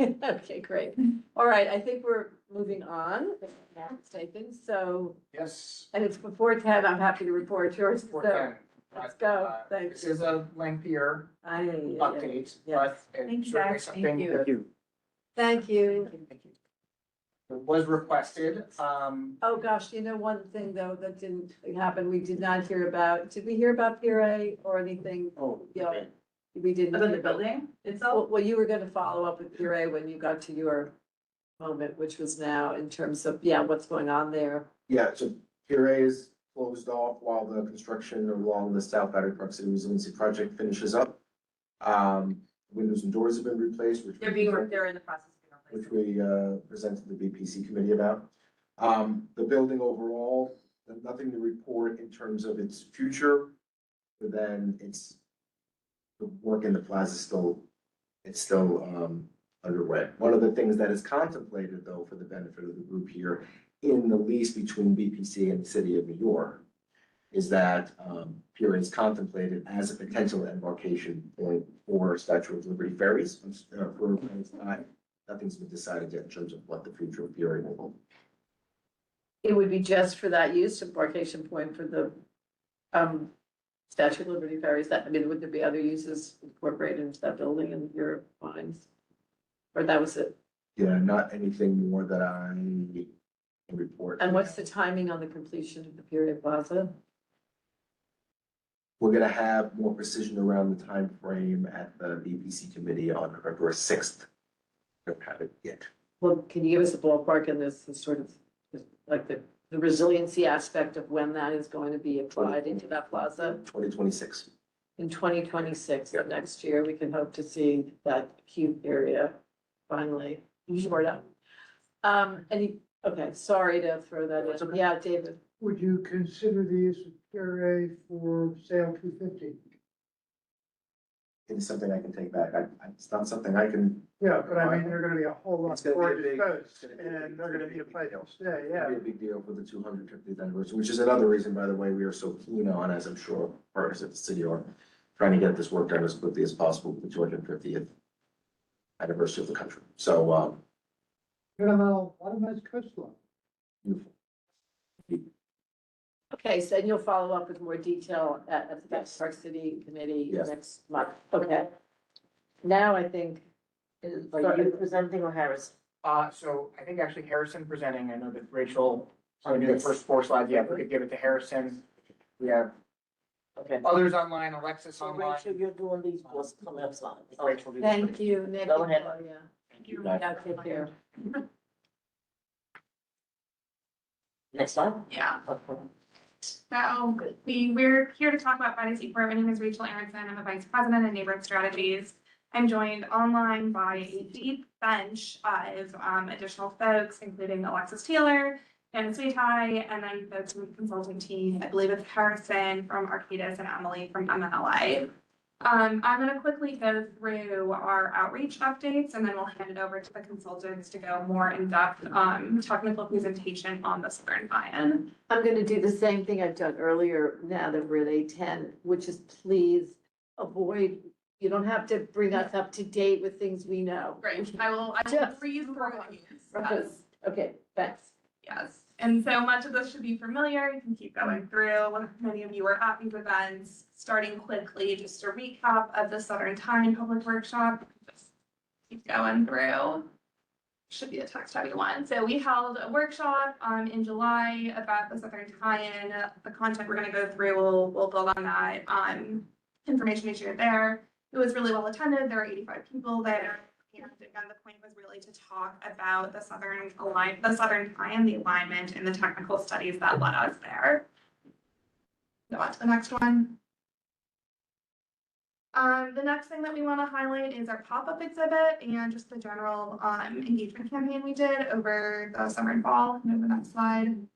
Okay, great. All right, I think we're moving on, if I'm not mistaken, so, Yes. and it's before 10, I'm happy to report yours, Before so 10. let's go, This thanks. is a lengthier update, but Thank it's you, certainly guys. something Thank you. that Thank you. was requested. Oh, gosh, you know, one thing though that didn't happen, we did not hear about, did we hear about PRA or anything? Oh, Yeah, we didn't. About the hear about- building itself? Well, you were gonna follow up with PRA when you got to your moment, which was now in terms of, yeah, what's going on there. Yeah, so PRA is closed off while the construction along the South Battery Park City Resiliency Project finishes up. Windows and doors have been replaced, which. They're in the process of being Which we presented the BPC committee about. The building overall, nothing to report in terms of its future, but then the work in the plaza it's still underway. One of the things that is contemplated, though, for the benefit of the group here, in the lease between BPC and the city of New York, is that PRA is contemplated as a potential embarkation point for Statue of Liberty ferries. Nothing's been decided yet in terms of what the future of PRA will hold. It would be just for that use, embarkation point for the Statue of Liberty ferries, that, I mean, would there be other uses incorporated into that building in your minds? Or that was it? Yeah, not anything more that I can report. And what's the timing on the completion of the PRA Plaza? We're gonna have more precision around the time frame at the BPC committee on November 6th. Don't have it yet. Well, can you give us a ballpark in this sort of, like the resiliency aspect of when that is going to be applied into that plaza? 2026. In 2026, of next year, we can hope to see that cute area finally shored up. Okay, sorry to throw that in. Yeah, David. Would you consider the use of PRA for sale 250? It's something I can take back. It's not something I can. Yeah, but I mean, they're gonna be a whole lot It's gonna be more a big- disposed, it's gonna be a big- and they're gonna need a place to stay, It'll yeah. be a big deal for the 250th anniversary, which is another reason, by the way, we are so keen on, as I'm sure partners at the city are, trying to get this work done as quickly as possible for the 250th anniversary of the country. So, Good amount, a lot of nice coastline. beautiful. Okay, so you'll follow up with more detail at the Park City Committee Yes. next month. Okay. Now I think. Are you presenting or Harris? So I think actually Harrison presenting, I know that Rachel, so do the first 4 slides, yeah, if we could give it to Harrison. We have Okay. others online, Alexis So online. Rachel, you're doing these first comments on. Rachel, do the Thank first. you, Nick. Go ahead. Oh, yeah. Thank you. Yeah, take care. Next slide. Yeah. Okay. So we're here to talk about Friday Support. My name is Rachel Aronson. I'm a vice president in neighborhood strategies. I'm joined online by a deep bench of additional folks, including Alexis Taylor and Sweetie, and then folks from the consulting team. I believe it's Harrison from Arcadis and Emily from MNLA. I'm going to quickly go through our outreach updates, and then we'll hand it over to the consultants to go more in depth technical presentation on the Southern Buy-in. I'm gonna do the same thing I've done earlier now that we're at 8:10, which is please avoid, you don't have to bring us up to date with things we know. Great, I will Just- freeze through these. Yes. Okay, thanks. Yes, and so much of this should be familiar. You can keep going through. Many of you were at these events. Starting quickly, just a recap of the Southern Tie-in Public Workshop. Just keep going through. Should be a text-heavy one. So we held a workshop in July about the Southern Tie-in. The content we're going to go through, we'll build on that information we shared there. It was really well attended. There were 85 people there. And again, the point was really to talk about the Southern Tie-in, the alignment and the technical studies that led us there. Go on to the next one. The next thing that we want to highlight is our pop-up exhibit and just the general engagement campaign we did over the summer and fall. Move the next slide.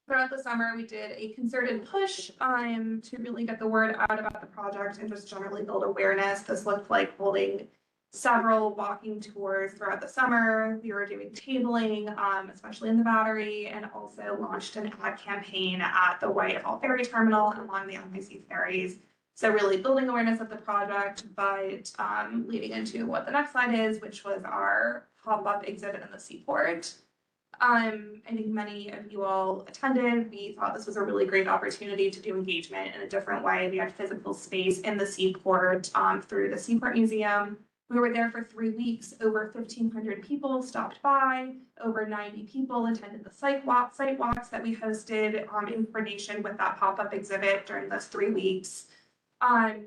Throughout the summer, we did a concerted push to really get the word out about the project and just generally build awareness. This looked like holding several walking tours throughout the summer. We were doing tabling, especially in the Battery, and also launched an ad campaign at the Whitehall Ferry Terminal and along the NYC ferries. So really building awareness of the project, but leading into what the next slide is, which was our pop-up exhibit in the Seaport. I think many of you all attended. We thought this was a really great opportunity to do engagement in a different way. We had physical space in the Seaport through the Seaport Museum. We were there for 3 weeks. Over 1,500 people stopped by. Over 90 people attended the site walks that we hosted in coordination with that pop-up exhibit during those 3 weeks.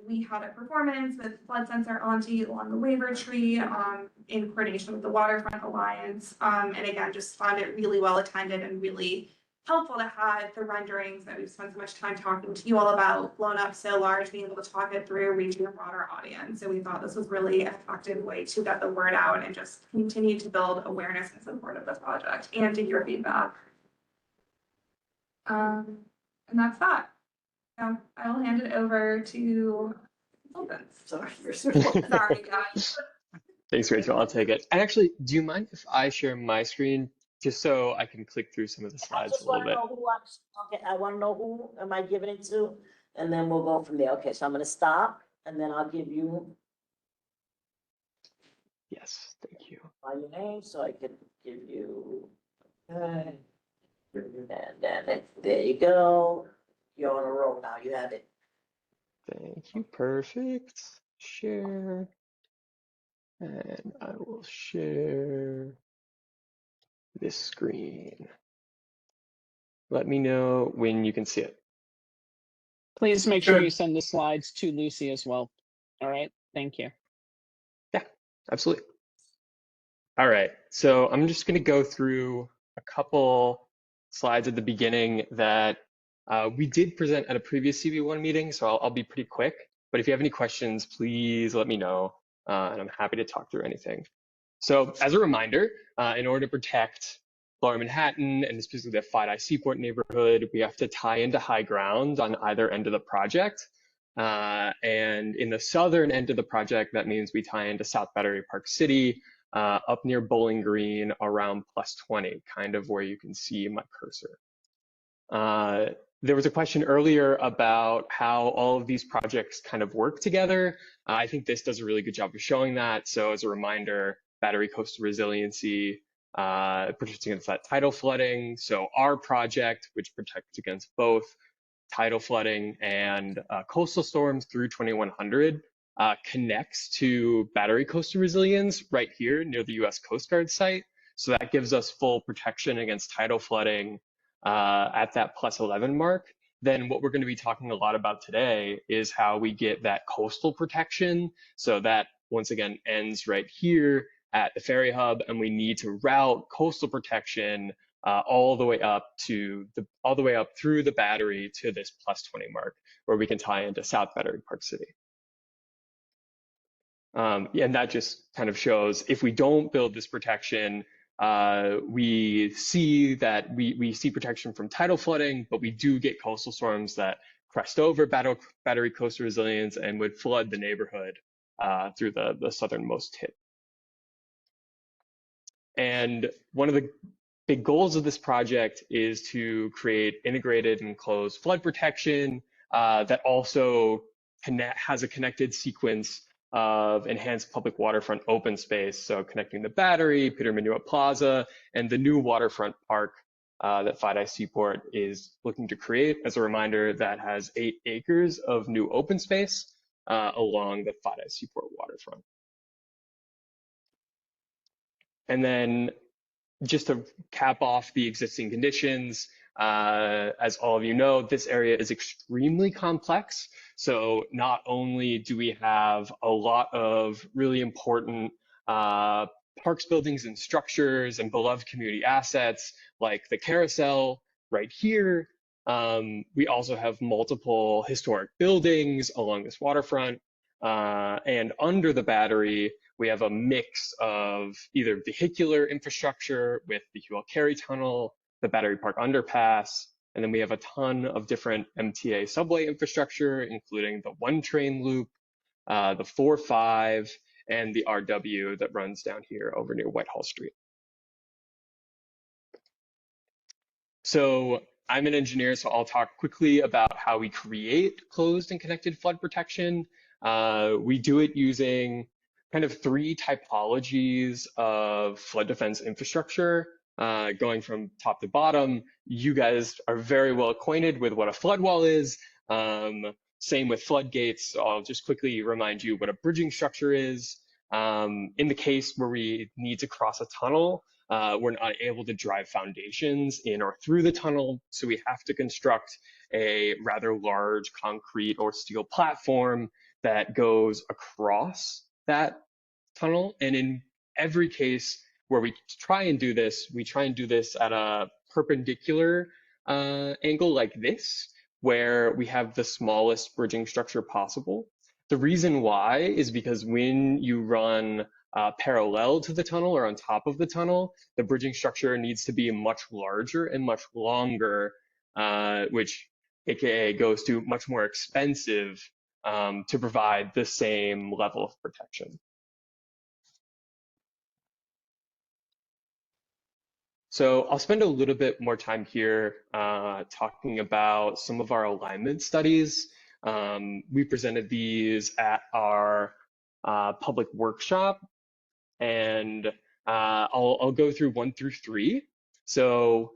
We had a performance with Flood Sensor Auntie along the waiver tree in coordination with the Waterfront Alliance. And again, just found it really well attended and really helpful to have the renderings that we've spent so much time talking to you all about blown up so large, being able to talk it through, reaching a broader audience. So we thought this was really an effective way to get the word out and just continue to build awareness and support of the project and to hear feedback. And that's that. So I will hand it over to consultants. Sorry, guys. Thanks, Rachel. I'll take it. And actually, do you mind if I share my screen just so I can click through some of the I slides just a little want to bit? know who I want to know who am I giving it to, and then we'll go from there. Okay, so I'm going to stop, and then I'll give you Yes, thank you. by your name, so I can give you. And then there you go. You're on a roll now. You have it. Thank you. Perfect. Share. And I will share this screen. Let me know when you can see it. Please make sure you send the slides to Lucy as well. All right, thank you. Yeah, absolutely. All right, so I'm just going to go through a couple slides at the beginning that we did present at a previous CB1 meeting, so I'll be pretty quick. But if you have any questions, please let me know, and I'm happy to talk through anything. So as a reminder, in order to protect Lower Manhattan and specifically the Five Eyes Seaport neighborhood, we have to tie into high ground on either end of the project. And in the southern end of the project, that means we tie into South Battery Park City, up near Bowling Green around +20, kind of where you can see my cursor. There was a question earlier about how all of these projects kind of work together. I think this does a really good job of showing that. So as a reminder, Battery Coastal Resiliency protects against that tidal flooding. So our project, which protects against both tidal flooding and coastal storms through 2100, connects to Battery Coastal Resilience right here near the US Coast Guard site. So that gives us full protection against tidal flooding at that +11 mark. Then what we're going to be talking a lot about today is how we get that coastal protection. So that once again ends right here at the ferry hub, and we need to route coastal protection all the way up through the Battery to this +20 mark, where we can tie into South Battery Park City. And that just kind of shows if we don't build this protection, we see that we see protection from tidal flooding, but we do get coastal storms that crest over Battery Coastal Resilience and would flood the neighborhood through the southernmost tip. And one of the big goals of this project is to create integrated and closed flood protection that also has a connected sequence of enhanced public waterfront open space, so connecting the Battery, Peter Minuit Plaza, and the new waterfront park that Five Eyes Seaport is looking to create. As a reminder, that has 8 acres of new open space along the Five Eyes Seaport waterfront. And then just to cap off the existing conditions, as all of you know, this area is extremely complex. So not only do we have a lot of really important parks, buildings, and structures and beloved community assets like the carousel right here, we also have multiple historic buildings along this waterfront. And under the Battery, we have a mix of either vehicular infrastructure with the Hewell Carey Tunnel, the Battery Park Underpass, and then we have a ton of different MTA subway infrastructure, including the 1 train loop, the 4-5, and the RW that runs down here over near Whitehall Street. So I'm an engineer, so I'll talk quickly about how we create closed and connected flood protection. We do it using kind of 3 typologies of flood defense infrastructure, going from top to bottom. You guys are very well acquainted with what a flood wall is. Same with floodgates. So I'll just quickly remind you what a bridging structure is. In the case where we need to cross a tunnel, we're not able to drive foundations in or through the tunnel, so we have to construct a rather large concrete or steel platform that goes across that tunnel. And in every case where we try and do this, we try and do this at a perpendicular angle like this, where we have the smallest bridging structure possible. The reason why is because when you run parallel to the tunnel or on top of the tunnel, the bridging structure needs to be much larger and much longer, which AKA goes to much more expensive to provide the same level of protection. So I'll spend a little bit more time here talking about some of our alignment studies. We presented these at our public workshop, and I'll go through 1 through 3. So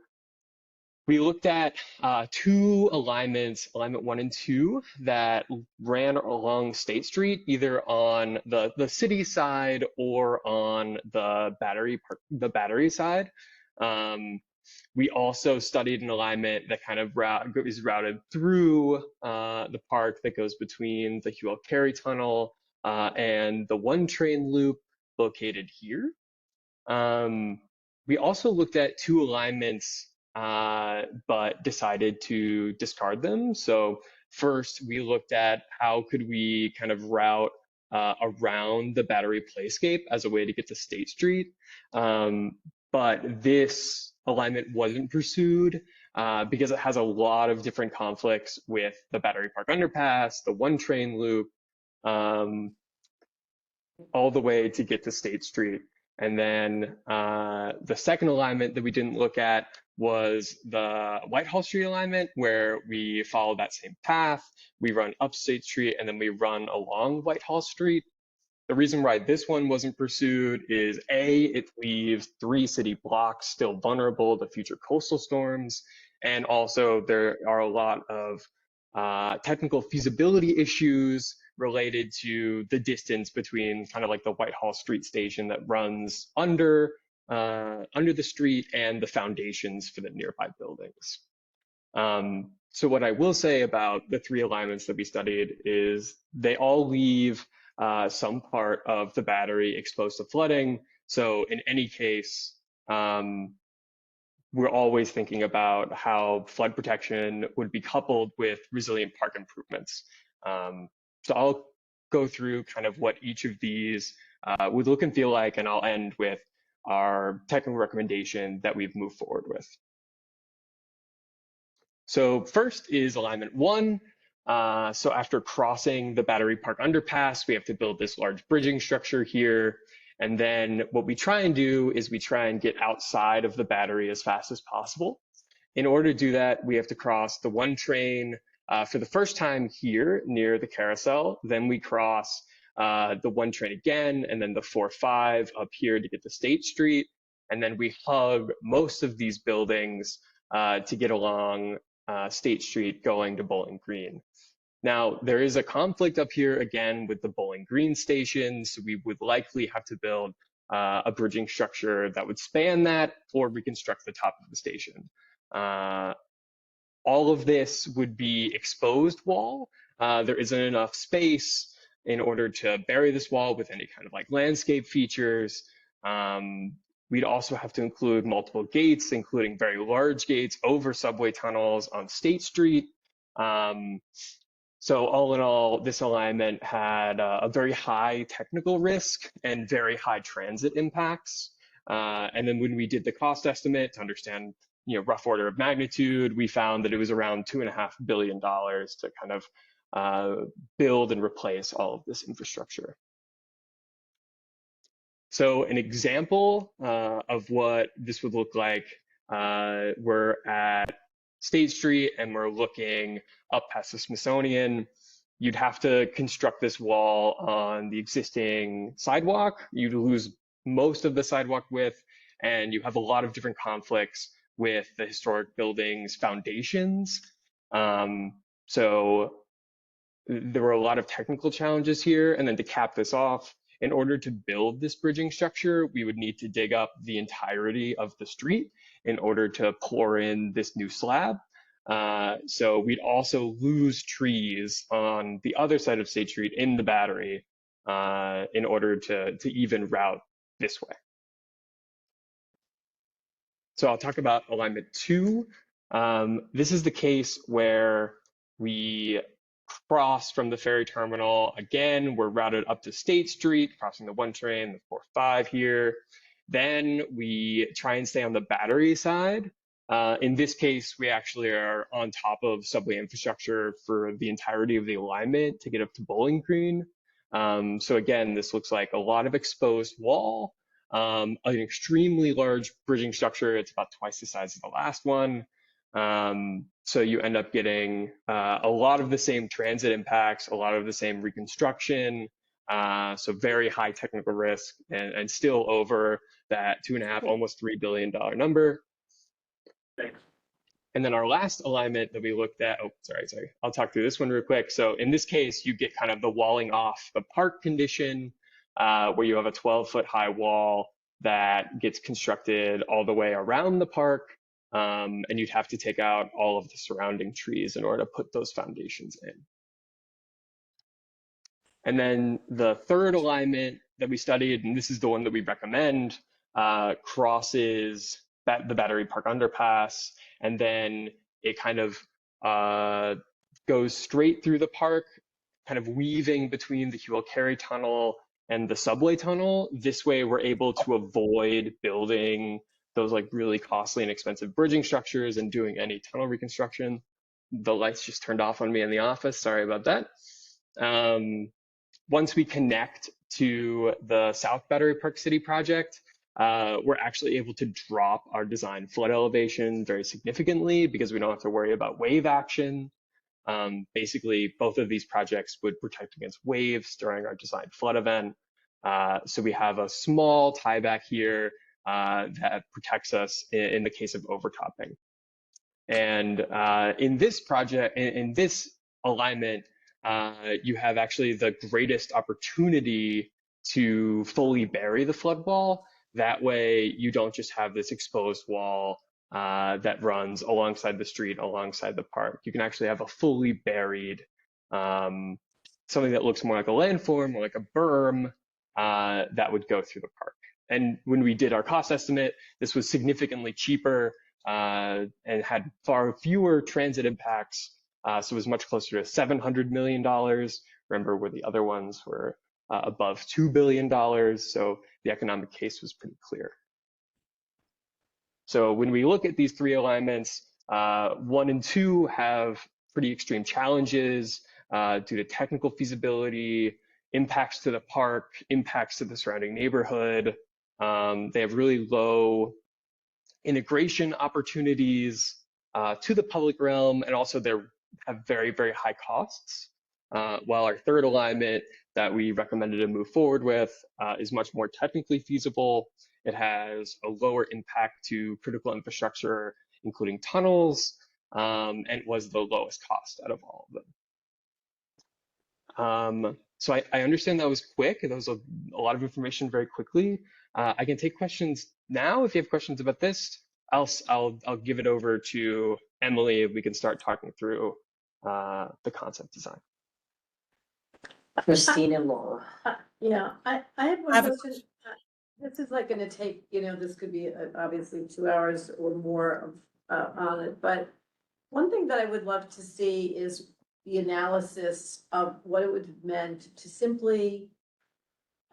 we looked at 2 alignments, alignment 1 and 2, that ran along State Street, either on the city side or on the battery side. We also studied an alignment that kind of is routed through the park that goes between the Hugh L. Carey Tunnel and the 1 train loop located here. We also looked at 2 alignments, but decided to discard them. So first, we looked at how could we kind of route around the Battery Playscape as a way to get to State Street. But this alignment wasn't pursued because it has a lot of different conflicts with the Battery Park Underpass, the 1 train loop, all the way to get to State Street. And then the second alignment that we didn't look at was the Whitehall Street alignment, where we follow that same path. We run up State Street and then we run along Whitehall Street. The reason why this one wasn't pursued is A, it leaves 3 city blocks still vulnerable to future coastal storms. And also there are a lot of technical feasibility issues related to the distance between kind of like the Whitehall Street station that runs under the street and the foundations for the nearby buildings. So what I will say about the 3 alignments that we studied is they all leave some part of the battery exposed to flooding. So in any case, we're always thinking about how flood protection would be coupled with resilient park improvements. So I'll go through kind of what each of these would look and feel like, and I'll end with our technical recommendation that we've moved forward with. So first is alignment 1. So after crossing the Battery Park Underpass, we have to build this large bridging structure here. And then what we try and do is we try and get outside of the battery as fast as possible. In order to do that, we have to cross the 1 train for the first time here near the carousel. Then we cross the 1 train again, and then the 4-5 up here to get to State Street. And then we hug most of these buildings to get along State Street going to Bowling Green. Now, there is a conflict up here again with the Bowling Green station, so we would likely have to build a bridging structure that would span that or reconstruct the top of the station. All of this would be exposed wall. There isn't enough space in order to bury this wall with any kind of like landscape features. We'd also have to include multiple gates, including very large gates over subway tunnels on State Street. So all in all, this alignment had a very high technical risk and very high transit impacts. And then when we did the cost estimate to understand, rough order of magnitude, we found that it was around $2.5 billion to kind of build and replace all of this infrastructure. So an example of what this would look like, we're at State Street and we're looking up past the Smithsonian. You'd have to construct this wall on the existing sidewalk. You'd lose most of the sidewalk width, and you have a lot of different conflicts with the historic building's foundations. So there were a lot of technical challenges here. And then to cap this off, in order to build this bridging structure, we would need to dig up the entirety of the street in order to pour in this new slab. So we'd also lose trees on the other side of State Street in the Battery in order to even route this way. So I'll talk about alignment 2. This is the case where we cross from the ferry terminal. Again, we're routed up to State Street, crossing the 1 train, the 4-5 here. Then we try and stay on the Battery side. In this case, we actually are on top of subway infrastructure for the entirety of the alignment to get up to Bowling Green. So again, this looks like a lot of exposed wall, an extremely large bridging structure. It's about twice the size of the last one. So you end up getting a lot of the same transit impacts, a lot of the same reconstruction, so very high technical risk, and still over that $2.5, almost $3 billion number. And then our last alignment that we looked at, sorry, I'll talk through this one real quick. So in this case, you get kind of the walling off the park condition, where you have a 12-foot high wall that gets constructed all the way around the park. And you'd have to take out all of the surrounding trees in order to put those foundations in. And then the third alignment that we studied, and this is the one that we recommend, crosses the Battery Park underpass, and then it kind of goes straight through the park, kind of weaving between the Hewell Carey Tunnel and the subway tunnel. This way, we're able to avoid building those like really costly and expensive bridging structures and doing any tunnel reconstruction. The lights just turned off on me in the office. Sorry about that. Once we connect to the South Battery Park City project, we're actually able to drop our design flood elevation very significantly because we don't have to worry about wave action. Basically, both of these projects would protect against waves during our design flood event. So we have a small tieback here that protects us in the case of overtopping. And in this project, in this alignment, you have actually the greatest opportunity to fully bury the flood wall. That way, you don't just have this exposed wall that runs alongside the street, alongside the park. You can actually have a fully buried, something that looks more like a landform or like a berm that would go through the park. And when we did our cost estimate, this was significantly cheaper and had far fewer transit impacts. So it was much closer to $700 million. Remember where the other ones were above $2 billion. So the economic case was pretty clear. So when we look at these 3 alignments, 1 and 2 have pretty extreme challenges due to technical feasibility, impacts to the park, impacts to the surrounding neighborhood. They have really low integration opportunities to the public realm, and also they have very, very high costs. While our third alignment that we recommended to move forward with is much more technically feasible. It has a lower impact to critical infrastructure, including tunnels, and was the lowest cost out of all of them. So I understand that was quick. That was a lot of information very quickly. I can take questions now if you have questions about this. I'll give it over to Emily if we can start talking through the concept design. Christine and Laura. Yeah, I have one question. This is like gonna take, this could be obviously 2 hours or more of on it, but one thing that I would love to see is the analysis of what it would have meant to simply,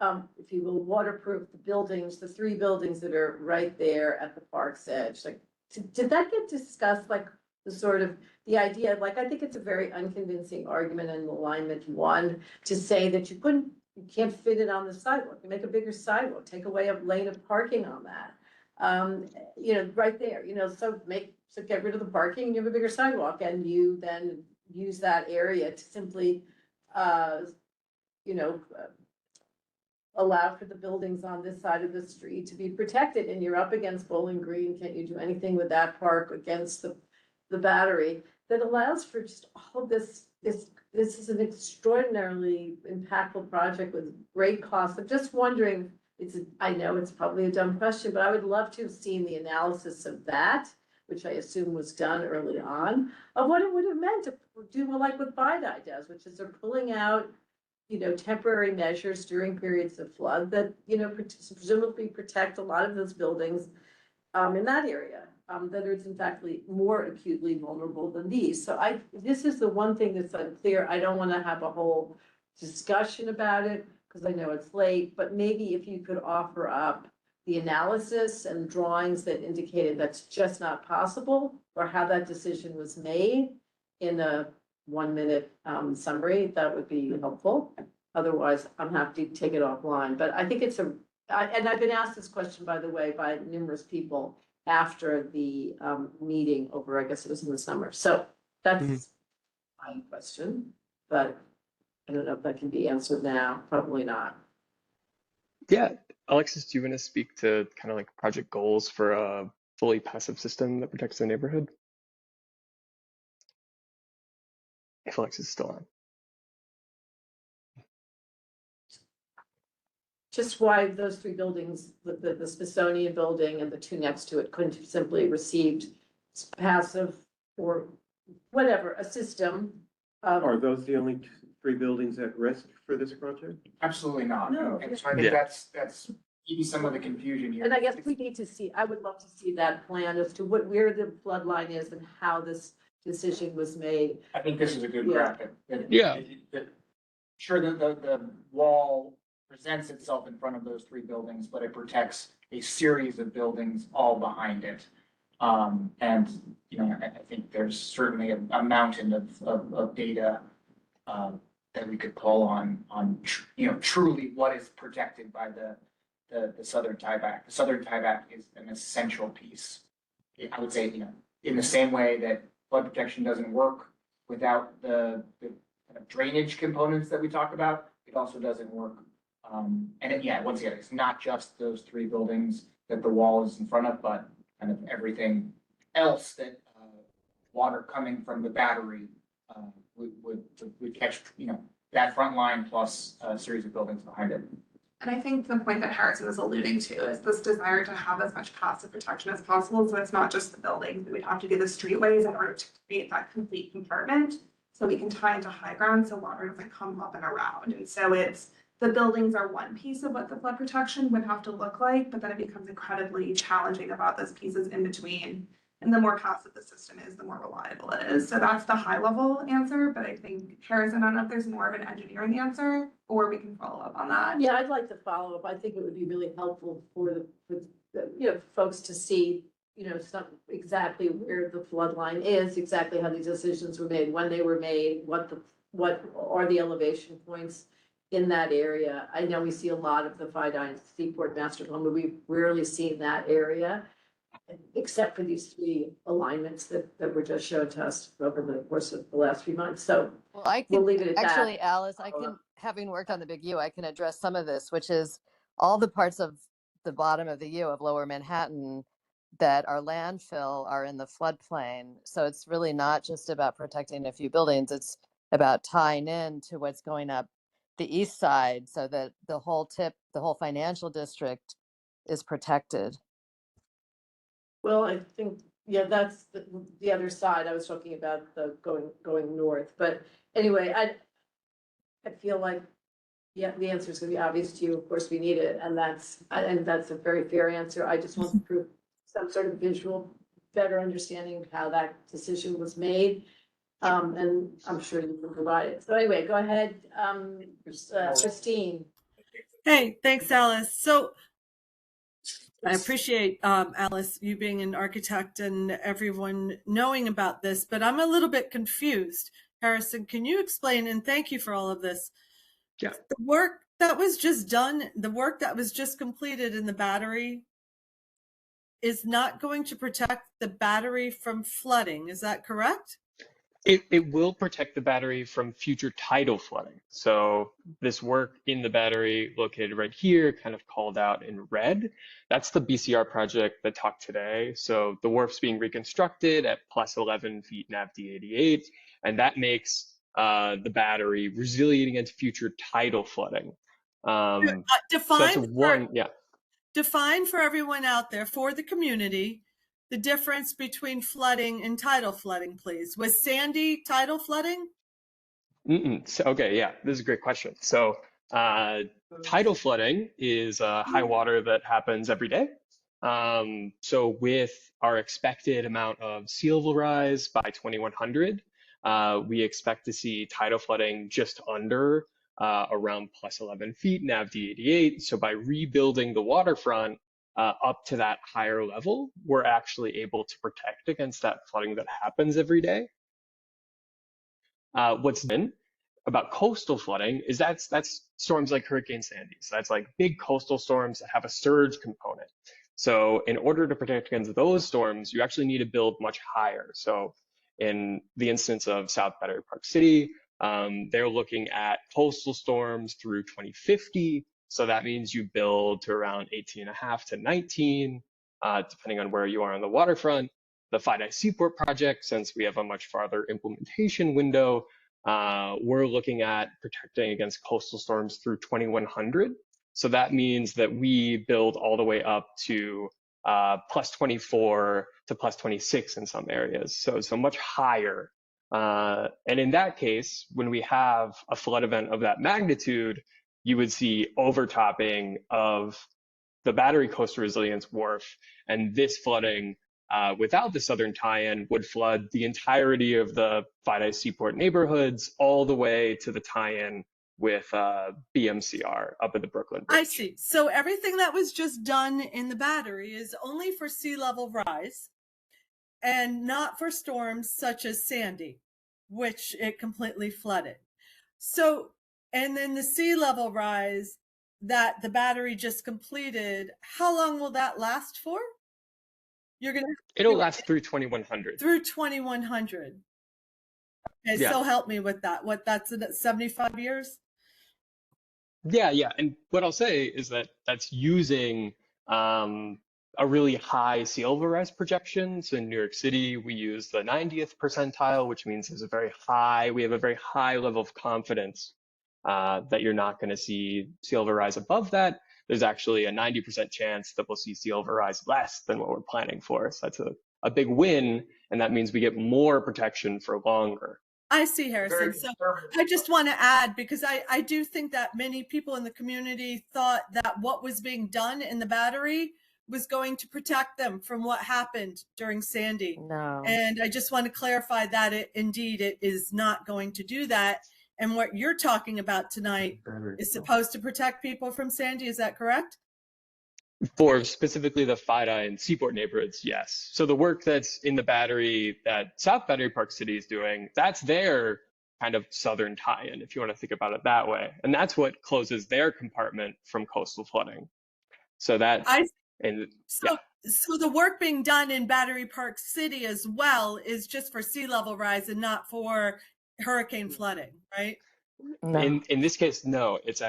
if you will, waterproof the buildings, the 3 buildings that are right there at the park's edge. Like, did that get discussed? Like the sort of the idea, like I think it's a very unconvincing argument in alignment 1 to say that you couldn't You can't fit it on the sidewalk. You make a bigger sidewalk, take away a lane of parking on that. Right there, so get rid of the parking, and you have a bigger sidewalk, and you then use that area to simply, allow for the buildings on this side of the street to be protected, and you're up against Bowling Green. Can't you do anything with that park against the Battery that allows for just all of this? This is an extraordinarily impactful project with great cost. I'm just wondering, I know it's probably a dumb question, but I would love to have seen the analysis of that, which I assume was done early on, of what it would have meant to do like what BIDI does, which is they're pulling out, temporary measures during periods of flood that, presumably protect a lot of those buildings in that area, that are in fact more acutely vulnerable than these. So this is the one thing that's unclear. I don't want to have a whole discussion about it because I know it's late, but maybe if you could offer up the analysis and drawings that indicated that's just not possible, or how that decision was made in a 1-minute summary, that would be helpful. Otherwise, I'm happy to take it offline. But I think and I've been asked this question, by the way, by numerous people after the meeting over, I guess it was in the summer. So that's my question, but I don't know if that can be answered now. Probably not. Yeah, Alexis, do you want to speak to kind of like project goals for a fully passive system that protects the neighborhood? If Alexis is still on. Just why those three buildings, the Smithsonian building and the two next to it, couldn't have simply received passive or whatever, a system. Are those the only three buildings at risk for this project? Absolutely not. No. And so I think that's maybe some of the confusion here. And I guess we need to see, I would love to see that plan as to where the flood line is and how this decision was made. I think this is a good Yeah. graphic. Sure, the wall presents itself in front of those three buildings, but it protects a series of buildings all behind it. And, I think there's certainly a mountain of data that we could pull on truly what is protected by the Southern Tieback. The Southern Tieback is an essential piece. I would say, in the same way that flood protection doesn't work without the kind of drainage components that we talk about, it also doesn't work. Once again, it's not just those three buildings that the wall is in front of, but kind of everything else that water coming from the Battery would catch, that front line plus a series of buildings behind it. And I think the point that Harrison was alluding to is this desire to have as much passive protection as possible. So it's not just the buildings, we'd have to do the streetways in order to create that complete compartment. So we can tie into high ground so water doesn't come up and around. And so the buildings are one piece of what the flood protection would have to look like, but then it becomes incredibly challenging about those pieces in between. And the more passive the system is, the more reliable it is. So that's the high level answer, but I think Harrison, I don't know if there's more of an engineering answer, or we can follow up on that. Yeah, I'd like to follow up. I think it would be really helpful for the folks to see, exactly where the flood line is, exactly how these decisions were made, when they were made, what are the elevation points in that area. I know we see a lot of the FIDI Seaport Master Plan, but we've rarely seen that area, except for these three alignments that were just shown to us over the course of the last few months. So we'll leave it at that. Actually, Alice, having worked on the Big U, I can address some of this, which is all the parts of the bottom of the U of Lower Manhattan that are landfill are in the floodplain. So it's really not just about protecting a few buildings. It's about tying in to what's going up the east side so that the whole financial district is protected. Well, I think, that's the other side. I was talking about the going north, but anyway, I feel like, the answer is gonna be obvious to you. Of course, we need it, and that's a very fair answer. I just want to prove some sort of visual, better understanding of how that decision was made. And I'm sure you can provide it. So anyway, go ahead, Christine. Hey, thanks, Alice. So I appreciate, Alice, you being an architect and everyone knowing about this, but I'm a little bit confused. Harrison, can you explain, and thank you for all of this. Yeah. The work that was just done, the work that was just completed in the battery is not going to protect the battery from flooding. Is that correct? It will protect the battery from future tidal flooding. So this work in the battery located right here, kind of called out in red, that's the BCR project that talked today. So the wharf's being reconstructed at plus 11 feet NAVD 88, and that makes the battery resilient against future tidal flooding. So that's one, yeah. Define for everyone out there, for the community, the difference between flooding and tidal flooding, please. Was Sandy tidal flooding? So, okay, yeah, this is a great question. So tidal flooding is high water that happens every day. So with our expected amount of sea level rise by 2100, we expect to see tidal flooding just under around plus 11 feet, NAVD 88. So by rebuilding the waterfront up to that higher level, we're actually able to protect against that flooding that happens every day. What's then about coastal flooding is that's storms like Hurricane Sandy. So that's like big coastal storms that have a surge component. So in order to protect against those storms, you actually need to build much higher. So in the instance of South Battery Park City, they're looking at coastal storms through 2050. So that means you build to around 18.5 to 19, depending on where you are on the waterfront. The FiDi Seaport project, since we have a much farther implementation window, we're looking at protecting against coastal storms through 2100. So that means that we build all the way up to plus 24 to plus 26 in some areas. So much higher. And in that case, when we have a flood event of that magnitude, you would see overtopping of the battery coastal resilience wharf, and this flooding without the southern tie-in would flood the entirety of the FiDi Seaport neighborhoods all the way to the tie-in with BMCR up at the Brooklyn Bridge. I see. So everything that was just done in the battery is only for sea level rise and not for storms such as Sandy, which it completely flooded. So, and then the sea level rise that the battery just completed, how long will that last for? It'll last through 2100. Through 2100. Okay, Yeah. so help me with that. What, that's 75 years? Yeah. And what I'll say is that that's using a really high sea level rise projection. So in New York City, we use the 90th percentile, which means we have a very high level of confidence that you're not going to see sea level rise above that. There's actually a 90% chance that we'll see sea level rise less than what we're planning for. So that's a big win, and that means we get more protection for longer. I see, Harrison. So I just want to add, because I do think that many people in the community thought that what was being done in the battery was going to protect them from what happened during Sandy. No. And I just want to clarify that it is not going to do that. And what you're talking about tonight is supposed to protect people from Sandy. Is that correct? For specifically the FiDi and Seaport neighborhoods, yes. So the work that's in the battery that South Battery Park City is doing, that's their kind of southern tie-in, if you want to think about it that way. And that's what closes their compartment from coastal flooding. So that, So the work being done in Battery Park City as well is just for sea level rise and not for hurricane flooding, right? No. In this case, no. It's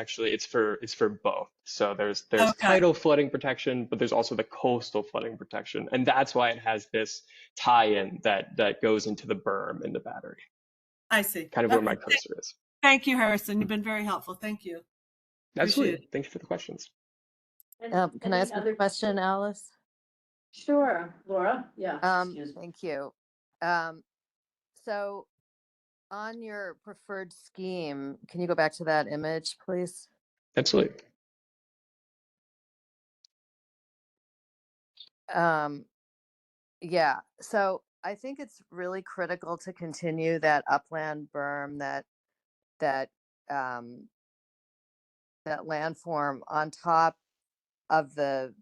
for both. So there's tidal flooding protection, but there's also the coastal flooding protection, and that's why it has this tie-in that goes into the berm in the battery. I see. Kind of where my cursor is. Thank you, Harrison. You've been very helpful. Thank you. Absolutely. Thank you for the questions. Can I ask a question, Alice? Sure, Laura. Yeah. Thank you. So on your preferred scheme, can you go back to that image, please? Absolutely. Yeah, so I think it's really critical to continue that upland berm, that landform on top of the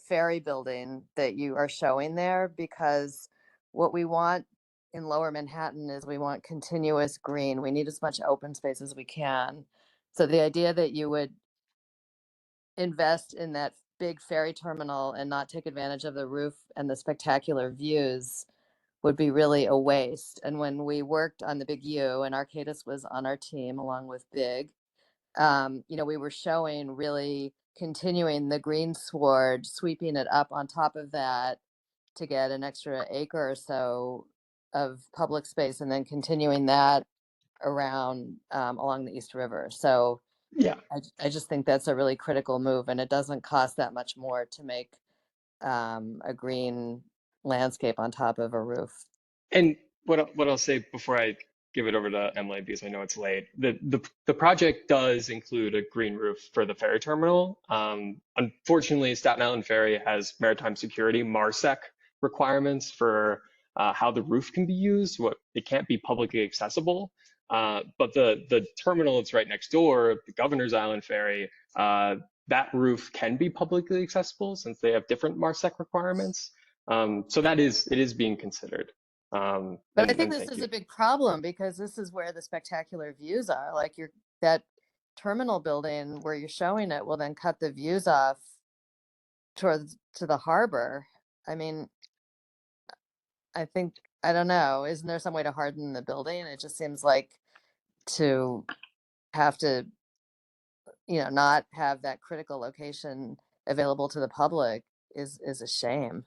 ferry building that you are showing there, because what we want in Lower Manhattan is we want continuous green. We need as much open space as we can. So the idea that you would invest in that big ferry terminal and not take advantage of the roof and the spectacular views would be really a waste. And when we worked on the Big U, and Arcadis was on our team along with Big, we were showing really continuing the greensward, sweeping it up on top of that to get an extra acre or so of public space, and then continuing that around along the East River. So Yeah. I just think that's a really critical move, and it doesn't cost that much more to make a green landscape on top of a roof. And what I'll say before I give it over to Emily, because I know it's late, the project does include a green roof for the ferry terminal. Unfortunately, Staten Island Ferry has maritime security MARSEC requirements for how the roof can be used. It can't be publicly accessible. But the terminal that's right next door, the Governor's Island Ferry, that roof can be publicly accessible since they have different MARSEC requirements. So it is being considered. But I think this is a big problem because this is where the spectacular views are. Like that terminal building where you're showing it will then cut the views off to the harbor. I mean, I don't know. Isn't there some way to harden the building? It just seems like to have to, not have that critical location available to the public is a shame.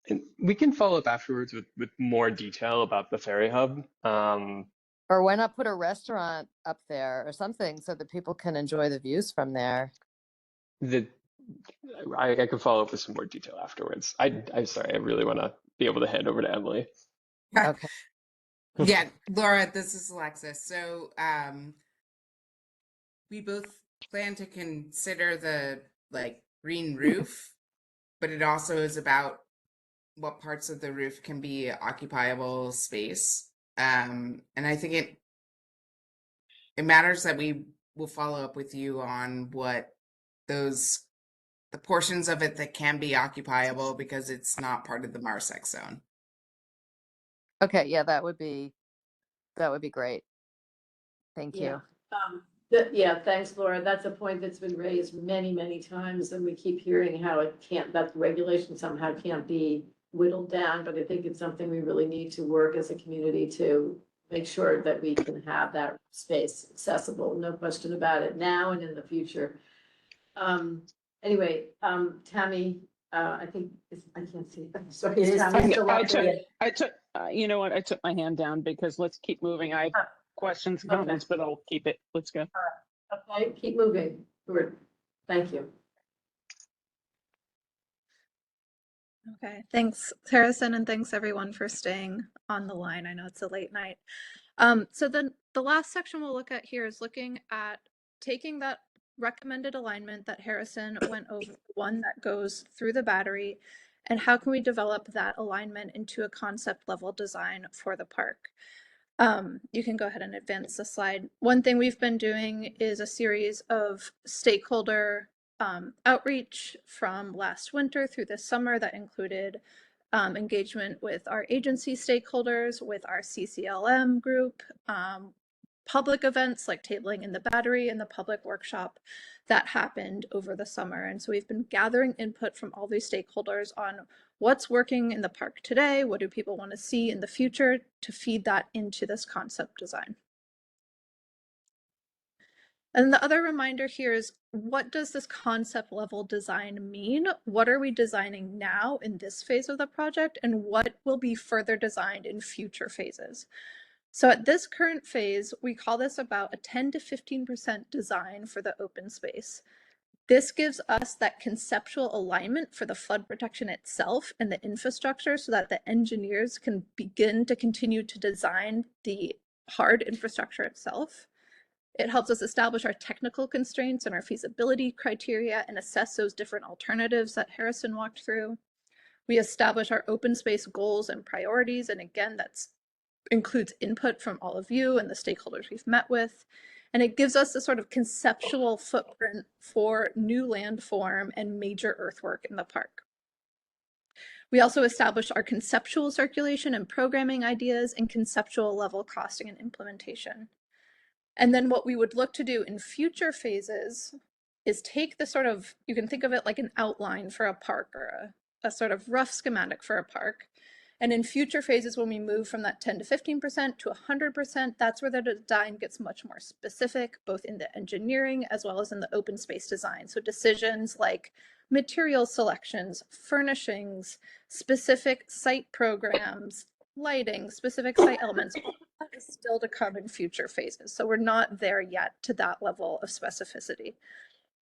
And we can follow up afterwards with more detail about the ferry hub. Or why not put a restaurant up there or something so that people can enjoy the views from there? I could follow up with some more detail afterwards. I'm sorry, I really want to be able to hand over to Emily. Okay. Yeah, Laura, this is Alexis. So we both plan to consider the green roof, but it also is about what parts of the roof can be occupiable space. And I think it matters that we will follow up with you on what the portions of it that can be occupiable, because it's not part of the MARSEC zone. Okay, yeah, that would be great. Thank you. Thanks, Laura. That's a point that's been raised many, many times, and we keep hearing how that regulation somehow can't be whittled down, but I think it's something we really need to work as a community to make sure that we can have that space accessible, no question about it, now and in the future. Anyway, Tammy, I think I can't see. I'm sorry, is Tammy still up there? I took you know what? I took my hand down because let's keep moving. I have questions, comments, but I'll keep it. Let's go. Okay, keep moving. Good. Thank you. Okay, thanks, Harrison, and thanks everyone for staying on the line. I know it's a late night. So then the last section we'll look at here is looking at taking that recommended alignment that Harrison went over, one that goes through the battery, and how can we develop that alignment into a concept level design for the park. You can go ahead and advance the slide. One thing we've been doing is a series of stakeholder outreach from last winter through this summer that included engagement with our agency stakeholders, with our CCLM group, public events like tabling in the battery and the public workshop that happened over the summer. And so we've been gathering input from all these stakeholders on what's working in the park today, what do people want to see in the future, to feed that into this concept design. And the other reminder here is, what does this concept level design mean? What are we designing now in this phase of the project, and what will be further designed in future phases? So at this current phase, we call this about a 10 to 15% design for the open space. This gives us that conceptual alignment for the flood protection itself and the infrastructure so that the engineers can begin to continue to design the hard infrastructure itself. It helps us establish our technical constraints and our feasibility criteria and assess those different alternatives that Harrison walked through. We establish our open space goals and priorities, and again, that's includes input from all of you and the stakeholders we've met with. And it gives us a sort of conceptual footprint for new landform and major earthwork in the park. We also established our conceptual circulation and programming ideas and conceptual level costing and implementation. And then what we would look to do in future phases is take the sort of, you can think of it like an outline for a park or a sort of rough schematic for a park. And in future phases, when we move from that 10 to 15% to 100%, that's where the design gets much more specific, both in the engineering as well as in the open space design. So decisions like material selections, furnishings, specific site programs, lighting, specific site elements, all that is still to come in future phases. So we're not there yet to that level of specificity.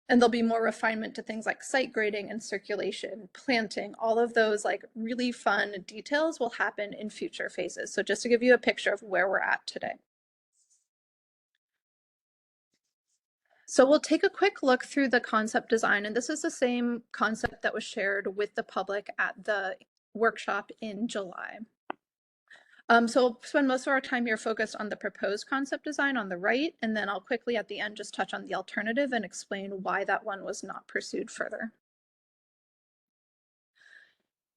And there'll be more refinement to things like site grading and circulation, planting, all of those like really fun details will happen in future phases. So just to give you a picture of where we're at today. So we'll take a quick look through the concept design, and this is the same concept that was shared with the public at the workshop in July. So we'll spend most of our time here focused on the proposed concept design on the right, and then I'll quickly at the end just touch on the alternative and explain why that one was not pursued further.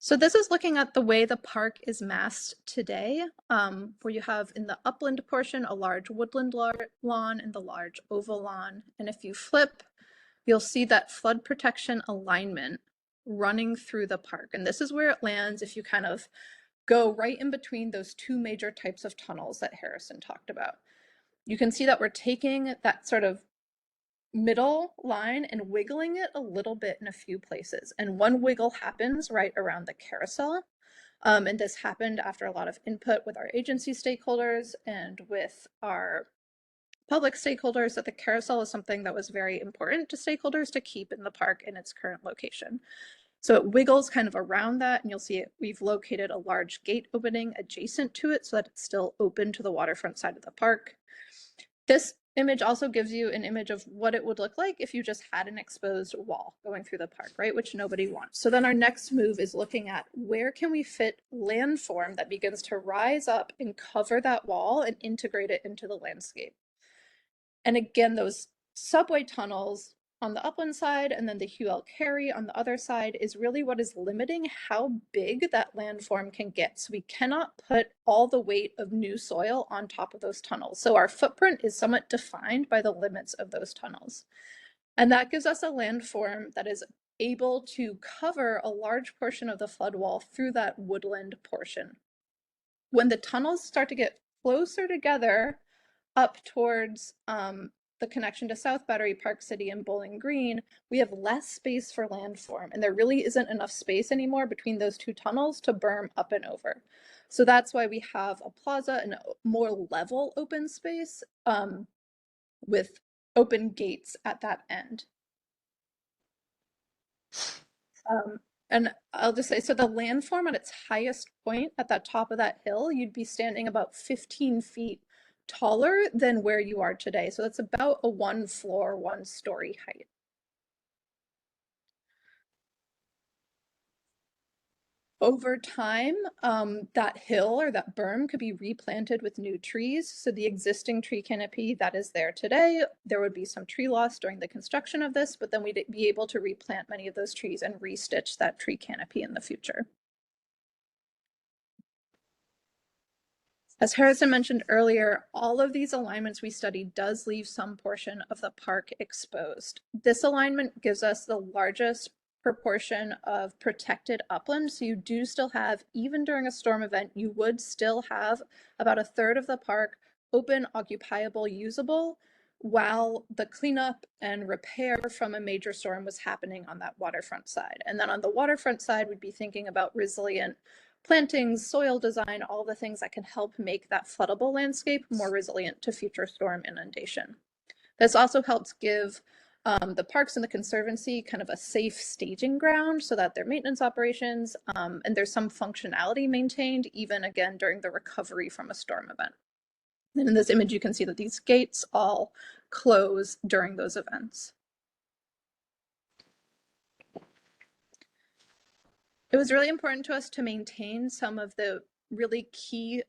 So this is looking at the way the park is massed today, where you have in the upland portion a large woodland lawn and the large oval lawn. And if you flip, you'll see that flood protection alignment running through the park. And this is where it lands if you kind of go right in between those two major types of tunnels that Harrison talked about. You can see that we're taking that sort of middle line and wiggling it a little bit in a few places. And one wiggle happens right around the carousel. And this happened after a lot of input with our agency stakeholders and with our public stakeholders, that the carousel is something that was very important to stakeholders to keep in the park in its current location. So it wiggles kind of around that, and you'll see it, we've located a large gate opening adjacent to it so that it's still open to the waterfront side of the park. This image also gives you an image of what it would look like if you just had an exposed wall going through the park, right, which nobody wants. So then our next move is looking at where can we fit landform that begins to rise up and cover that wall and integrate it into the landscape. And again, those subway tunnels on the upland side and then the Hugh L. Carey on the other side is really what is limiting how big that landform can get. So we cannot put all the weight of new soil on top of those tunnels. So our footprint is somewhat defined by the limits of those tunnels. And that gives us a landform that is able to cover a large portion of the flood wall through that woodland portion. When the tunnels start to get closer together up towards the connection to South Battery, Park City, and Bowling Green, we have less space for landform, and there really isn't enough space anymore between those two tunnels to berm up and over. So that's why we have a plaza and more level open space with open gates at that end. And I'll just say, so the landform at its highest point at that top of that hill, you'd be standing about 15 feet taller than where you are today. So that's about a 1 floor, 1 story height. Over time, that hill or that berm could be replanted with new trees. So the existing tree canopy that is there today, there would be some tree loss during the construction of this, but then we'd be able to replant many of those trees and restitch that tree canopy in the future. As Harrison mentioned earlier, all of these alignments we studied does leave some portion of the park exposed. This alignment gives us the largest proportion of protected upland. So you do still have, even during a storm event, you would still have about 1/3 of the park open, occupiable, usable, while the cleanup and repair from a major storm was happening on that waterfront side. And then on the waterfront side, we'd be thinking about resilient plantings, soil design, all the things that can help make that floodable landscape more resilient to future storm inundation. This also helps give the parks and the Conservancy kind of a safe staging ground so that their maintenance operations and there's some functionality maintained even again during the recovery from a storm event. And in this image, you can see that these gates all close during those events. It was really important to us to maintain some of the really key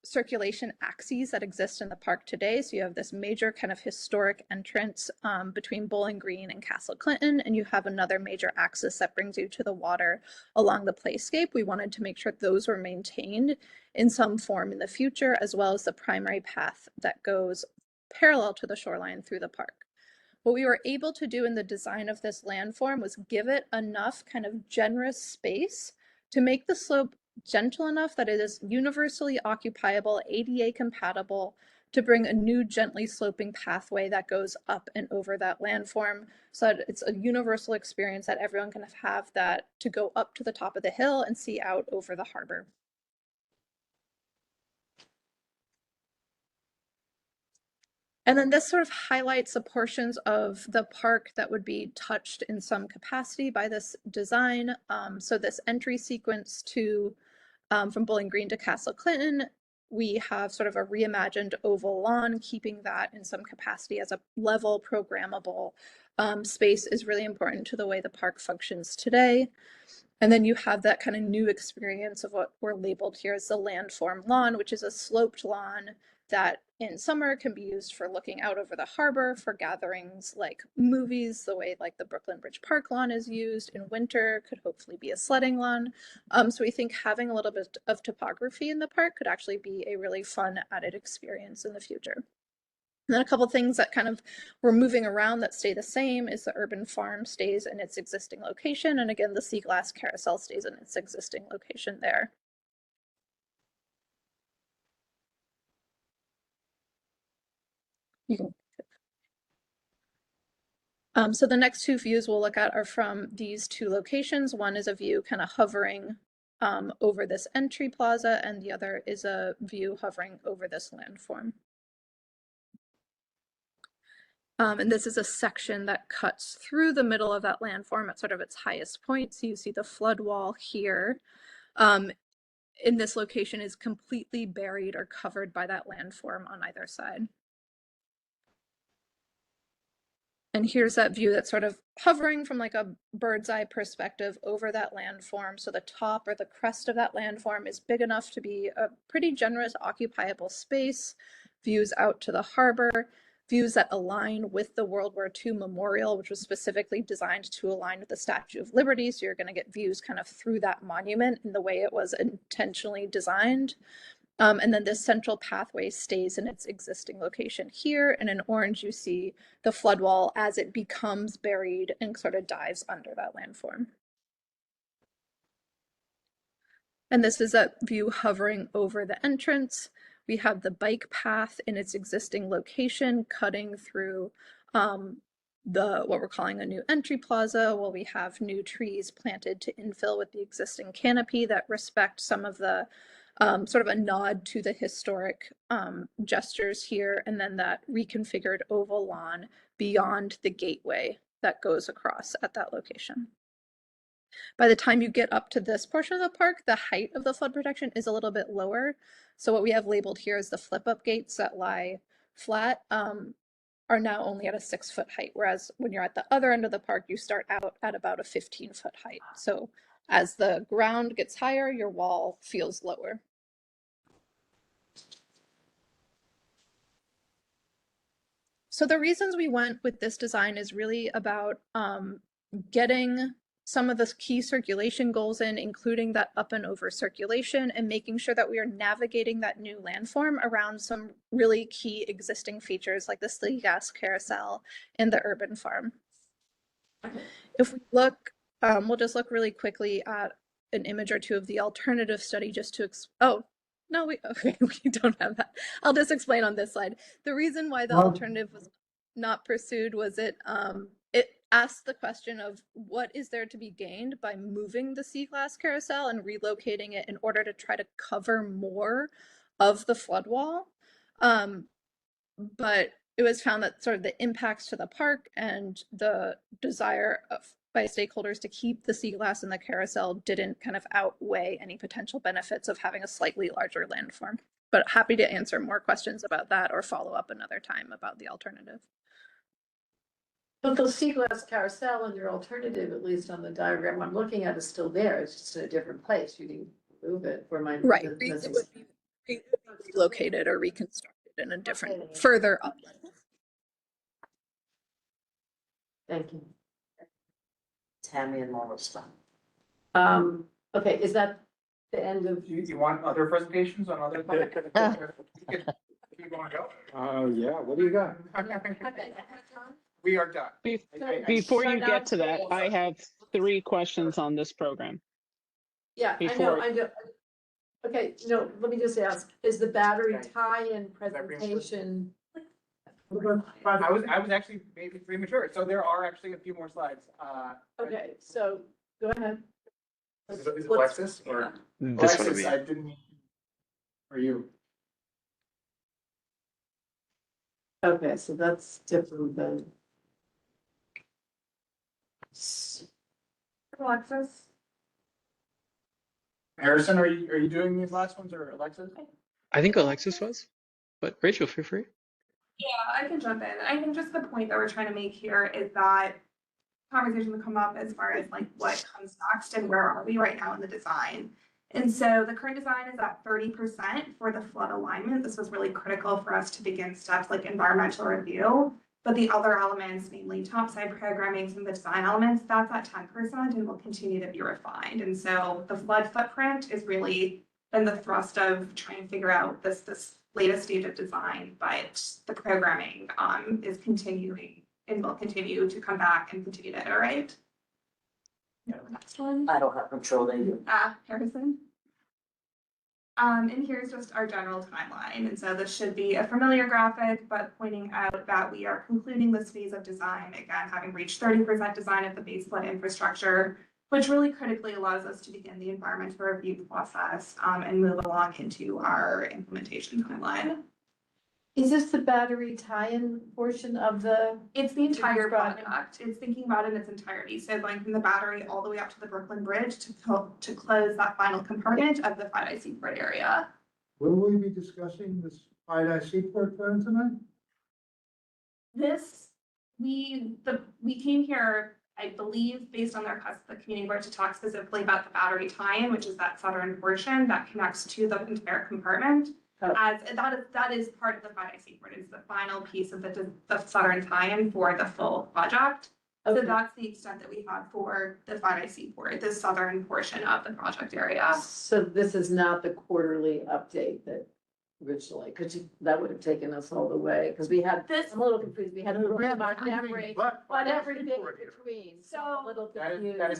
circulation axes that exist in the park today. So you have this major kind of historic entrance between Bowling Green and Castle Clinton, and you have another major axis that brings you to the water along the playscape. We wanted to make sure those were maintained in some form in the future, as well as the primary path that goes parallel to the shoreline through the park. What we were able to do in the design of this landform was give it enough kind of generous space to make the slope gentle enough that it is universally occupiable, ADA compatible, to bring a new gently sloping pathway that goes up and over that landform, so that it's a universal experience that everyone can have, that to go up to the top of the hill and see out over the harbor. And then this sort of highlights the portions of the park that would be touched in some capacity by this design. So this entry sequence to from Bowling Green to Castle Clinton, we have sort of a reimagined oval lawn. Keeping that in some capacity as a level programmable space is really important to the way the park functions today. And then you have that kind of new experience of what we're labeled here as the landform lawn, which is a sloped lawn that in summer can be used for looking out over the harbor, for gatherings like movies, the way like the Brooklyn Bridge Park lawn is used. In winter could hopefully be a sledding lawn. So we think having a little bit of topography in the park could actually be a really fun added experience in the future. And then a couple things that kind of we're moving around that stay the same is the urban farm stays in its existing location. And again, the sea glass carousel stays in its existing location there. You can. So the next two views we'll look at are from these two locations. One is a view kind of hovering over this entry plaza, and the other is a view hovering over this landform. And this is a section that cuts through the middle of that landform at sort of its highest point. So you see the flood wall here. In this location is completely buried or covered by that landform on either side. And here's that view that's sort of hovering from like a bird's eye perspective over that landform. So the top or the crest of that landform is big enough to be a pretty generous occupiable space. Views out to the harbor, views that align with the World War II memorial, which was specifically designed to align with the Statue of Liberty. So you're going to get views kind of through that monument in the way it was intentionally designed. And then this central pathway stays in its existing location here. And in orange, you see the flood wall as it becomes buried and sort of dives under that landform. And this is a view hovering over the entrance. We have the bike path in its existing location cutting through what we're calling a new entry plaza, while we have new trees planted to infill with the existing canopy that respect some of the sort of a nod to the historic gestures here, and then that reconfigured oval lawn beyond the gateway that goes across at that location. By the time you get up to this portion of the park, the height of the flood protection is a little bit lower. So what we have labeled here is the flip-up gates that lie flat are now only at a 6-foot height, whereas when you're at the other end of the park, you start out at about a 15-foot height. So as the ground gets higher, your wall feels lower. So the reasons we went with this design is really about getting some of the key circulation goals in, including that up and over circulation, and making sure that we are navigating that new landform around some really key existing features like the sea gas carousel and the urban farm. If we look, we'll just look really quickly at an image or two of the alternative study just to, okay, we don't have that. I'll just explain on this slide. The reason why the alternative was not pursued was it asked the question of what is there to be gained by moving the sea glass carousel and relocating it in order to try to cover more of the flood wall. But it was found that sort of the impacts to the park and the desire by stakeholders to keep the sea glass in the carousel didn't kind of outweigh any potential benefits of having a slightly larger landform. But happy to answer more questions about that or follow up another time about the alternative. But the sea glass carousel and your alternative, at least on the diagram I'm looking at, is still there. It's just in a different place. You didn't move it for my right. It would be relocated or reconstructed in a different, further up. Thank you. Tammy and Laura stuff. Okay, is that the end of? You want other presentations on other? you want to go? Yeah, what do you got? We are done. Before you get to that, I have 3 questions on this program. Yeah, I know, Before- I know. Okay, no, let me just ask, is the battery tie-in presentation? I was actually maybe premature, so there are actually a few more slides. Okay, so go ahead. Is it Alexis or? This one will Alexis, be- I didn't. Are you? Okay, so that's different than. Alexis? Harrison, are you doing these last ones or Alexis? I think Alexis was, but Rachel, feel free. Yeah, I can jump in. I think just the point that we're trying to make here is that conversation will come up as far as like what comes next and where are we right now in the design. And so the current design is at 30% for the flood alignment. This was really critical for us to begin steps like environmental review. But the other elements, namely topside programming, some of the design elements, that's at 10% and will continue to be refined. And so the flood footprint is really been the thrust of trying to figure out this latest stage of design, but the programming is continuing and will continue to come back and continue to iterate. Next one. I don't have control, they do. Harrison. And here's just our general timeline. And so this should be a familiar graphic, but pointing out that we are concluding this phase of design, again, having reached 30% design of the base flood infrastructure, which really critically allows us to begin the environmental review process and move along into our implementation timeline. Is this the battery tie-in portion of the? It's the entire project. It's thinking about it in its entirety. So going from the battery all the way up to the Brooklyn Bridge to close that final compartment of the Five Seaport area. Will we be discussing this Five Seaport plan tonight? We came here, I believe, based on the request of the community board to talk specifically about the battery tie-in, which is that southern portion that connects to the entire compartment. As that is part of the Five Seaport. It's the final piece of the southern tie-in for the full project. So that's the extent that we have for the Five Seaport, the southern portion of the project area. So this is not the quarterly update that originally, because that would have taken us all the way, because we had, I'm a little confused, we had a little about every, but everything between, so I'm a little confused. That is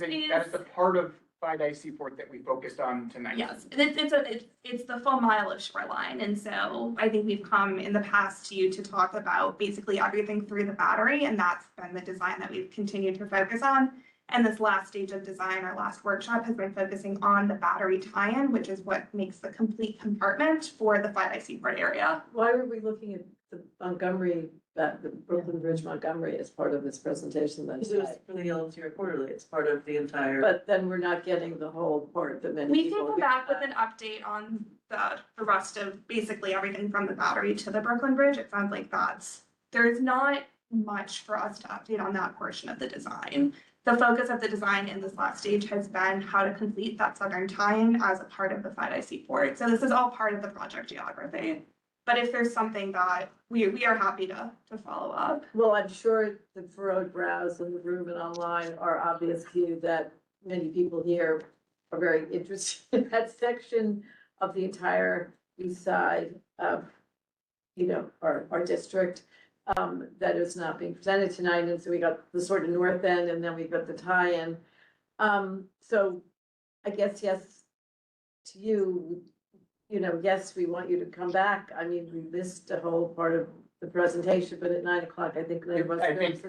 the part of Five Seaport that we focused on tonight. Yes, it's the full mile of shoreline, and so I think we've come in the past to you to talk about basically everything through the battery, and that's been the design that we've continued to focus on. And this last stage of design, our last workshop, has been focusing on the battery tie-in, which is what makes the complete compartment for the Five Seaport area. Why were we looking at the Montgomery, the Brooklyn Bridge Montgomery as part of this presentation then? Because it was for the LTR quarterly, it's part of the entire. But then we're not getting the whole part that many We people. can come back with an update on the rest of basically everything from the battery to the Brooklyn Bridge. It sounds like there's not much for us to update on that portion of the design. The focus of the design in this last stage has been how to complete that southern tie-in as a part of the Five Seaport. So this is all part of the project geography. But if there's something that we are happy to follow up. Well, I'm sure the road browse in the room and online are obvious to you that many people here are very interested in that section of the entire east side of, our district. That is not being presented tonight, and so we got the sort of north end, and then we've got the tie-in. So I guess yes to you, yes, we want you to come back. I mean, we missed a whole part of the presentation, but at 9 o'clock, I think none of us. I think,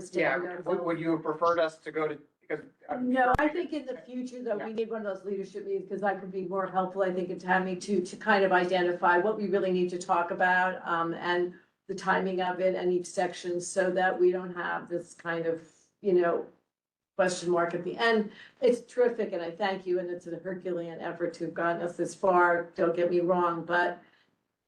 would you have preferred us to go to, because. No, I think in the future, though, we need one of those leadership meetings, because that could be more helpful, I think, in Tammy, to kind of identify what we really need to talk about, and the timing of it and each section, so that we don't have this kind of, question mark at the end. It's terrific, and I thank you, and it's a Herculean effort to have gotten us this far, don't get me wrong, but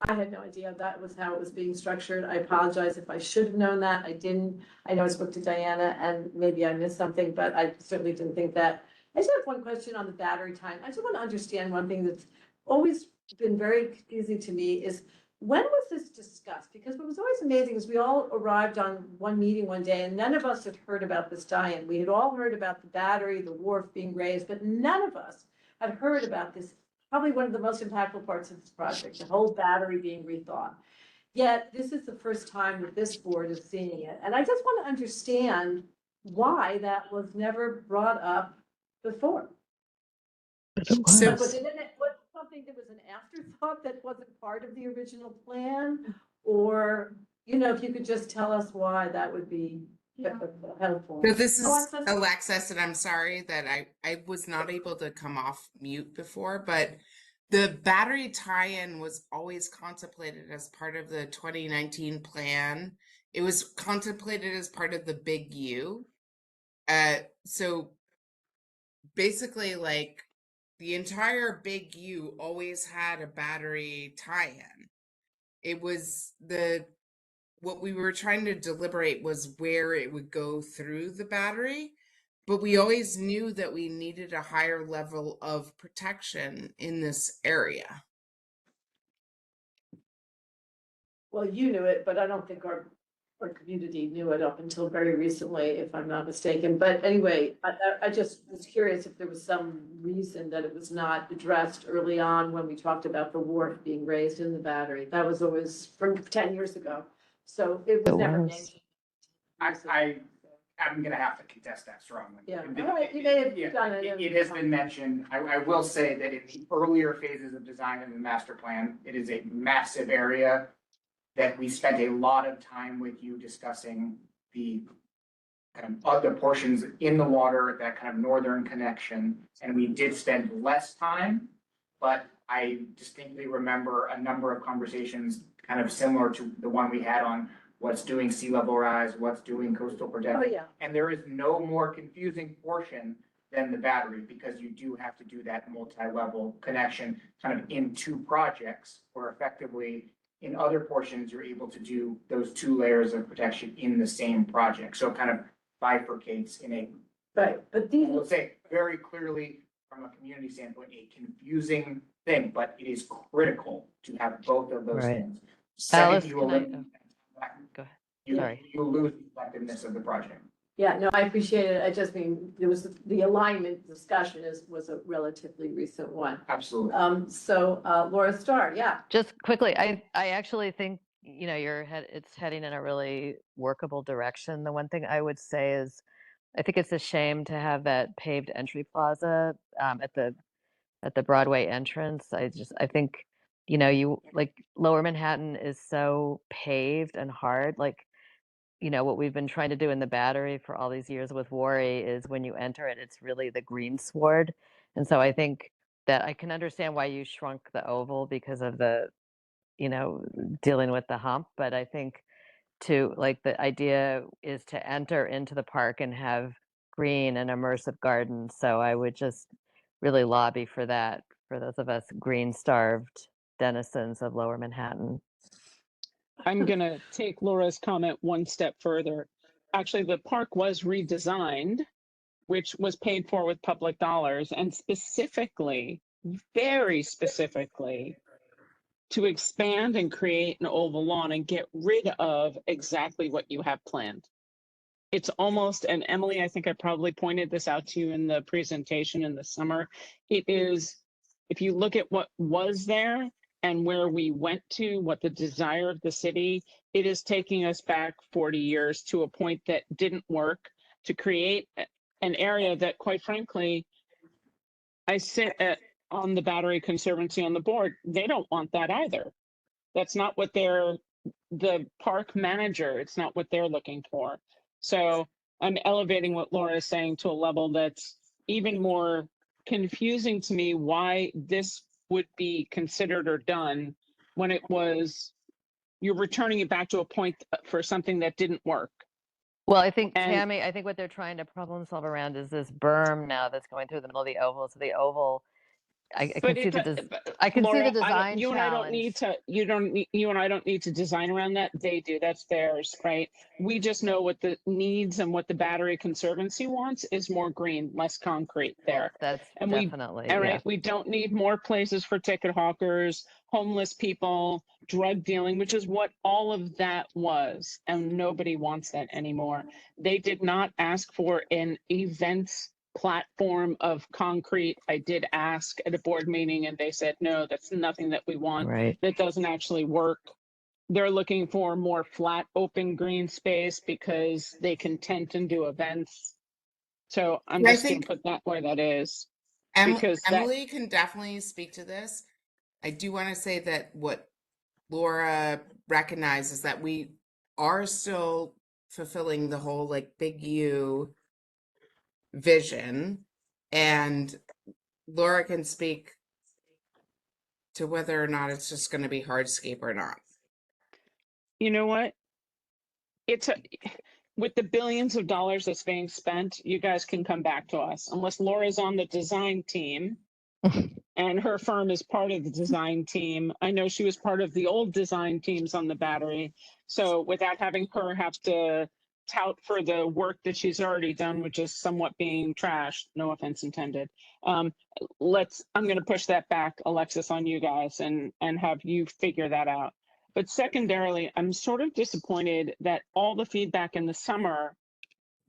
I had no idea that was how it was being structured. I apologize if I should have known that. I didn't. I know I spoke to Diana, and maybe I missed something, but I certainly didn't think that. I just have one question on the battery time. I just want to understand one thing that's always been very confusing to me is, when was this discussed? Because what was always amazing is we all arrived on one meeting one day and none of us had heard about this tie-in. We had all heard about the battery, the wharf being raised, but none of us had heard about this, probably one of the most impactful parts of this project, the whole battery being rethought. Yet this is the first time that this board is seeing it. And I just want to understand why that was never brought up before. So Like, was something that was an afterthought that wasn't part of the original plan? Or, you know, if you could just tell us why, that would be helpful. So this is Alexis? Alexis, and I'm sorry that I was not able to come off mute before, but the battery tie-in was always contemplated as part of the 2019 plan. It was contemplated as part of the Big U. So basically, like, the entire Big U always had a battery tie-in. It was what we were trying to deliberate was where it would go through the battery, but we always knew that we needed a higher level of protection in this area. Well, you knew it, but I don't think our community knew it up until very recently, if I'm not mistaken. But anyway, I just was curious if there was some reason that it was not addressed early on when we talked about the wharf being raised in the battery. That was always from 10 years ago. So it was never mentioned. I'm gonna have to contest that strongly. Yeah, all right, you may have done it. It has been mentioned. I will say that in the earlier phases of design in the master plan, it is a massive area that we spent a lot of time with you discussing the kind of other portions in the water, that kind of northern connection. And we did spend less time, but I distinctly remember a number of conversations kind of similar to the one we had on what's doing sea level rise, what's doing coastal protection. Oh, yeah. And there is no more confusing portion than the battery, because you do have to do that multi-level connection kind of in two projects, where effectively in other portions, you're able to do those two layers of protection in the same project. So it kind of bifurcates in a, Right, but these, I would say very clearly from a community standpoint, a confusing thing, but it is critical to have both of those Right. things. Second, Alice, you can will I- lose- Go ahead. you- Sorry. You'll lose the effectiveness of the project. yeah, no, I appreciate it. I just mean, there was, the alignment discussion was a relatively recent one. Absolutely. So Laura Starr, yeah. Just quickly, I actually think, you know, it's heading in a really workable direction. The one thing I would say is, I think it's a shame to have that paved entry plaza at the Broadway entrance. I think, you know, Lower Manhattan is so paved and hard. Like, you know, what we've been trying to do in the Battery for all these years with Worry is when you enter it, it's really the green sward. And so I think that I can understand why you shrunk the oval because of the, you know, dealing with the hump. But I think the idea is to enter into the park and have green and immersive gardens. So I would just really lobby for that for those of us green starved denizens of Lower Manhattan. I'm going to take Laura's comment one step further. Actually, the park was redesigned, which was paid for with public dollars, and specifically, very specifically, to expand and create an oval lawn and get rid of exactly what you have planned. It's almost, and Emily, I think I probably pointed this out to you in the presentation in the summer. It is, if you look at what was there and where we went to, what the desire of the city, it is taking us back 40 years to a point that didn't work, to create an area that, quite frankly, I sit on the Battery Conservancy on the board. They don't want that either. That's not what the park manager, it's not what they're looking for. So I'm elevating what Laura is saying to a level that's even more confusing to me, why this would be considered or done when it was, you're returning it back to a point for something that didn't work. Well, I think, And- Tammy, I think what they're trying to problem solve around is this berm now that's going through the middle of the oval. So the oval, I can see I can see Laura, the design you and I don't challenge. need to, you and I don't need to design around that. They do, that's theirs, right? We just know what the needs and what the Battery Conservancy wants is more green, less concrete there. That's And definitely, all yeah. right, we don't need more places for ticket hawkers, homeless people, drug dealing, which is what all of that was. And nobody wants that anymore. They did not ask for an events platform of concrete. I did ask at a board meeting and they said, no, that's nothing that we want. Right. That doesn't actually work. they're looking for more flat, open green space because they can tent and do events. So I'm I just going think to put that where that is. Em- Because that, Emily can definitely speak to this. I do want to say that what Laura recognizes that we are still fulfilling the whole like big U vision, and Laura can speak to whether or not it's just going to be hardscape or not. you know what? It's a, with the billions of dollars that's being spent, you guys can come back to us. Unless Laura's on the design team and her firm is part of the design team. I know she was part of the old design teams on the battery. So without having her have to tout for the work that she's already done, which is somewhat being trashed, no offense intended. I'm going to push that back, Alexis, on you guys and have you figure that out. But secondarily, I'm sort of disappointed that all the feedback in the summer,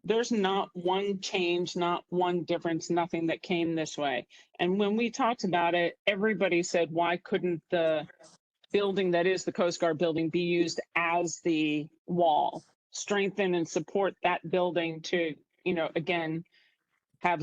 there's not one change, not one difference, nothing that came this way. And when we talked about it, everybody said, why couldn't the building that is the Coast Guard building be used as the wall? Strengthen and support that building to, you know, again, have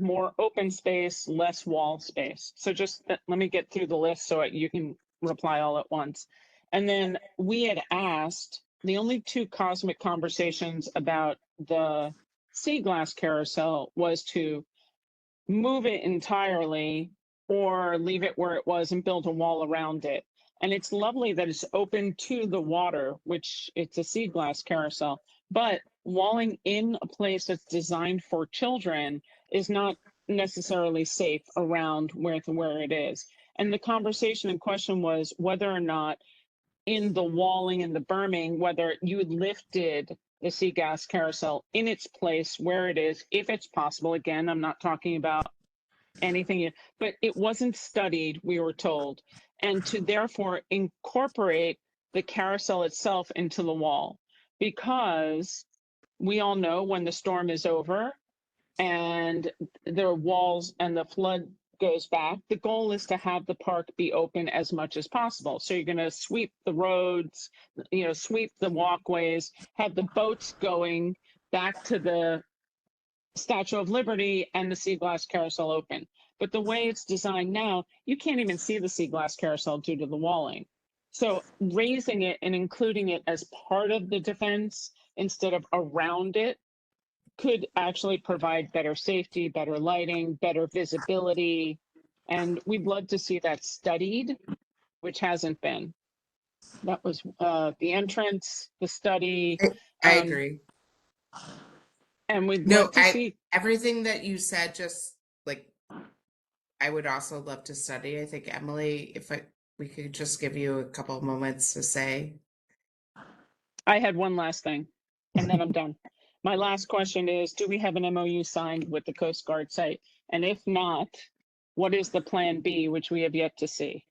more open space, less wall space. So just let me get through the list so you can reply all at once. And then we had asked, the only two cosmic conversations about the sea glass carousel was to move it entirely or leave it where it was and build a wall around it. And it's lovely that it's open to the water, which it's a sea glass carousel, but walling in a place that's designed for children is not necessarily safe around where it is. And the conversation in question was whether or not in the walling and the berming, whether you lifted the sea gas carousel in its place where it is, if it's possible. Again, I'm not talking about anything, but it wasn't studied, we were told, and to therefore incorporate the carousel itself into the wall, because we all know when the storm is over and the walls and the flood goes back, the goal is to have the park be open as much as possible. So you're going to sweep the roads, you know, sweep the walkways, have the boats going back to the Statue of Liberty and the sea glass carousel open. But the way it's designed now, you can't even see the sea glass carousel due to the walling. So raising it and including it as part of the defense instead of around it could actually provide better safety, better lighting, better visibility. And we'd love to see that studied, which hasn't been. That was the entrance, the study. I agree. And we'd No, love to see everything that you said, just like, I would also love to study. I think, Emily, we could just give you a couple of moments to say. I had one last thing, and then I'm done. My last question is, do we have an MOU signed with the Coast Guard site? And if not, what is the plan B, which we have yet to see?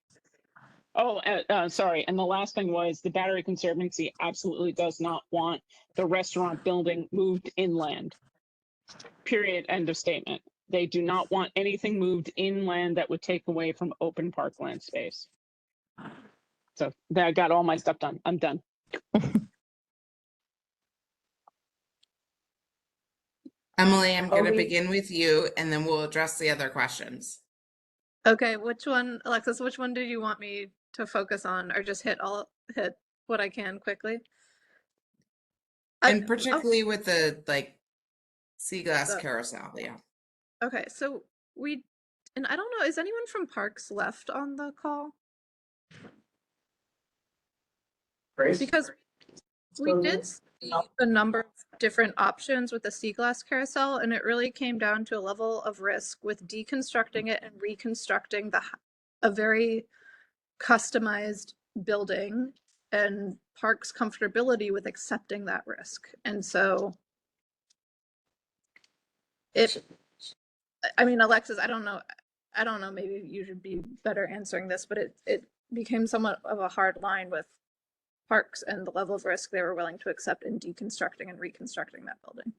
Oh, sorry. And the last thing was the Battery Conservancy absolutely does not want the restaurant building moved inland. Period. End of statement. They do not want anything moved inland that would take away from open parkland space. So I got all my stuff done. I'm done. Emily, I'm going to begin with you, and then we'll address the other questions. Okay, which one, Alexis, which one did you want me to focus on, or just hit what I can quickly? And particularly with the sea glass carousel, yeah. Okay, so and I don't know, is anyone from Parks left on the call? Grace? Because we did see a number of different options with the sea glass carousel, and it really came down to a level of risk with deconstructing it and reconstructing a very customized building, and Parks' comfortability with accepting that risk. And so I mean, Alexis, I don't know, maybe you should be better answering this, but it became somewhat of a hard line with Parks and the level of risk they were willing to accept in deconstructing and reconstructing that building.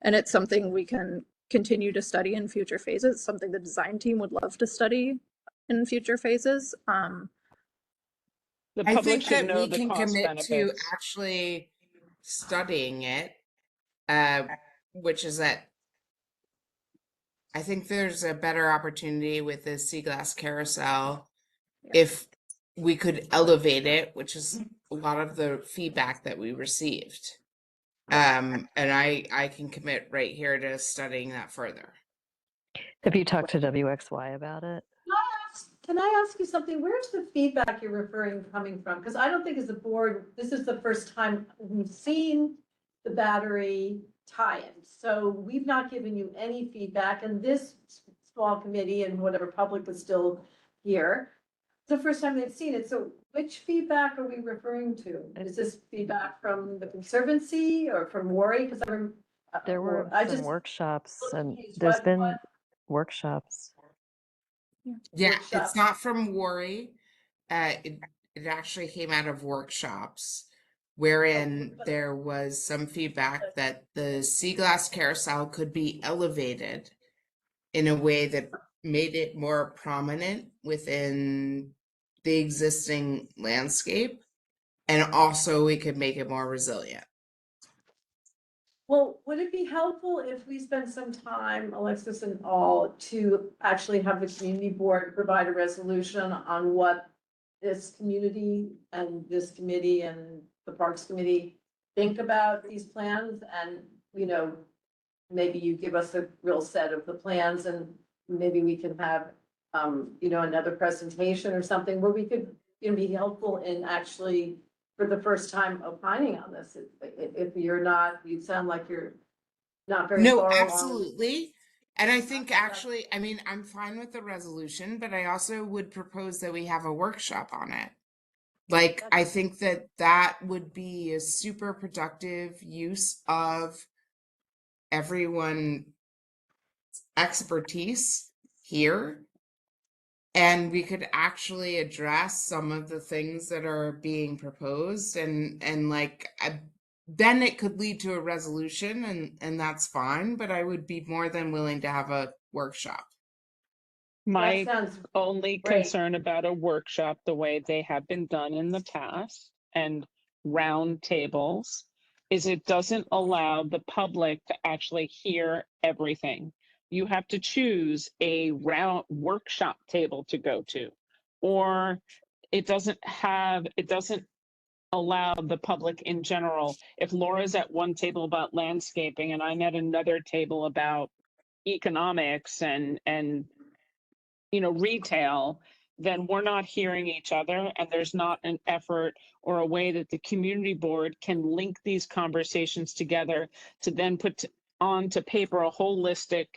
And it's something we can continue to study in future phases, something the design team would love to study in future phases. The I public think should that know we the can cost commit to benefits. actually studying it, uh, which is that I think there's a better opportunity with the sea glass carousel if we could elevate it, which is a lot of the feedback that we received. And I can commit right here to studying that further. Have you talked to WXY about it? Can I ask you something? Where's the feedback you're referring coming from? Because I don't think as a board, this is the first time we've seen the battery tie-in. So we've not given you any feedback, and this small committee and whatever public was still here. It's the first time they've seen it. So which feedback are we referring to? Is this feedback from the Conservancy or from Worry? Because There were I some just workshops, and confused. there's What- been workshops. Yeah, Workshop. it's not from Worry. It actually came out of workshops wherein there was some feedback that the sea glass carousel could be elevated in a way that made it more prominent within the existing landscape, and also we could make it more resilient. Well, would it be helpful if we spend some time, Alexis and all, to actually have the community board provide a resolution on what this community and this committee and the Parks Committee think about these plans? And, you know, maybe you give us a real set of the plans, and maybe we can have, you know, another presentation or something where we could, you know, be helpful in actually, for the first time, opining on this. If you're not, you sound like you're not very No, far along. absolutely. And I think actually, I mean, I'm fine with the resolution, but I also would propose that we have a workshop on it. Like, I think that that would be a super productive use of everyone's expertise here. And we could actually address some of the things that are being proposed, and like, then it could lead to a resolution, and that's fine, but I would be more than willing to have a workshop. My sounds only great. concern about a workshop, the way they have been done in the past, and round tables, is it doesn't allow the public to actually hear everything. You have to choose a round workshop table to go to, or it doesn't allow the public in general. If Laura's at one table about landscaping and I'm at another table about economics and you know, retail, then we're not hearing each other, and there's not an effort or a way that the community board can link these conversations together to then put onto paper a holistic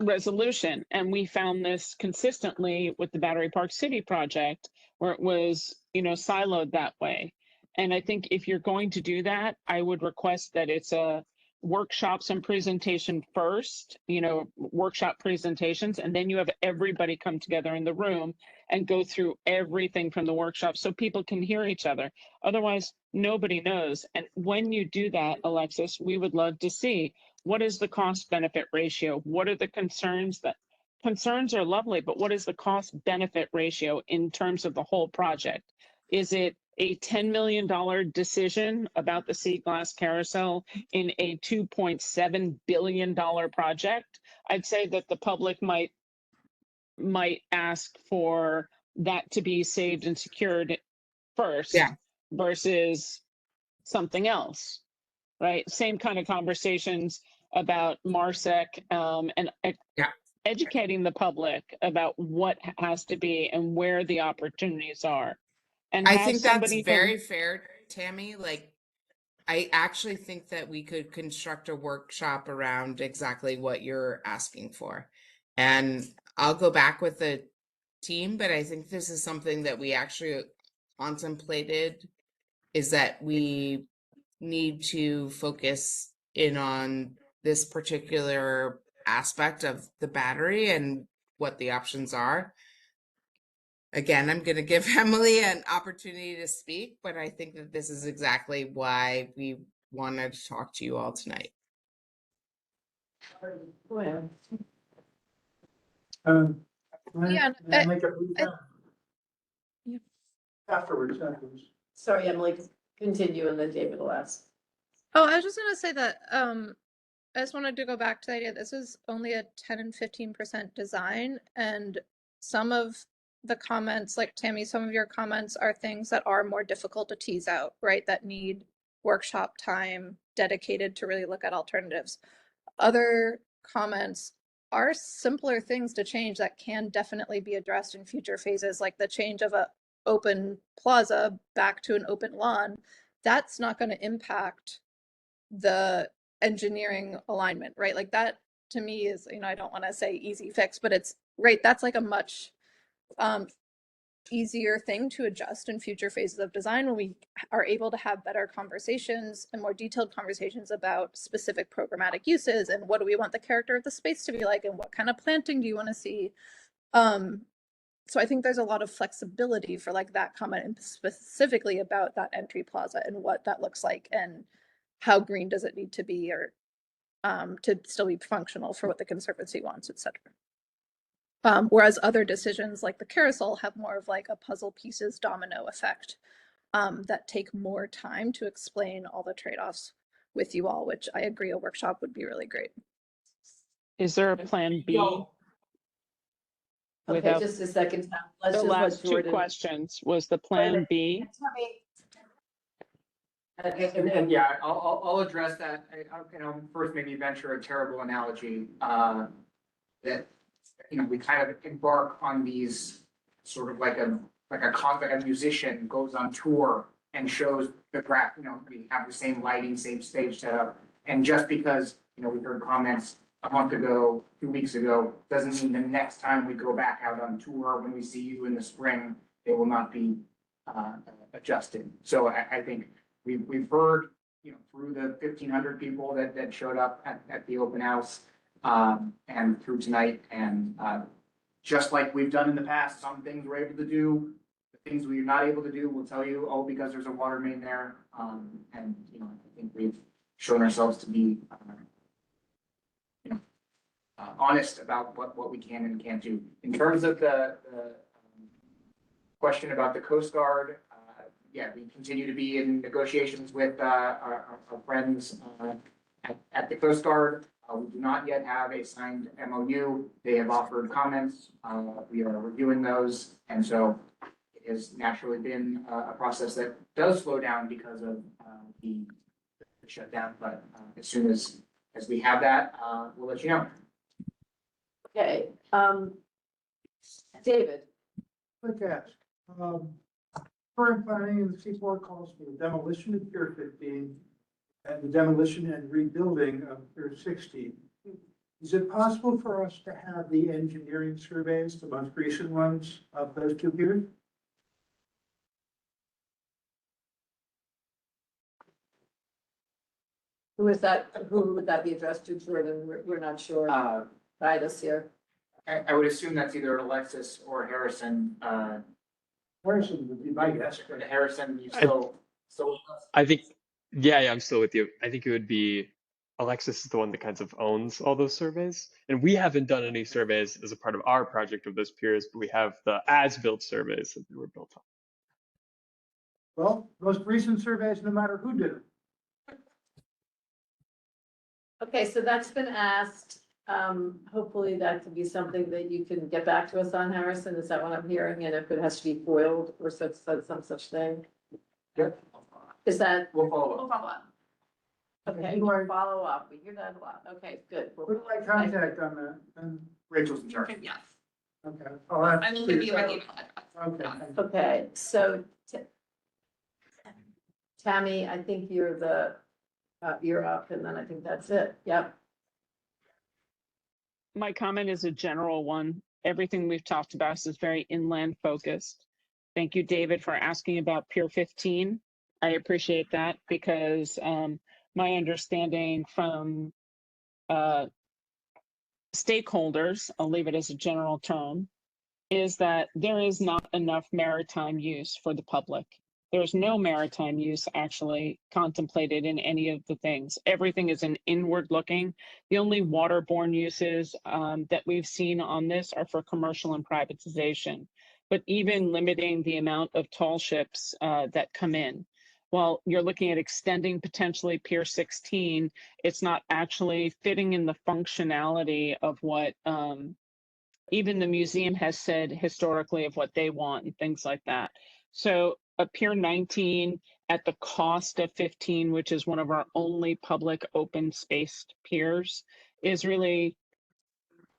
resolution. And we found this consistently with the Battery Park City project, where it was, you know, siloed that way. And I think if you're going to do that, I would request that it's a workshops and presentation first, you know, workshop presentations, and then you have everybody come together in the room and go through everything from the workshop so people can hear each other. Otherwise, nobody knows. And when you do that, Alexis, we would love to see, what is the cost benefit ratio? What are the concerns are lovely, but what is the cost benefit ratio in terms of the whole project? Is it a $10 million decision about the sea glass carousel in a $2.7 billion project? I'd say that the public might ask for that to be saved and secured first, Yeah. versus something else, right? Same kind of conversations about MARSEC, and educating the public about what has to be and where the opportunities are. And I have think that's somebody very fair, Tammy. Like, I actually think that we could construct a workshop around exactly what you're asking for. And I'll go back with the team, but I think this is something that we actually contemplated, is that we need to focus in on this particular aspect of the battery and what the options are. Again, I'm going to give Emily an opportunity to speak, but I think that this is exactly why we wanted to talk to you all tonight. Can Yeah, I make a brief Afterwards, afterwards. Sorry, Emily, continue and then David will ask. Oh, I was just gonna say that I just wanted to go back to the idea this is only a 10 and 15% design, and some of the comments, like Tammy, some of your comments are things that are more difficult to tease out, right? That need workshop time dedicated to really look at alternatives. Other comments are simpler things to change that can definitely be addressed in future phases, like the change of a open plaza back to an open lawn. That's not going to impact the engineering alignment, right? Like that to me is, I don't want to say easy fix, but it's right. That's like a much easier thing to adjust in future phases of design when we are able to have better conversations and more detailed conversations about specific programmatic uses and what do we want the character of the space to be like and what kind of planting do you want to see. So I think there's a lot of flexibility for like that comment and specifically about that entry plaza and what that looks like and how green does it need to be or to still be functional for what the Conservancy wants, etc. Whereas other decisions like the carousel have more of like a puzzle pieces domino effect that take more time to explain all the trade-offs with you all, which I agree a workshop would be really great. Is there a plan B? Okay, Without just a second. Let's the just last let Jordan. 2 questions, was the plan B? And yeah, I'll address that. First maybe venture a terrible analogy, that, we kind of embark on these sort of like a musician goes on tour and shows the graph, we have the same lighting, same stage setup. And just because, we heard comments a month ago, 2 weeks ago, doesn't mean the next time we go back out on tour, when we see you in the spring, they will not be adjusted. So I think we've heard, through the 1,500 people that showed up at the open house, and through tonight, and just like we've done in the past, some things we're able to do, the things we're not able to do, we'll tell you, oh, because there's a water main there. And, I think we've shown ourselves to be, honest about what we can and can't do. In terms of the question about the Coast Guard, yeah, we continue to be in negotiations with our friends at the Coast Guard. We do not yet have a signed MOU. They have offered comments. We are reviewing those. And so it has naturally been a process that does slow down because of the shutdown. But as soon as we have that, we'll let you know. Okay, David. Quick ask, current planning in the C4 calls for the demolition of Pier 15 and the demolition and rebuilding of Pier 16. Is it possible for us to have the engineering surveys, the most recent ones of those two piers? Who is that? Who would that be addressed to, Jordan? We're not sure. Guide us here. I would assume that's either Alexis or Harrison. Harrison would be my guess. Harrison, you still. I think, yeah, I'm still with you. I think it would be Alexis is the one that kind of owns all those surveys. And we haven't done any surveys as a part of our project of those piers, but we have the as-built surveys that they were built on. Well, most recent surveys, no matter who did it. Okay, so that's been asked. Hopefully that could be something that you can get back to us on, Harrison. Is that what I'm hearing? And if it has to be foiled or some such thing? Good. Is that? We'll follow up. We'll follow up. Okay, we'll follow up. We hear that a lot. Okay, good. Who do I contact on that? And, Rachel's in charge. Yes. okay. I'll have I will to- give you my email address. Okay. Okay, so Tammy, I think you're up, and then I think that's it. Yep. My comment is a general one. Everything we've talked about is very inland focused. Thank you, David, for asking about Pier 15. I appreciate that because my understanding from stakeholders, I'll leave it as a general term, is that there is not enough maritime use for the public. There's no maritime use actually contemplated in any of the things. Everything is an inward looking. The only waterborne uses that we've seen on this are for commercial and privatization. but even limiting the amount of tall ships that come in. While you're looking at extending potentially Pier 16, it's not actually fitting in the functionality of what even the museum has said historically of what they want and things like that. So a Pier 19 at the cost of 15, which is one of our only public open spaced piers, is really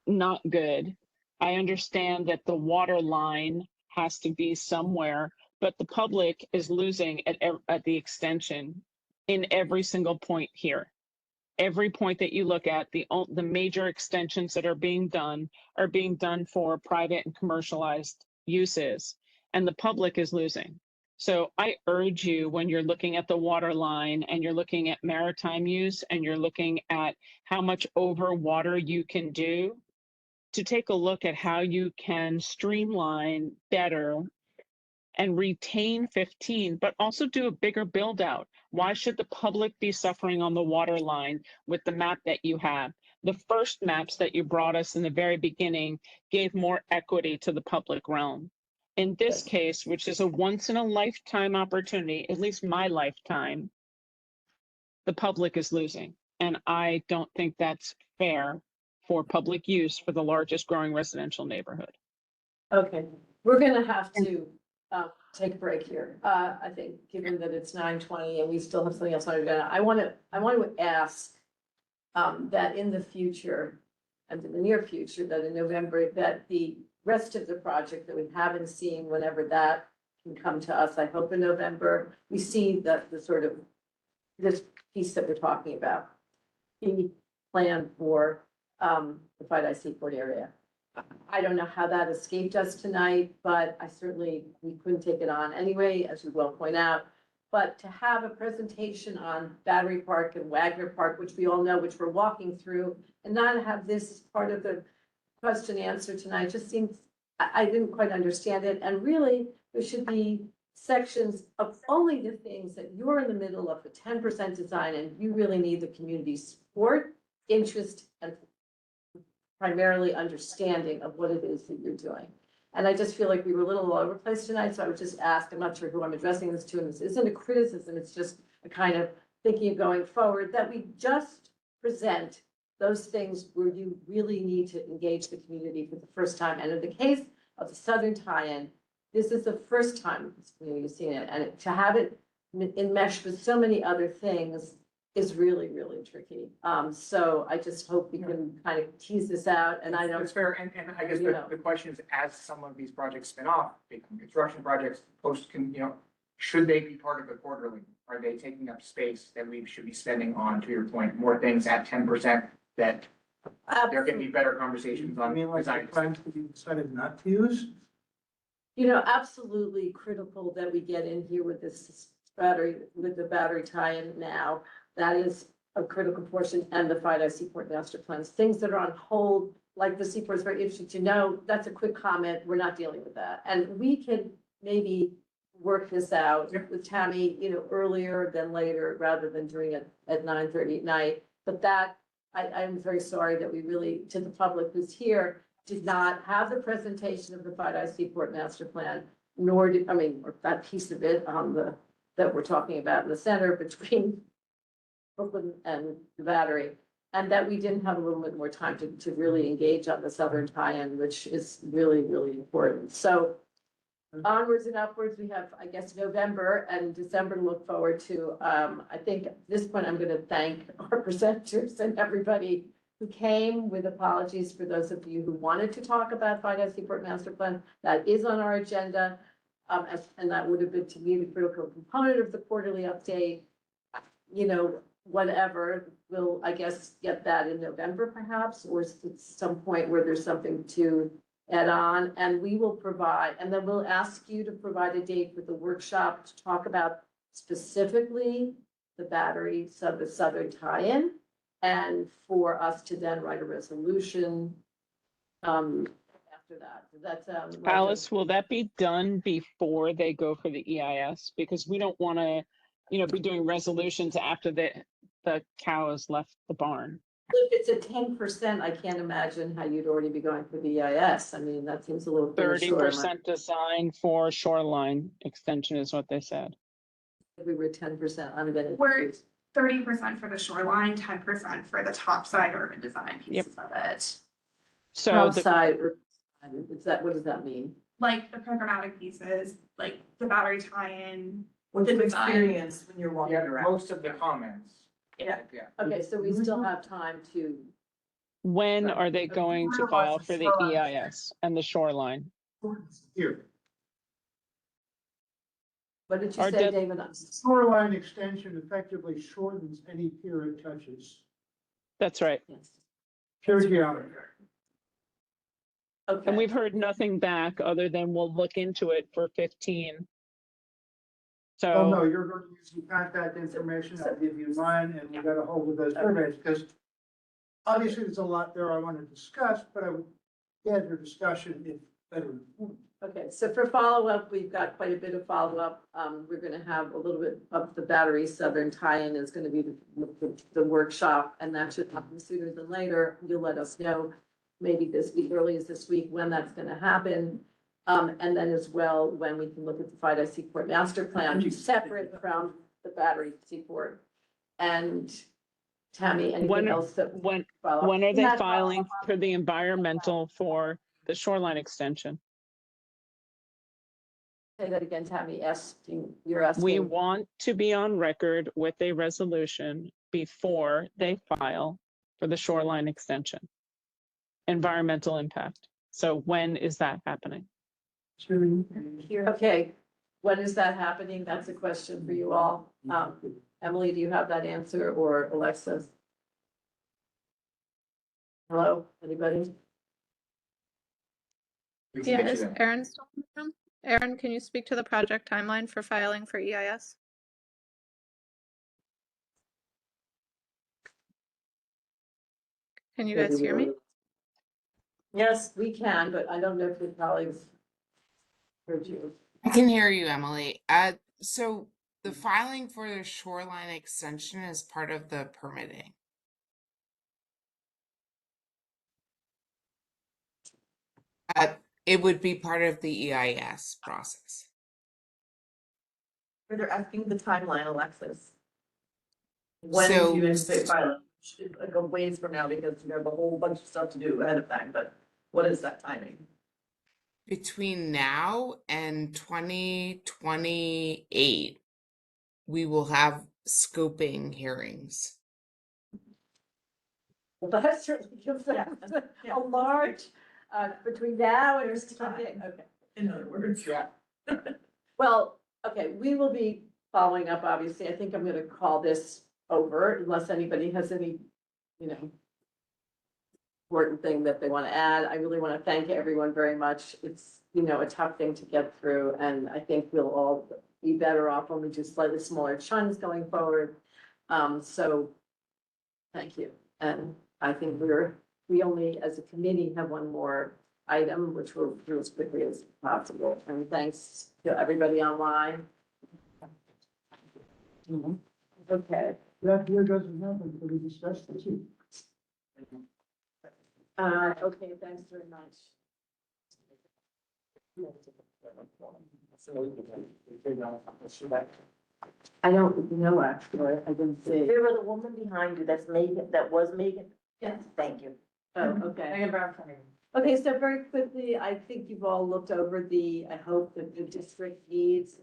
not good. I understand that the water line has to be somewhere, but the public is losing at the extension in every single point here. Every point that you look at, the major extensions that are being done for private and commercialized uses, and the public is losing. So I urge you, when you're looking at the water line and you're looking at maritime use and you're looking at how much over water you can do, to take a look at how you can streamline better and retain 15, but also do a bigger build out. Why should the public be suffering on the water line with the map that you have? The first maps that you brought us in the very beginning gave more equity to the public realm. In this case, which is a once in a lifetime opportunity, at least my lifetime, the public is losing. And I don't think that's fair for public use for the largest growing residential neighborhood. Okay, we're gonna have to take a break here. I think, given that it's 9:20 and we still have something else on our agenda, I want to ask that in the future, and in the near future, that in November, that the rest of the project that we haven't seen, whenever that can come to us, I hope in November, we see the sort of this piece that we're talking about, the plan for the Five Seaport area. I don't know how that escaped us tonight, but we couldn't take it on anyway, as you well point out. But to have a presentation on Battery Park and Wagner Park, which we all know, which we're walking through, and not have this as part of the question answer tonight, just seems, I didn't quite understand it. And really, there should be sections of only the things that you're in the middle of the 10% design and you really need the community support, interest, and primarily understanding of what it is that you're doing. And I just feel like we were a little all over the place tonight, so I would just ask, I'm not sure who I'm addressing this to, and this isn't a criticism, it's just a kind of thinking of going forward, that we just present those things where you really need to engage the community for the first time. And in the case of the Southern Tie-In, this is the first time this community has seen it, and to have it enmeshed with so many other things is really, really tricky. So I just hope we can kind of tease this out, and I know. It's fair, and I guess the question is, as some of these projects spin off, become construction projects, should they be part of the quarterly? Are they taking up space that we should be spending on, to your point, more things at 10% that there can be better conversations on? I mean, like, times that you decided not to use? Absolutely critical that we get in here with this battery, with the battery tie-in now. That is a critical portion, and the Five Seaport Master Plans. Things that are on hold, like the Seaport, is very interesting to know. That's a quick comment. We're not dealing with that. And we can maybe work this out with Tammy, earlier than later, rather than doing it at 9:30 at night. But that, I'm very sorry that we really, to the public who's here, did not have the presentation of the Five Seaport Master Plan, nor did, or that piece of it that we're talking about in the center between Brooklyn and the Battery, and that we didn't have a little bit more time to really engage on the Southern Tie-In, which is really, really important. So onwards and upwards, we have, I guess, November and December to look forward to. I think at this point, I'm going to thank our presenters and everybody who came, with apologies for those of you who wanted to talk about Five Seaport Master Plan. That is on our agenda, and that would have been, to me, the critical component of the quarterly update. Whatever, we'll, I guess, get that in November perhaps, or at some point where there's something to add on, and we will provide, and then we'll ask you to provide a date for the workshop to talk about specifically the battery, the Southern Tie-In, and for us to then write a resolution after that. Does that sound like Alice, will that be done before they go for the EIS? Because we don't want to, be doing resolutions after the cow has left the barn. If it's at 10%, I can't imagine how you'd already be going for the EIS. I mean, that seems a little premature. 30% design for shoreline extension is what they said. We were 10%, I'm gonna. We're 30% for the shoreline, 10% for the top side urban design pieces of it. So Outside, is that, what does that mean? Like the programmatic pieces, like the battery tie-in. What the you design. experience when you're walking Yeah, around. most of the comments. Yeah. Yeah. Okay, so we still have time to, when are they going to file for the EIS and the shoreline? Here, what did you Our say, dead- David? shoreline extension effectively shortens any pier it touches. That's right. Pure geometry. And Okay, we've heard nothing back other than we'll look into it for 15. Oh, no, So, you're going to use some contact information, I'll give you mine, and we got a hold of those surveys, because obviously there's a lot there I want to discuss, but I would get your discussion if better. okay, so for follow-up, we've got quite a bit of follow-up. We're gonna have a little bit of the Battery Southern tie-in is gonna be the workshop, and that should happen sooner than later. You'll let us know, maybe this week, early as this week, when that's gonna happen. And then as well, when we can look at the FIDA Seaport Master Plan, separate from the Battery Seaport. And Tammy, anything when, else that? when, follow-up? when are they Not filing follow-up. for the environmental for the shoreline extension? Say that again, Tammy, you're asking. We want to be on record with a resolution before they file for the shoreline extension. Environmental impact. So when is that happening? Okay, when is that happening? That's a question for you all. Emily, do you have that answer, or Alexis? Hello, anybody? We can Yeah, get you is there. Erin still in the room? Erin, can you speak to the project timeline for filing for EIS? Can you guys hear me? Yes, we can, but I don't know if your colleagues heard you. I can hear you, Emily. So the filing for the shoreline extension is part of the permitting. It would be part of the EIS process. They're asking the timeline, Alexis. When So- do you anticipate filing? Like a ways from now, because you have a whole bunch of stuff to do ahead of time, but what is that timing? Between now and 2028, we will have scoping hearings. Well, that certainly gives us a large, between now and. Okay. In other words. Yeah. Well, okay, we will be following up, obviously. I think I'm gonna call this over unless anybody has any, important thing that they want to add. I really want to thank everyone very much. It's, a tough thing to get through, and I think we'll all be better off when we do slightly smaller chunks going forward. So thank you. And I think we only, as a committee, have one more item, which we'll do as quickly as possible. And thanks to everybody online. Okay. That here doesn't happen, but we discussed it too. Okay, thanks very much. I don't know, actually. I didn't see. There was a woman behind you that's Megan, that was Megan? Yes. Thank you. Oh, okay. Okay, so very quickly, I think you've all looked over I hope that the district needs.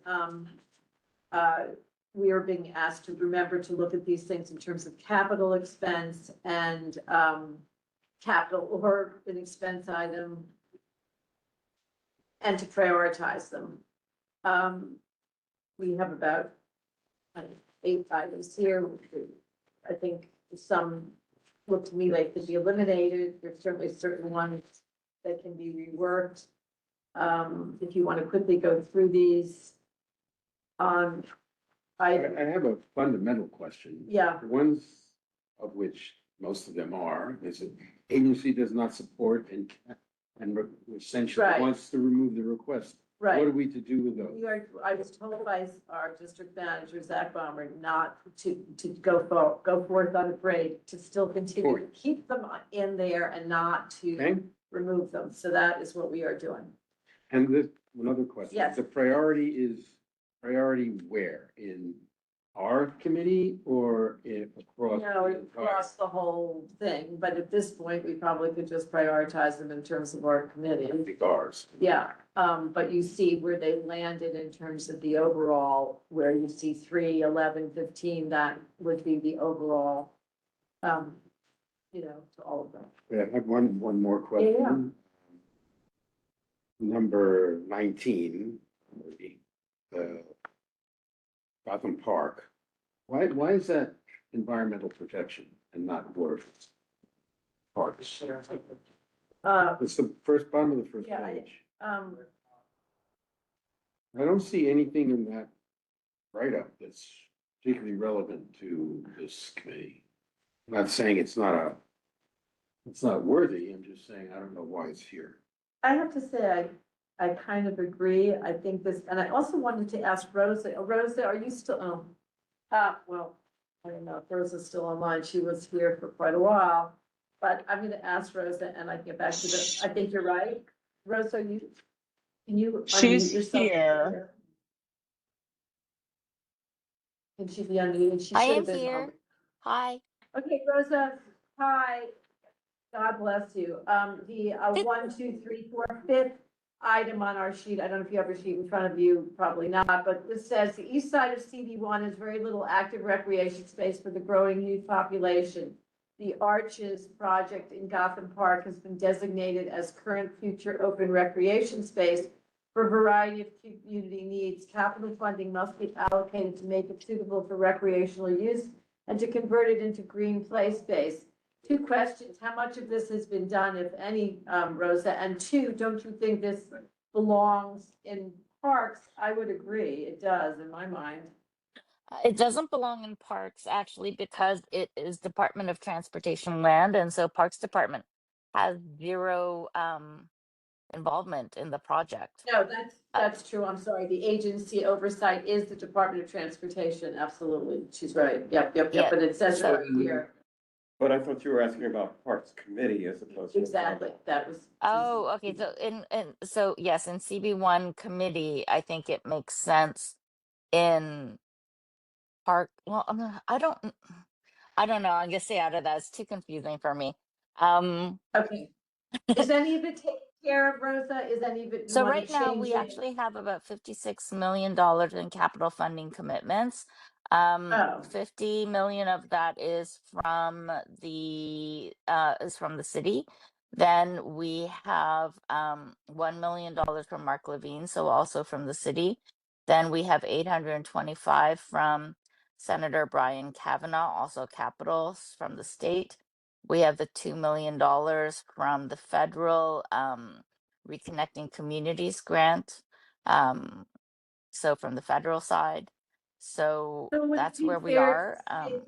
We are being asked to remember to look at these things in terms of capital expense and, capital or an expense item, and to prioritize them. We have about 8 items here. I think some look to me like to be eliminated. There's certainly certain ones that can be reworked. If you want to quickly go through these. I have a fundamental question. Yeah. The ones of which most of them are, is that agency does not support and essentially Right. wants to remove the request Right. What are we to do with those? I was told by our district manager, Zach Bomber, not to go forth unafraid, to still continue to keep them in there and not to Okay. remove them. So that is what we are doing. And this, another question. Yes. The priority where? In our committee or across? No, the entire- across the whole thing, but at this point, we probably could just prioritize them in terms of our committee. I think ours. Yeah, but you see where they landed in terms of the overall, where you see 3, 11, 15, that would be the overall, to all of them. Yeah, I have one more question. Number 19, Gotham Park. Why is that environmental protection and not water parks? It's the first bottom of the first Yeah, page. I don't see anything in that write-up that's particularly relevant to this committee. I'm not saying it's not worthy, I'm just saying I don't know why it's here. I have to say, I kind of agree. I think this, and I also wanted to ask Rosa. Rosa, are you still, well, I don't know if Rosa's still online. She was here for quite a while. But I'm gonna ask Rosa and I can get back to this. I think you're right. Rosa, can you She's unmute yourself? here. Can she be unmuted? She I should am have been. here. Hi. Okay, Rosa, hi. God bless you. The 1, 2, 3, 4, 5th item on our sheet, I don't know if you have your sheet in front of you, probably not, but this says the east side of CD1 has very little active recreation space for the growing youth population. The Arches project in Gotham Park has been designated as current future open recreation space for a variety of community needs. Capital funding must be allocated to make it suitable for recreational use and to convert it into green play space. 2 questions. How much of this has been done, if any, Rosa? And 2, don't you think this belongs in parks? I would agree. It does, in my mind. It doesn't belong in parks actually because it is Department of Transportation land, and so Parks Department has zero involvement in the project. No, that's true. I'm sorry. The agency oversight is the Department of Transportation. Absolutely. She's right. Yep. Yeah. But it says that here. But I thought you were asking about Parks Committee as opposed to. Exactly. That was. Oh, okay. So yes, in CB1 committee, I think it makes sense. In park, well, I don't know. I'm gonna stay out of that. It's too confusing for me. Okay. Is any of it taken care of, Rosa? Is any of it? You So wanna right now, change we it? actually have about $56 million in capital funding commitments. Oh. 50 million of that is from the city. Then we have $1 million from Mark Levine, so also from the city. Then we have 825 from Senator Brian Kavanaugh, also capitals from the state. We have the $2 million from the federal Reconnecting Communities grant. So from the federal side. So So would it that's be where we fair are. to say-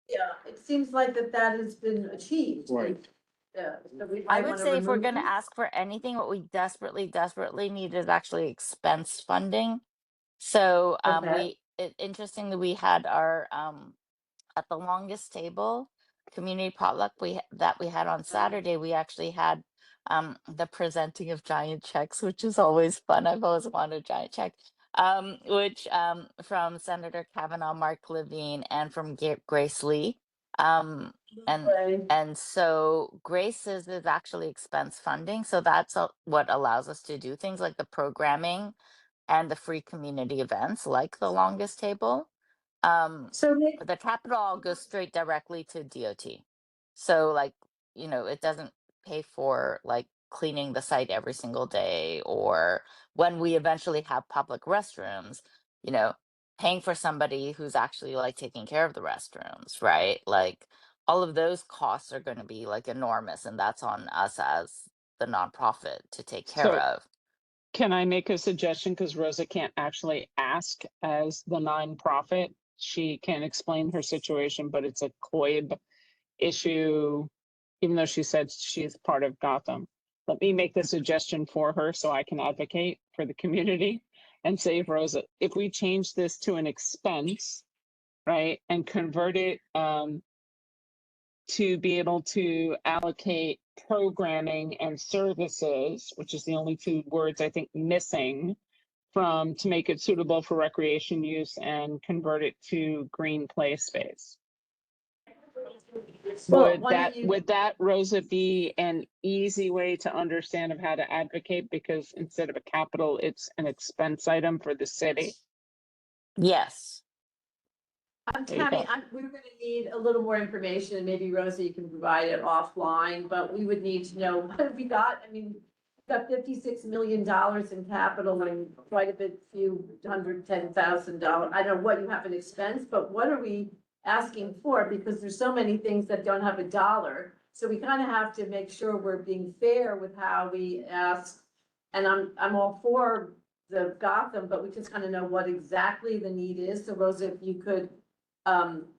Yeah, it seems like that has been achieved. Right. Yeah, so we I might would wanna say if we're remove going to them. ask for anything, what we desperately need is actually expense funding. So Okay. interestingly, we had our at the longest table community potluck that we had on Saturday. We actually had the presenting of giant checks, which is always fun. I've always wanted a giant check. Which from Senator Kavanaugh, Mark Levine, and from Grace Lee. And so Grace's is actually expense funding. So that's what allows us to do things like the programming and the free community events like the longest table. So the capital all goes straight directly to DOT. So like, it doesn't pay for like cleaning the site every single day, or when we eventually have public restrooms, paying for somebody who's actually like taking care of the restrooms, right? Like all of those costs are going to be like enormous, and that's on us as the nonprofit to take care So of. can I make a suggestion? Because Rosa can't actually ask as the nonprofit. She can explain her situation, but it's a COIB issue, even though she said she's part of Gotham. let me make the suggestion for her so I can advocate for the community and save Rosa. If we change this to an expense, right, and convert it to be able to allocate programming and services, which is the only two words I think missing from to make it suitable for recreation use and convert it to green play space. Well, why don't you- Would that, Rosa, be an easy way to understand of how to advocate? Because instead of a capital, it's an expense item for the city. Yes. There you Tammy, go. we're gonna need a little more information, and maybe Rosa, you can provide it offline, but we would need to know what have we got? I mean, we've got $56 million in capital and quite a bit, few $110,000. I don't know what you have in expense, but what are we asking for? Because there's so many things that don't have a dollar. So we kind of have to make sure we're being fair with how we ask. And I'm all for the Gotham, but we just kind of know what exactly the need is. So Rosa, if you could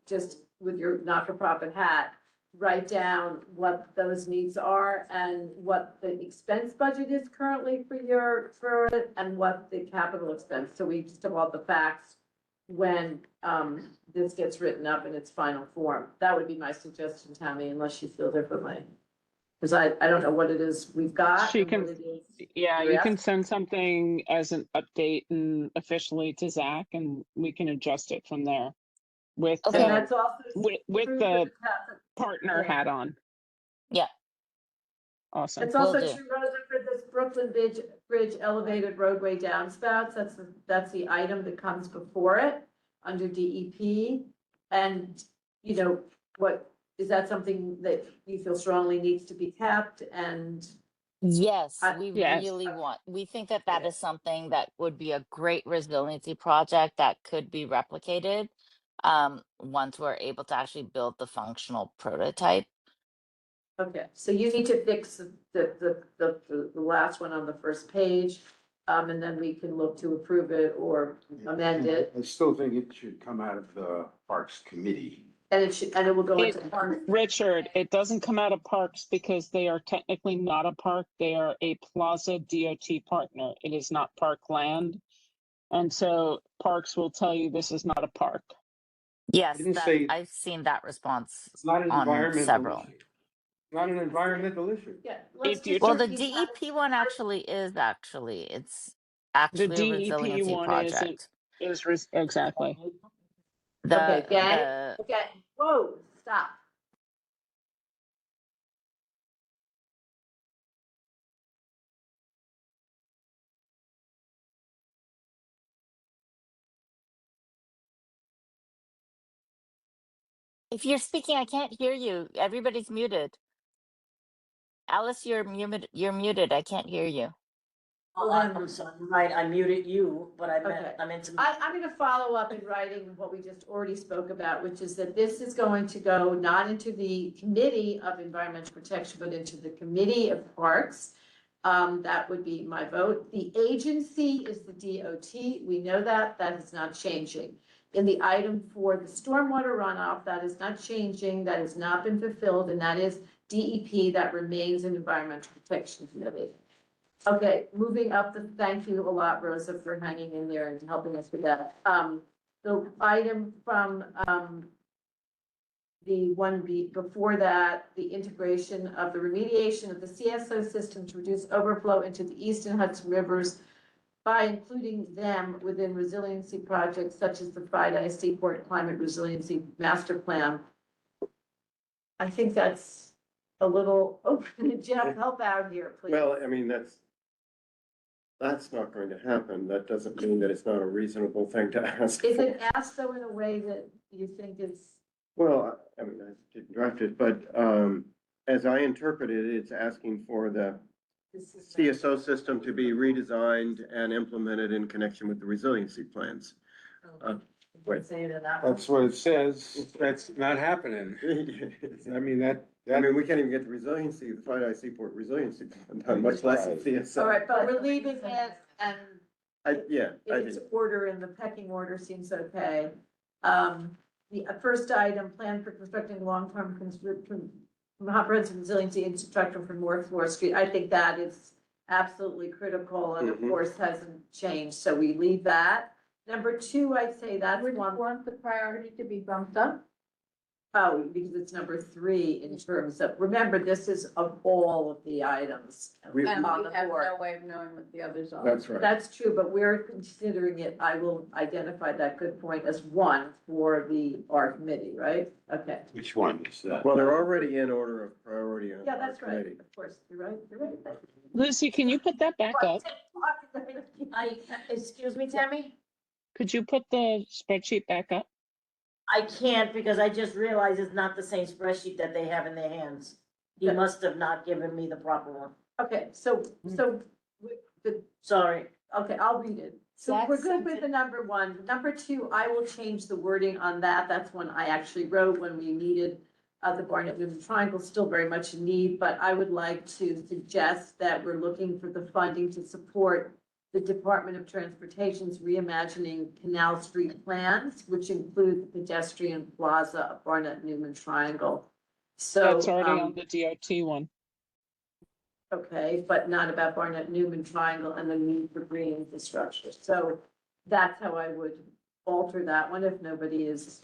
just with your not-for-profit hat, write down what those needs are and what the expense budget is currently for it and what the capital expense. So we just have all the facts when this gets written up in its final form. That would be my suggestion, Tammy, unless you feel differently. Because I don't know what it is we've got. She and can, what it is yeah, you're you can asking. send something as an update and officially to Zach, and we can adjust it from there with And the that's also with true the for the partner yeah. hat on. Yeah. Awesome. It's also Will do. true, Rosa, for this Brooklyn Bridge elevated roadway downspouts. That's the item that comes before it under DEP. And, you know, what, is that something that you feel strongly needs to be kept? And Yes, we Yes. really want, we think that that is something that would be a great resiliency project that could be replicated once we're able to actually build the functional prototype. okay, so you need to fix the last one on the first page. And then we can look to approve it or amend it. I still think it should come out of the Parks Committee. And it will go into parks. Richard, it doesn't come out of parks because they are technically not a park. They are a Plaza DOT partner. It is not park land. And so parks will tell you this is not a park. Yes, didn't that, say- I've seen that response It's not an on environmental several. issue. It's not an environmental issue. Yeah. let's If you just Well, the repeat that. DEP one actually is actually, it's The actually a DEP resiliency one project. exactly. Okay, gang, The okay, whoa, stop. if you're speaking, I can't hear you. Everybody's muted. Alice, you're muted. You're muted. I can't hear you. Oh, I'm sorry, right, I muted you, but Okay. I meant to. I'm gonna follow up in writing what we just already spoke about, which is that this is going to go not into the Committee of Environmental Protection, but into the Committee of Parks. That would be my vote. The agency is the DOT. We know that. That is not changing. In the item for the stormwater runoff, that is not changing. That has not been fulfilled, and that is DEP. That remains an Environmental Protection Committee. Okay, moving up, thank you a lot, Rosa, for hanging in there and helping us with that. The item from, the one before that, the integration of the remediation of the CSO system to reduce overflow into the Eastern Hudson Rivers by including them within resiliency projects such as the Friday Seaport Climate Resiliency Master Plan. I think that's a little, Jeff, help out here, please. Well, I mean, that's not going to happen. That doesn't mean that it's not a reasonable thing to ask Is for. it asked though in a way that you think is? Well, I mean, I didn't draft it, but as I interpret it, it's asking for the CSO system to be redesigned and implemented in connection with the resiliency plans. That's what it says. That's not happening. I mean, I mean, we can't even get the resiliency, the Friday Seaport resiliency plan done, much less the CSO. All right, but we're leaving it and Yeah, I its think, order in the pecking order seems okay. The first item, plan for constructing long-term comprehensive resiliency infrastructure for North Floor Street. I think that is absolutely critical and of Mhm. course hasn't changed, so we leave that. Number two, I'd say that's Would you one. want the priority to be bumped up? Oh, because it's number three in terms of, remember, this is of all of the items We- And on we the have board. no way of knowing what the others are. That's right. That's true, but we're considering it, I will identify that good point as one for our committee, right? Okay. Which one is that? Well, they're already in order of priority on Yeah, our that's right, committee. of course, you're right, you're right. Lucy, can you put that back up? Excuse me, Tammy? Could you put the spreadsheet back up? I can't because I just realized it's not the same spreadsheet that they have in their hands. He must have not given me the proper one. Okay, so, Sorry. okay, I'll read it. So Zach we're good sent with it. the number one. Number two, I will change the wording on that. That's one I actually wrote when we needed the Barnett Newman Triangle, still very much in need, but I would like to suggest that we're looking for the funding to support the Department of Transportation's reimagining Canal Street plans, which include the pedestrian plaza of Barnett Newman Triangle. So, That's already on the DOT one. okay, but not about Barnett Newman Triangle and the need for green infrastructure. So that's how I would alter that one if nobody is,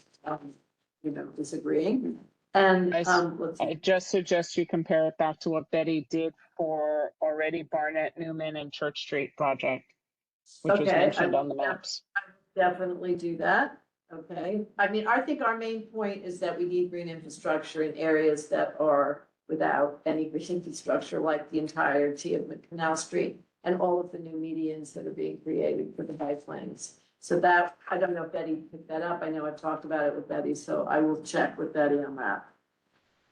disagreeing. And, let's I just suggest you compare it back to what Betty did for already Barnett, Newman, and Church Street project, which was Okay, mentioned I on the will maps. definitely do that. Okay, I mean, I think our main point is that we need green infrastructure in areas that are without any green infrastructure, like the entirety of Canal Street and all of the new medians that are being created for the bike lanes. So that, I don't know if Betty picked that up. I know I've talked about it with Betty, so I will check with Betty on that.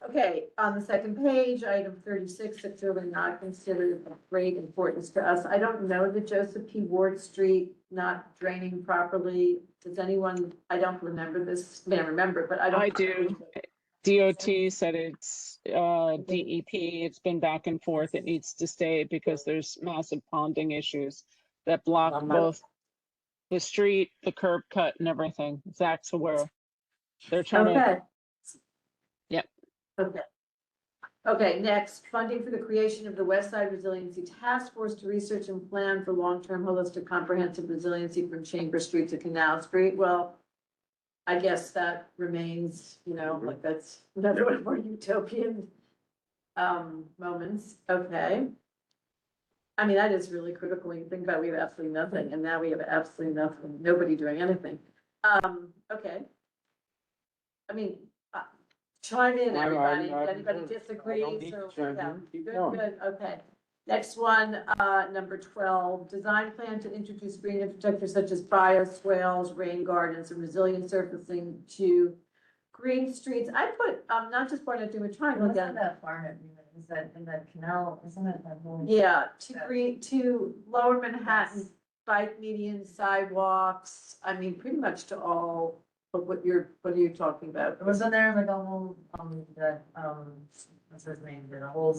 Okay, on the second page, item 36, it's really not considered of great importance to us. I don't know the Joseph P. Ward Street not draining properly. Does anyone, I don't remember this, I mean, I remember, but I don't. I do. DOT said it's DEP, it's been back and forth, it needs to stay because there's massive ponding issues that block both the street, the curb cut and everything. Zach's aware. They're trying Okay. to. Yep. Okay. Okay, next, funding for the creation of the West Side Resiliency Task Force to research and plan for long-term holistic comprehensive resiliency from Chamber Street to Canal Street. Well, I guess that remains, like that's another one of our utopian moments. Okay. I mean, that is really critical when you think about it, we have absolutely nothing, and now we have absolutely nothing, nobody doing anything. Okay. I mean, chime in, everybody, if anybody disagrees, or, yeah, good, good, okay. Next one, number 12, design plan to introduce green infrastructure such as bioswales, rain gardens, and resilient surfacing to green streets. I put, not just Barnett Newman Triangle again. That Barnett Newman, is that in that canal, isn't it that whole? Yeah, to lower Manhattan, bike median sidewalks, I mean, pretty much to all of what are you talking about? Wasn't there like a whole, what's his name, did a whole,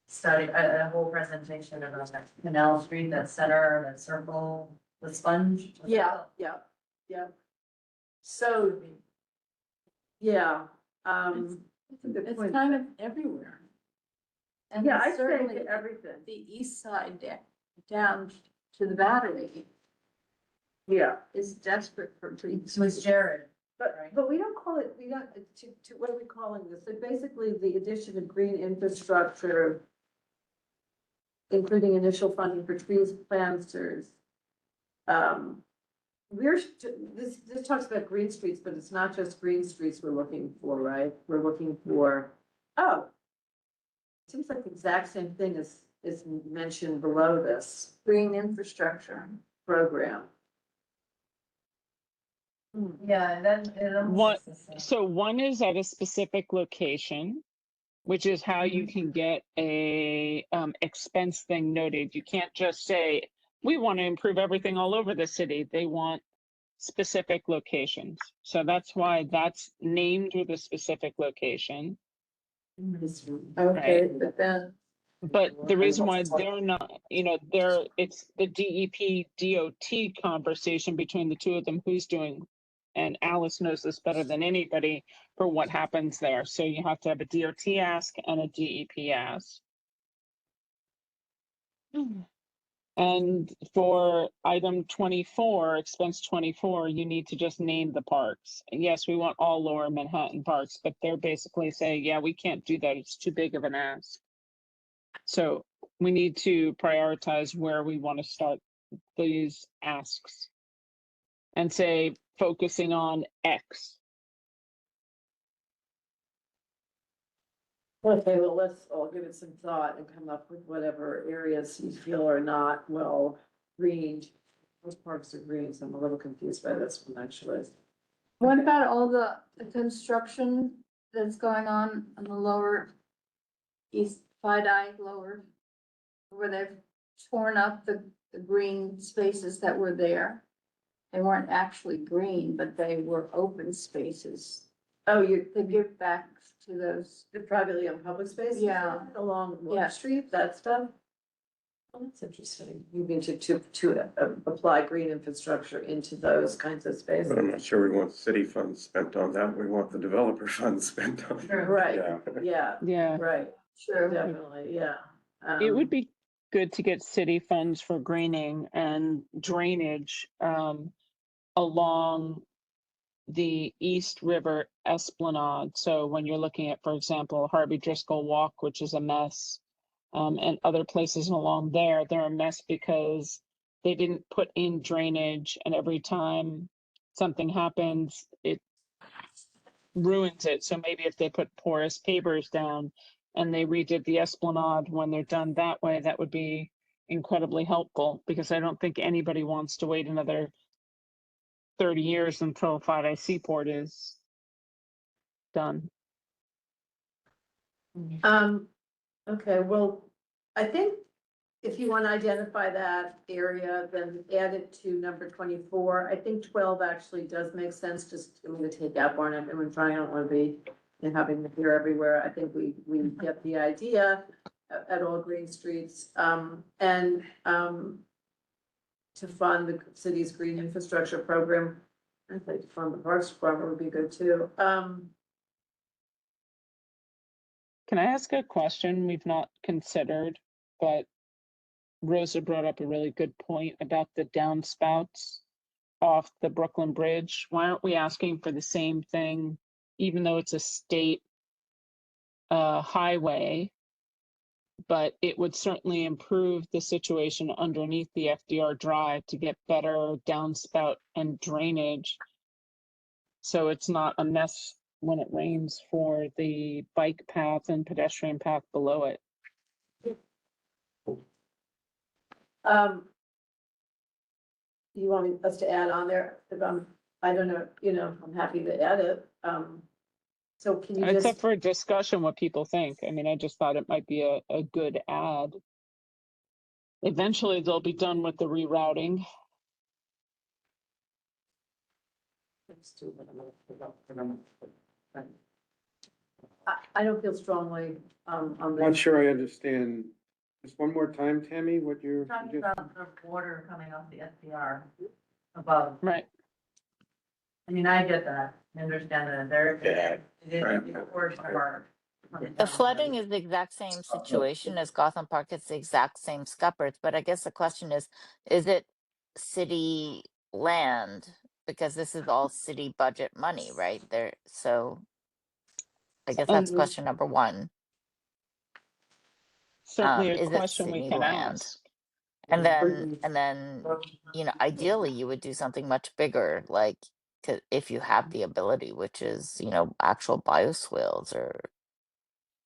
study, a whole presentation about that Canal Street, that center, that circle, the sponge? Yeah. So, yeah, It's kind of everywhere. And yeah, I say certainly everything. the east side down to the Battery Yeah. is desperate for trees. So is Jared. But we don't call it, what are we calling this? So basically, the addition of green infrastructure, including initial funding for trees, planters. This talks about green streets, but it's not just green streets we're looking for, right? We're looking for, seems like the exact same thing is mentioned below this. Green infrastructure program. Yeah, then it What, so one is at a specific location, which is how you can get a expense thing noted. You can't just say, we want to improve everything all over the city. They want specific locations. So that's why that's named with a specific location. Okay, Right. But the reason why they're not, it's the DEP DOT conversation between the two of them, who's doing and Alice knows this better than anybody for what happens there. So you have to have a DOT ask and a DEP ask. And for item 24, expense 24, you need to just name the parks. And yes, we want all lower Manhattan parks, but they're basically saying, yeah, we can't do that. It's too big of an ask. So we need to prioritize where we want to start these asks and say focusing on X. Okay, well, let's all give it some thought and come up with whatever areas you feel are not well greened. Most parks are green, so I'm a little confused by this one, actually. What about all the construction that's going on the lower east Fidei lower? Where they've torn up the green spaces that were there. They weren't actually green, but they were open spaces. Oh, you, To give back to those. the privately owned public spaces? Yeah. Along Water Yeah. Street, that stuff? Oh, that's interesting. You mean to apply green infrastructure into those kinds of spaces? But I'm not sure we want city funds spent on that. We want the developer funds spent on. Right, Yeah. yeah, right, True. definitely, yeah. It would be good to get city funds for greening and drainage along the East River Esplanade. So when you're looking at, for example, Harvey Driscoll Walk, which is a mess, and other places along there, they're a mess because they didn't put in drainage, and every time something happens, it ruins it. So maybe if they put porous pavers down and they redid the Esplanade when they're done that way, that would be incredibly helpful, because I don't think anybody wants to wait another 30 years until Fidei Seaport is done. Okay, well, I think if you want to identify that area, then add it to number 24. I think 12 actually does make sense, just I'm gonna take out Barnett and trying, I don't want to be having the here everywhere. I think we get the idea at all green streets, and to fund the city's green infrastructure program. I think to fund the parks department would be good too. Can I ask a question we've not considered, but Rosa brought up a really good point about the downspouts off the Brooklyn Bridge. Why aren't we asking for the same thing, even though it's a state highway? But it would certainly improve the situation underneath the FDR Drive to get better downspout and drainage. So it's not a mess when it rains for the bike path and pedestrian path below it. You want us to add on there? If I don't know, I'm happy to add it. So can you It's just, up for discussion what people think. I mean, I just thought it might be a good add. Eventually, they'll be done with the rerouting. I don't feel strongly, on I'm this. not sure I understand. Just one more time, Tammy, what you're. Talking about the water coming off the SPR above. Right. I mean, I get that, I understand that there. Yeah, It is, right. it's worse for. The flooding is the exact same situation as Gotham Park. It's the exact same scuppers, but I guess the question is it city land? Because this is all city budget money, right? There, so I guess that's question number one. Certainly a Is it question we city can land? ask. And then, ideally you would do something much bigger, like if you have the ability, which is, actual bioswales or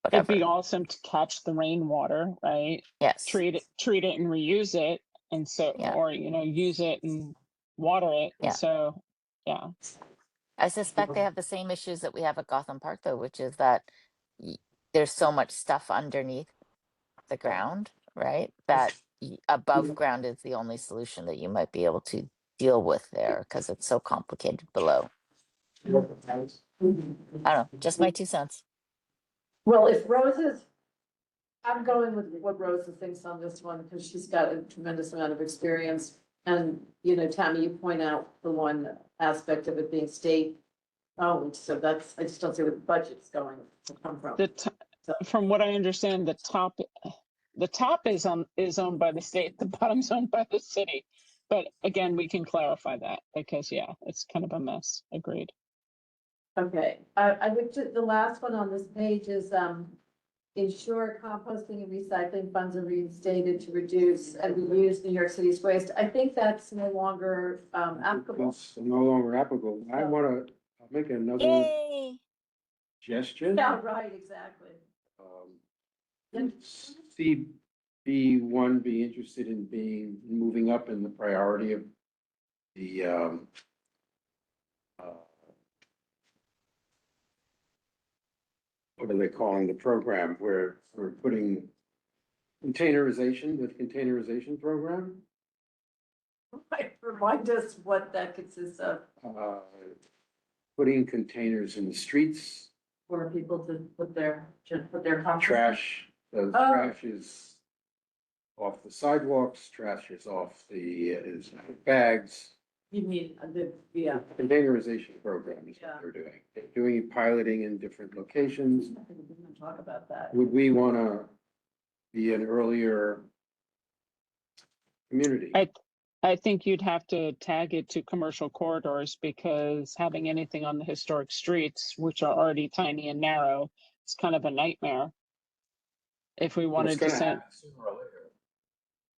It'd whatever. be awesome to catch the rainwater, right? Yes. Treat it and reuse it. And so, Yeah. or, use it and water it. Yeah. And so, yeah. I suspect they have the same issues that we have at Gotham Park, though, which is that there's so much stuff underneath the ground, right? That above ground is the only solution that you might be able to deal with there because it's so complicated below. I don't know, just my 2 cents. Well, if Rose's, I'm going with what Rosa thinks on this one, because she's got a tremendous amount of experience And, you know, Tammy, you point out the one aspect of it being state owned, so that's, I just don't see where the budget's going to come from. From what I understand, the top is owned by the state, the bottom's owned by the city. But again, we can clarify that because yeah, it's kind of a mess. Agreed. Okay, I would, the last one on this page is, ensure composting and recycling funds are reinstated to reduce and reuse New York City's waste. I think that's no longer, applicable. It's no longer applicable. I wanna make another Yay! suggestion. Yeah, right, exactly. CB1 be interested in moving up in the priority of the what are they calling the program where we're putting containerization, the containerization program? Remind us what that consists of, Putting containers in the streets, for people to put their compost. trash, the Oh. trash is off the sidewalks, trash is off the, is bags. You mean, yeah. Containerization program is Yeah. what they're doing. They're doing piloting in different locations. We didn't talk about that. Would we wanna be an earlier community? I think you'd have to tag it to commercial corridors because having anything on the historic streets, which are already tiny and narrow, it's kind of a nightmare. If we wanted to send,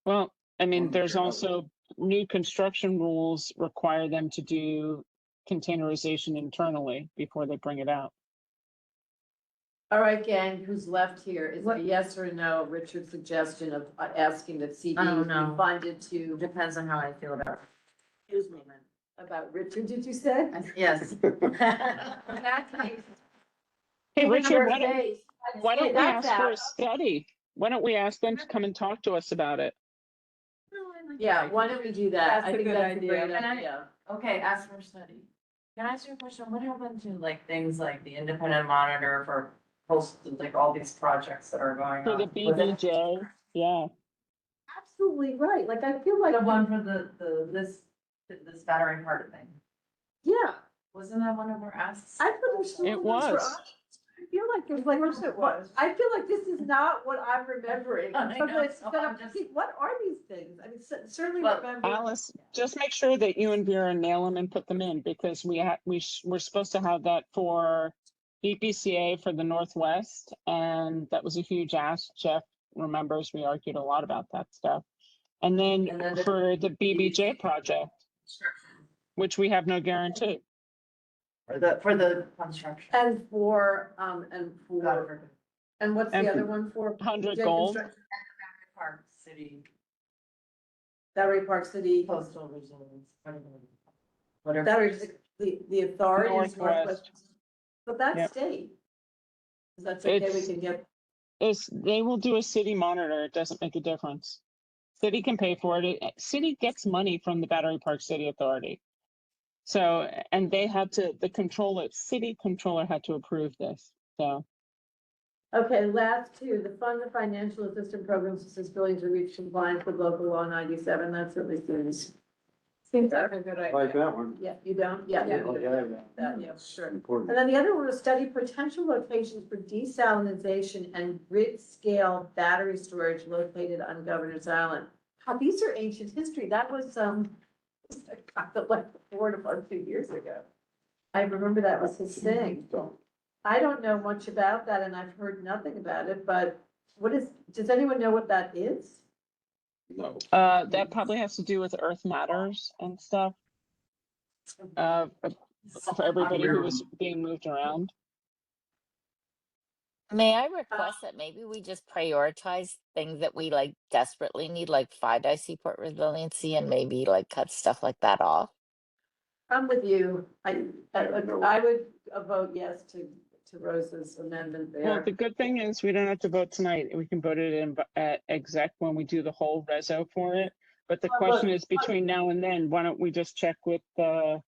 well, I mean, there's also new construction rules require them to do containerization internally before they bring it out. All right, gang, who's left here? Is it a yes or a no, Richard's suggestion of asking that CB I don't be know. funded to, Depends on how I feel about it. Excuse me, man. about Richard, did you say? Yes. Hey, Richard, why Hey, don't we that's ask for out. a study? Why don't we ask them to come and talk to us about it? Yeah, why don't we do that? That's I a think good that's a idea. great Can I- idea. Okay, ask for a study. Can I ask you a question? What happened to like things like the independent monitor for like all these projects that are going For on? the BBJ, yeah. Absolutely right, like, I feel like. The one for this battery part thing. Yeah, Wasn't that one of our asks? I could have sworn It those were was. options. I feel like there's like, it was. I feel like this is not what I'm remembering. I So know, it's so gonna I'm just- be- What are these things? I mean, certainly Well, remember. Alice, just make sure that you and Vera nail them and put them in because we're supposed to have that for BPCA for the Northwest. And that was a huge ask. Jeff remembers we argued a lot about that stuff. And then for the BBJ project, which we have no guarantee. For the construction. And for, and what's And the other one for? 100 J gold. Construction? Park City Battery Park City, Coastal Resilience. Whatever. Battery, the authority is Northwest. Northwest. But that's Yep. state. Is that okay, we It's- can get, They will do a city monitor. It doesn't make a difference. City can pay for it. City gets money from the Battery Park City Authority. So, and they had to, city controller had to approve this. So, okay, last two, the fund the financial assistance programs assist buildings to reach compliance with local law 97, that certainly seems like a good I idea. like that one. Yeah, you don't, yeah, Yeah, you yeah, do. That, yeah, sure. Important. And then the other one was study potential locations for desalinization and grid scale battery storage located on Governor's Island. How, these are ancient history, that was, I felt like before about 2 years ago. I remember that was his thing. I don't know much about that and I've heard nothing about it, but does anyone know what that is? No. that probably has to do with Earth Matters and stuff. For everybody who was being moved around. May I request that maybe we just prioritize things that we like desperately need, like FIDI Seaport Resiliency, and maybe like cut stuff like that off? I'm with you. I would vote yes to Rose's amendment Well, there. the good thing is we don't have to vote tonight. We can vote it in at exec when we do the whole reso for it. But the question is between now and then, why don't we just check with the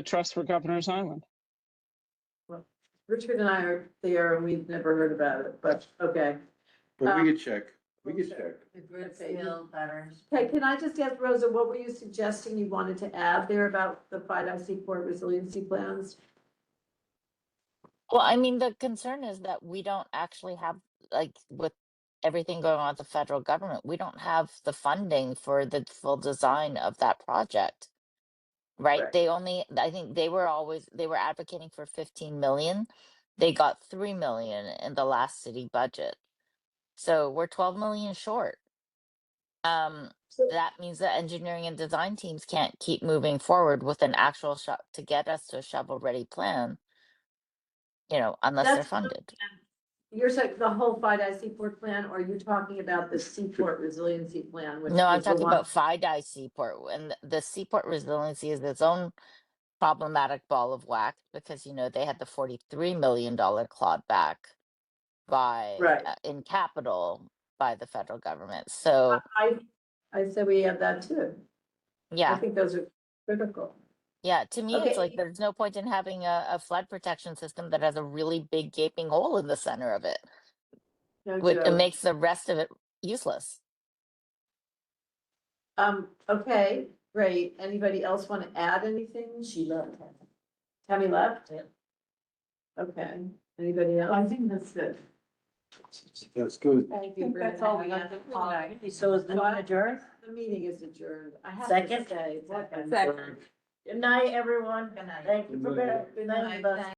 Trust for Governor's Island? Richard and I are there and we've never heard about it, but okay. But we could check. We can check. The grid feel better. Okay, can I just ask Rosa, what were you suggesting you wanted to add there about the FIDI Seaport resiliency plans? Well, I mean, the concern is that we don't actually have, like, with everything going on with the federal government, we don't have the funding for the full design of that project. Right? They only, I think they were advocating for 15 million. They got 3 million in the last city budget. So we're 12 million short. That means that engineering and design teams can't keep moving forward with an actual to get us to a shovel-ready plan, unless they're That's- funded. You're saying the whole FIDI Seaport plan, or are you talking about the Seaport resiliency plan? Which No, I'm was the talking one- about FIDI Seaport, and the Seaport resiliency is its own problematic ball of wax because they had the $43 million clawed back by in capital by the federal government. So I said we have that too. I yeah, think those are critical. yeah. To me, it's Okay. like there's no point in having a flood protection system that has a really big gaping hole in the center of it. No It joke. makes the rest of it useless. Okay, great. Anybody else want to add anything? She left. Tammy left? Yeah. Okay, anybody else? I think that's good. That's good. Thank you. That's for all we having have us. to So is the meeting adjourned? The meeting is adjourned. I have Second? to say. Second. Good night, everyone. Good night. Thank you for being, Good night. with us.